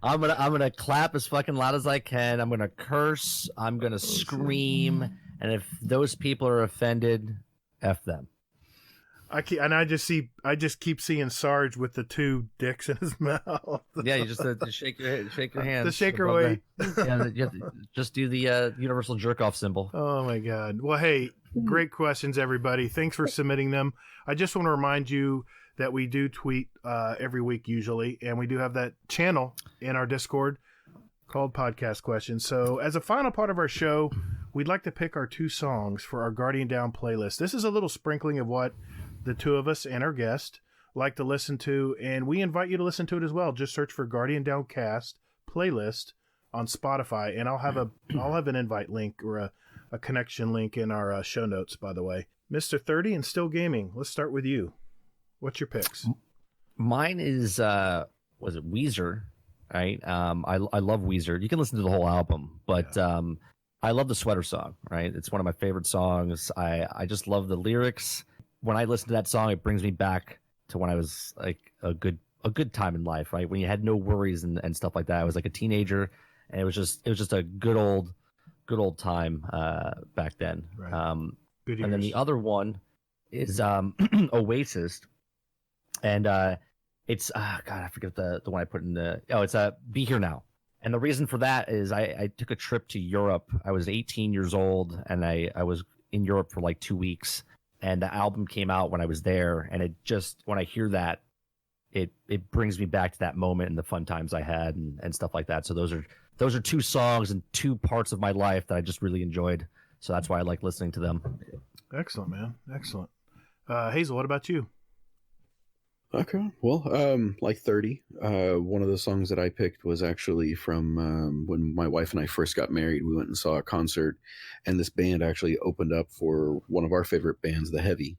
I'm gonna clap as fucking loud as I can. I'm gonna curse. I'm gonna scream. And if those people are offended, F them. I just keep seeing Sarge with the 2 dicks in his mouth. Yeah, you just shake your hands. The shaker way. Yeah, just do the universal jerk off symbol. Oh my God. Well, hey, great questions, everybody. Thanks for submitting them. I just want to remind you that we do tweet every week usually, and we do have that channel in our Discord called Podcast Questions. So as a final part of our show, we'd like to pick our 2 songs for our Guardian Down playlist. This is a little sprinkling of what the 2 of us and our guest like to listen to, and we invite you to listen to it as well. Just search for Guardian Down Cast playlist on Spotify, and I'll have an invite link or a connection link in our show notes, by the way. Mr. 30 and Still Gaming, let's start with you. What's your picks? Mine is was it Weezer, right? I love Weezer. You can listen to the whole album, but I love the Sweater song, right? It's one of my favorite songs. I just love the lyrics. When I listen to that song, it brings me back to when I was like a good time in life, right? When you had no worries and stuff like that. I was like a teenager, and it was just a good old time back then. Right. Good years. And then the other one is Oasis, and it's God, I forget the one I put in the it's Be Here Now. And the reason for that is I took a trip to Europe. I was 18 years old, and I was in Europe for like 2 weeks. And the album came out when I was there, and it just, when I hear that, it brings me back to that moment and the fun times I had and stuff like that. So those are 2 songs and 2 parts of my life that I just really enjoyed. So that's why I like listening to them. Excellent, man. Excellent. Hazel, what about you? Okay, well, like 30, one of the songs that I picked was actually from when my wife and I first got married. We went and saw a concert, and this band actually opened up for one of our favorite bands, The Heavy,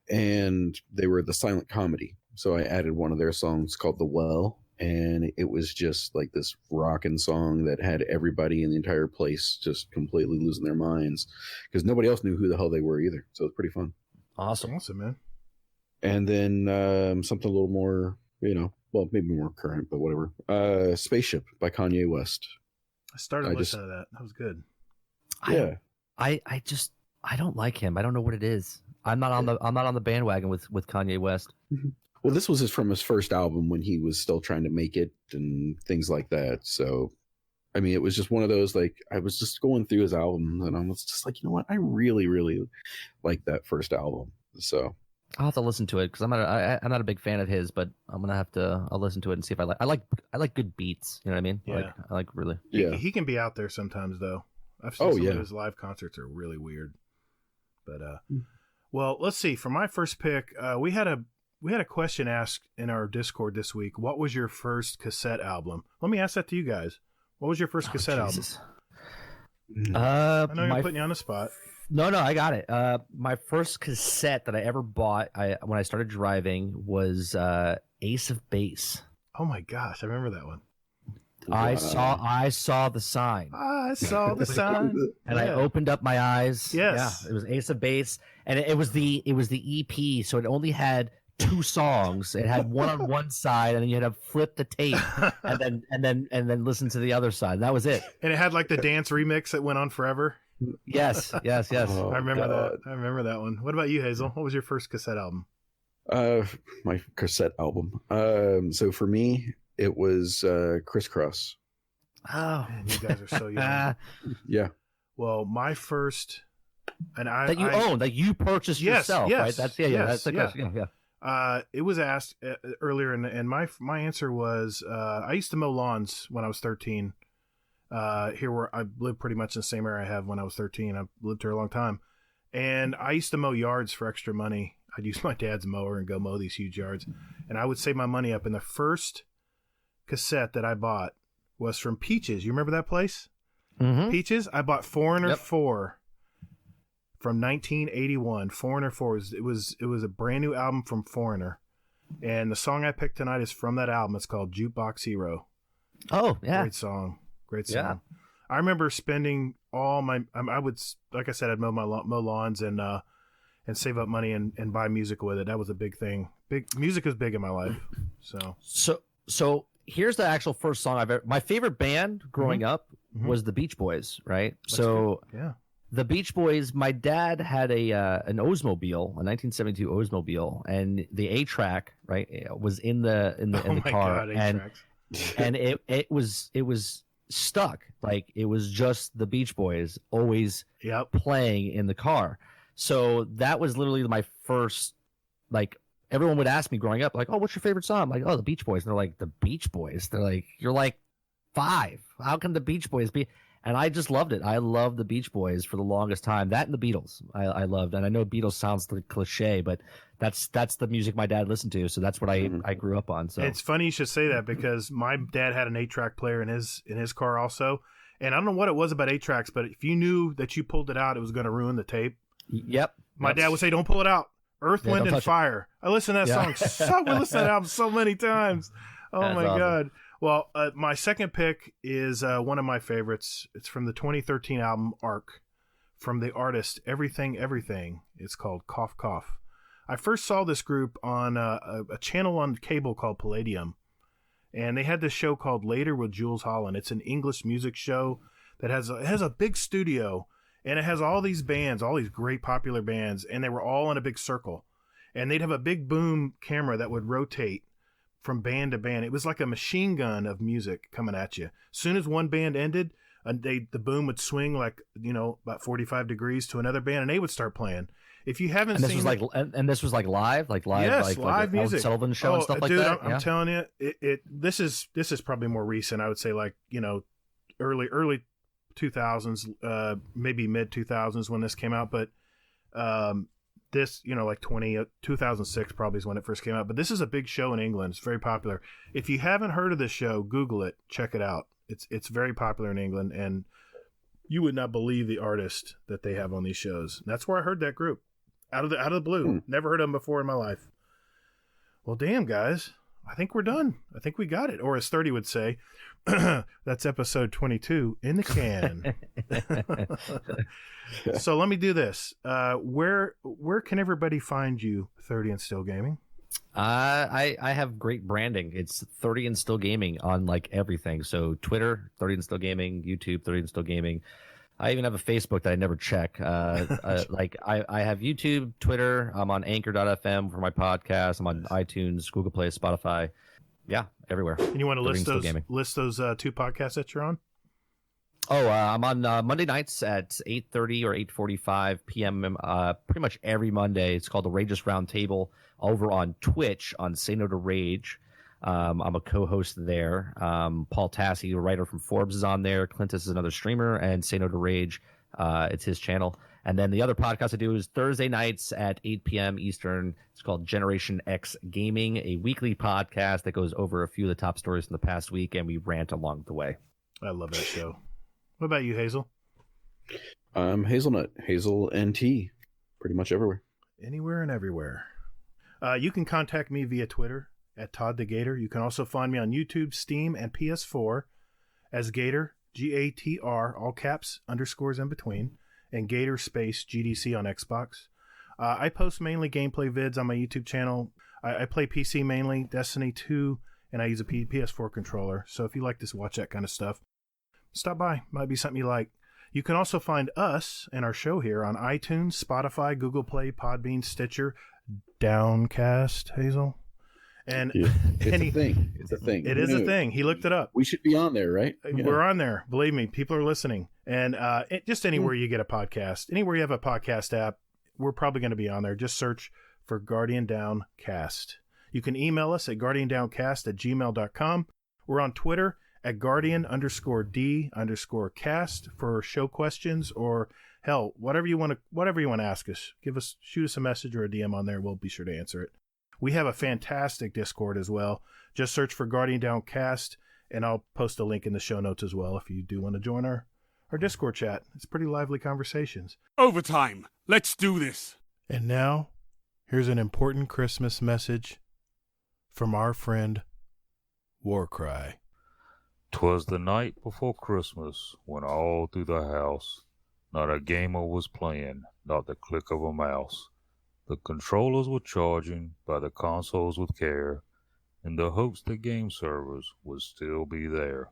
and they were the Silent Comedy. So I added one of their songs called The Well, and it was just like this rockin' song that had everybody in the entire place just completely losing their minds because nobody else knew who the hell they were either. So it's pretty fun. Awesome, man. And then something a little more, well, maybe more current, but whatever. Spaceship by Kanye West. I started listening to that. That was good. Yeah. I don't like him. I don't know what it is. I'm not on the bandwagon with Kanye West. Well, this was from his first album when he was still trying to make it and things like that. So, I mean, it was just one of those, like, I was just going through his album and I was just like, you know what? I really, really like that first album. So I'll have to listen to it because I'm not a big fan of his, but I'm gonna have to. I'll listen to it and see if I like good beats. You know what I mean? Yeah. I like really. Yeah. He can be out there sometimes though. I've seen some of his live concerts are really weird. But well, let's see. For my first pick, we had a question asked in our Discord this week. What was your first cassette album? Let me ask that to you guys. What was your first cassette album? I know you're putting you on the spot. No, I got it. My first cassette that I ever bought when I started driving was Ace of Base. Oh my gosh, I remember that one. I saw the sign. I saw the sign. And I opened up my eyes. Yes. Yeah, it was Ace of Base. And it was the EP, so it only had 2 songs. It had one on one side, and then you had to flip the tape and then listen to the other side. That was it. And it had like the dance remix that went on forever. Yes. Oh, I remember that. I remember that one. What about you, Hazel? What was your first cassette album? My cassette album. So for me, it was Crisscross. Oh, man, you guys are so young. Yeah. Well, my first, and that you purchased yourself, right? That's that's the question. Yeah. It was asked earlier, and my answer was I used to mow lawns when I was 13. Here where I lived pretty much in the same area I have when I was 13. I've lived here a long time. And I used to mow yards for extra money. I'd use my dad's mower and go mow these huge yards. And I would save my money up. And the first cassette that I bought was from Peaches. You remember that place? Peaches, I bought Foreigner Yep. 4 from 1981. Foreigner 4 it was a brand new album from Foreigner, and the song I picked tonight is from that album. It's called Jukebox Hero. Oh, yeah. Great song. Yeah. I remember spending all my I would, like I said, I'd mow lawns and save up money and buy music with it. That was a big thing. Music is big in my life. So here's the actual first song I've ever. My favorite band growing up was the Beach Boys, right? Yeah. The Beach Boys. My dad had an Oldsmobile, a 1972 Oldsmobile, and the A-track, right, was in the car, God, and it was stuck. Like, it was just the Beach Boys always playing in the car. So that was literally my first, like, everyone would ask me growing up, like, oh, what's your favorite song? I'm like, oh, the Beach Boys. And they're like, the Beach Boys? They're like, you're like 5. How can the Beach Boys be? And I just loved it. I loved the Beach Boys for the longest time. That and the Beatles I loved. And I know Beatles sounds like cliche, but that's the music my dad listened to. So that's what I grew up on. So it's funny you should say that, because my dad had an 8-track player in his car also. And I don't know what it was about 8-tracks, but if you knew that you pulled it out, it was going to ruin the tape. Yep. My dad would say, don't pull it out. Earth, Wind, and Fire. I listened to that song. We listened to that album so many times. Oh, that's my awesome. God. Well, my second pick is one of my favorites. It's from the 2013 album Arc, from the artist Everything Everything. It's called Cough Cough. I first saw this group on a channel on cable called Palladium, and they had this show called Later with Jules Holland. It's an English music show that has a big studio, and it has all these bands, all these great popular bands, and they were all in a big circle. And they'd have a big boom camera that would rotate from band to band. It was like a machine gun of music coming at you. As soon as one band ended, the boom would swing like, about 45 degrees to another band, and they would start playing. If you haven't and this seen was like, and this was like live, yes, live music. Alan Sullivan show and stuff like dude, that. I'm telling you, this is probably more recent. I would say early 2000s, maybe mid 2000s when this came out, but this, like 2006 probably is when it first came out. But this is a big show in England. It's very popular. If you haven't heard of this show, Google it, check it out. It's very popular in England, and you would not believe the artist that they have on these shows. And that's where I heard that group out of the blue. Never heard of them before in my life. Well, damn, guys, I think we're done. I think we got it. Or as 30 would say, that's episode 22 in the can. So let me do this. Where can everybody find you, 30 and Still Gaming? I have great branding. It's 30 and Still Gaming on like everything. So Twitter, 30 and Still Gaming, YouTube, 30 and Still Gaming. I even have a Facebook that I never check. Like I have YouTube, Twitter. I'm on Anchor.fm for my podcast. I'm on iTunes, Google Play, Spotify. Yeah, everywhere. And you want to list those 2 podcasts that you're on? Oh, I'm on Monday nights at 8:30 or 8:45 p.m. Pretty much every Monday. It's called the Rageless Roundtable over on Twitch on Say No to Rage. I'm a co-host there. Paul Tassi, a writer from Forbes, is on there. Clintus is another streamer, and Say No to Rage, it's his channel. And then the other podcast I do is Thursday nights at 8 p.m. Eastern. It's called Generation X Gaming, a weekly podcast that goes over a few of the top stories from the past week, and we rant along the way. I love that show. What about you, Hazel? Hazelnut, Hazel NT, pretty much everywhere. Anywhere and everywhere. You can contact me via Twitter at Todd the Gator. You can also find me on YouTube, Steam, and PS4 as Gator, G-A-T-R, all caps, underscores in between, and Gator space GDC on Xbox. I post mainly gameplay vids on my YouTube channel. I play PC mainly, Destiny 2, and I use a PS4 controller. So if you like to watch that kind of stuff, stop by. Might be something you like. You can also find us and our show here on iTunes, Spotify, Google Play, Podbean, Stitcher, Downcast, Hazel. And it's a thing. It's a thing. It is a thing. He looked it up. We should be on there, right? We're on there. Believe me, people are listening. And just anywhere you get a podcast, anywhere you have a podcast app, we're probably going to be on there. Just search for Guardian Downcast. You can email us at guardiandowncast@gmail.com. We're on Twitter at Guardian_D_cast for show questions, or hell, whatever you want to ask us. Shoot us a message or a DM on there. We'll be sure to answer it. We have a fantastic Discord as well. Just search for Guardian Downcast, and I'll post a link in the show notes as well if you do want to join our our Discord chat. It's pretty lively conversations. Overtime. Let's do this. And now, here's an important Christmas message from our friend Warcry. 'Twas the night before Christmas when all through the house not a gamer was playing, not the click of a mouse. The controllers were charging by the consoles with care, in the hopes the game servers would still be there.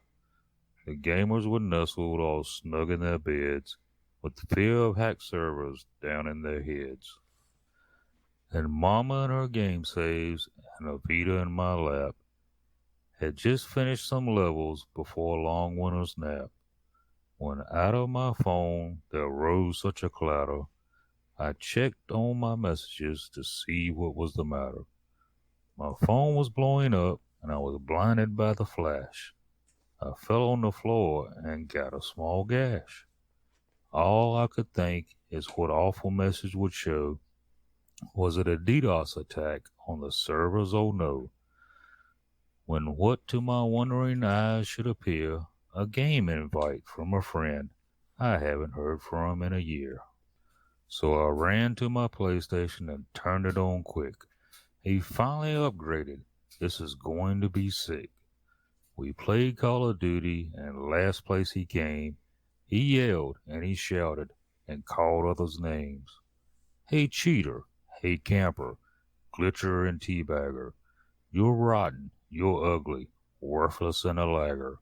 The gamers were nestled all snug in their beds, with the fear of hacked servers down in their heads. And Mama and her game saves, and a Vita in my lap, had just finished some levels before a long winter's nap, when out of my phone there rose such a clatter. I checked on my messages to see what was the matter. My phone was blowing up, and I was blinded by the flash. I fell on the floor and got a small gash. All I could think is what awful message would show. Was it a DDoS attack on the servers? Oh no. When what to my wondering eyes should appear, a game invite from a friend I haven't heard from in a year. So I ran to my PlayStation and turned it on quick. He finally upgraded. This is going to be sick. We played Call of Duty, and last place he came. He yelled and he shouted and called others' names. Hey cheater, hey camper, glitcher and teabagger, you're rotten, you're ugly, worthless and a lagger.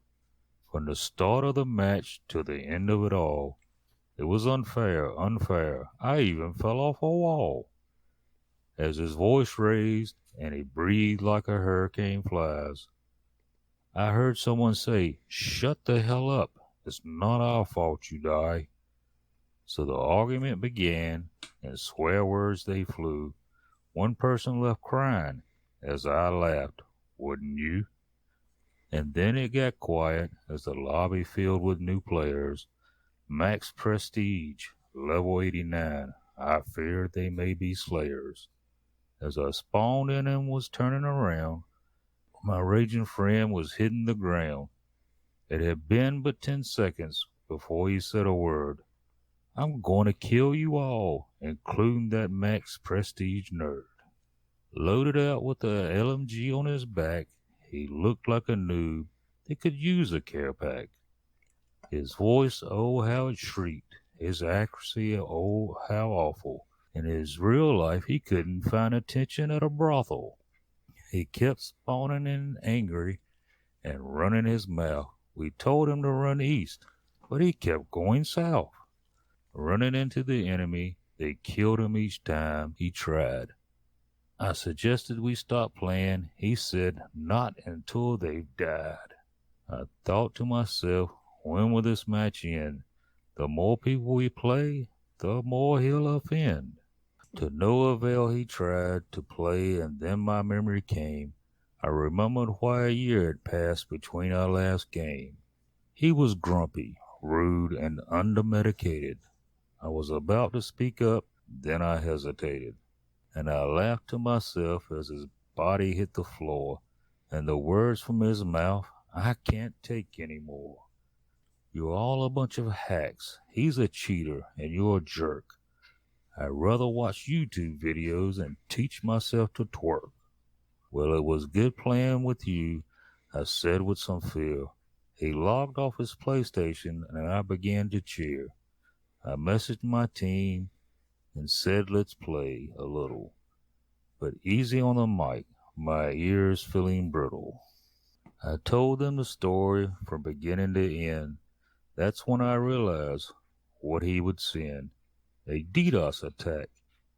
From the start of the match to the end of it all, it was unfair, I even fell off a wall. As his voice raised and he breathed like a hurricane flies, I heard someone say, shut the hell up, it's not our fault you die. So the argument began, and swear words they flew. One person left crying as I laughed, wouldn't you? And then it got quiet as the lobby filled with new players. Max Prestige, level 89, I feared they may be slayers. As I spawned in and was turning around, my raging friend was hitting the ground. It had been but 10 seconds before he said a word. I'm going to kill you all, including that Max Prestige nerd. Loaded out with a LMG on his back, he looked like a noob that could use a care pack. His voice, oh how it shrieked. His accuracy, oh how awful. In his real life, he couldn't find attention at a brothel. He kept spawning in angry and running his mouth. We told him to run east, but he kept going south. Running into the enemy, they killed him each time he tried. I suggested we stop playing. He said, not until they've died. I thought to myself, when will this match end? The more people we play, the more he'll offend. To no avail he tried to play, and then my memory came. I remembered why a year had passed between our last game. He was grumpy, rude, and undermedicated. I was about to speak up, then I hesitated, and I laughed to myself as his body hit the floor, and the words from his mouth, I can't take any more. You're all a bunch of hacks. He's a cheater, and you're a jerk. I'd rather watch YouTube videos and teach myself to twerk. Well, it was good playing with you, I said with some fear. He logged off his PlayStation, and I began to cheer. I messaged my team and said, let's play a little. But easy on the mic, my ears feeling brittle. I told them the story from beginning to end. That's when I realized what he would send. A DDoS attack.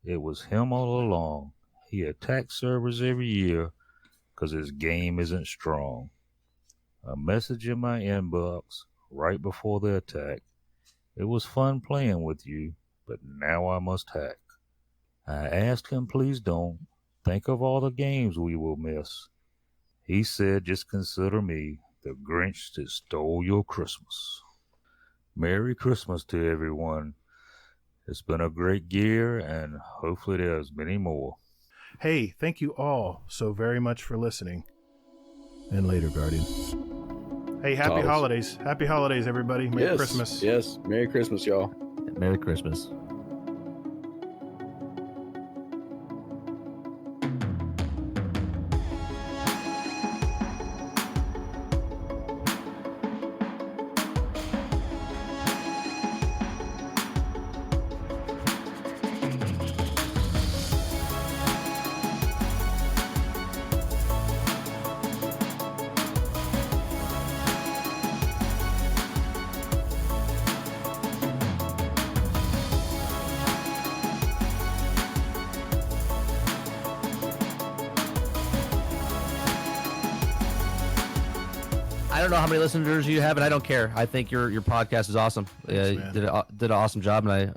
It was him all along. He attacks servers every year because his game isn't strong. A message in my inbox right before the attack. It was fun playing with you, but now I must hack. I asked him, please don't. Think of all the games we will miss. He said, just consider me the Grinch that stole your Christmas. Merry Christmas to everyone. It's been a great year, and hopefully there's many more. Hey, thank you all so very much for listening. And later, Guardian. Hey, happy holidays. Happy holidays, everybody. Merry Christmas. Yes. Merry Christmas, y'all. Merry Christmas. I don't know how many listeners you have, and I don't care. I think your podcast is awesome. Thanks, did an awesome job, and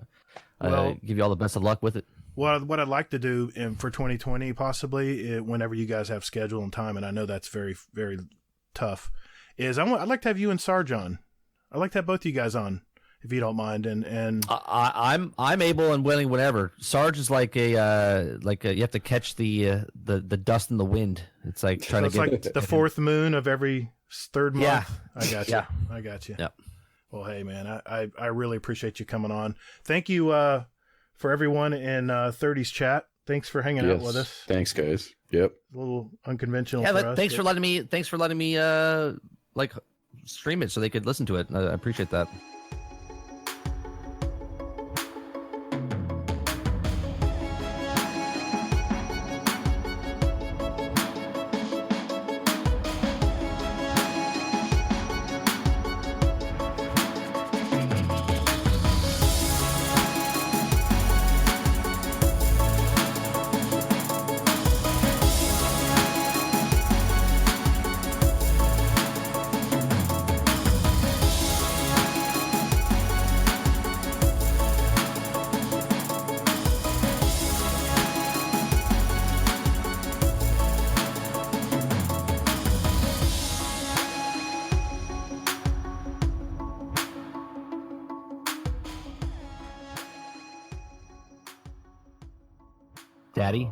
I give you all the best of luck with it. Well, what I'd like to do for 2020, possibly, whenever you guys have schedule and time, and I know that's very, very tough, is I'd like to have you and Sarge on. I'd like to have both of you guys on, if you don't mind. And I'm able and willing whenever. Sarge is like you have to catch the dust in the wind. It's like trying to get like the fourth moon of every third month. Yeah. I got you. Yeah. I got you. Yeah. Well, hey man, I really appreciate you coming on. Thank you for everyone in 30's chat. Thanks for hanging out with us. Thanks, guys. Yep. A little unconventional. Yeah, for us, thanks for letting me like stream it so they could listen to it. I appreciate that. Daddy.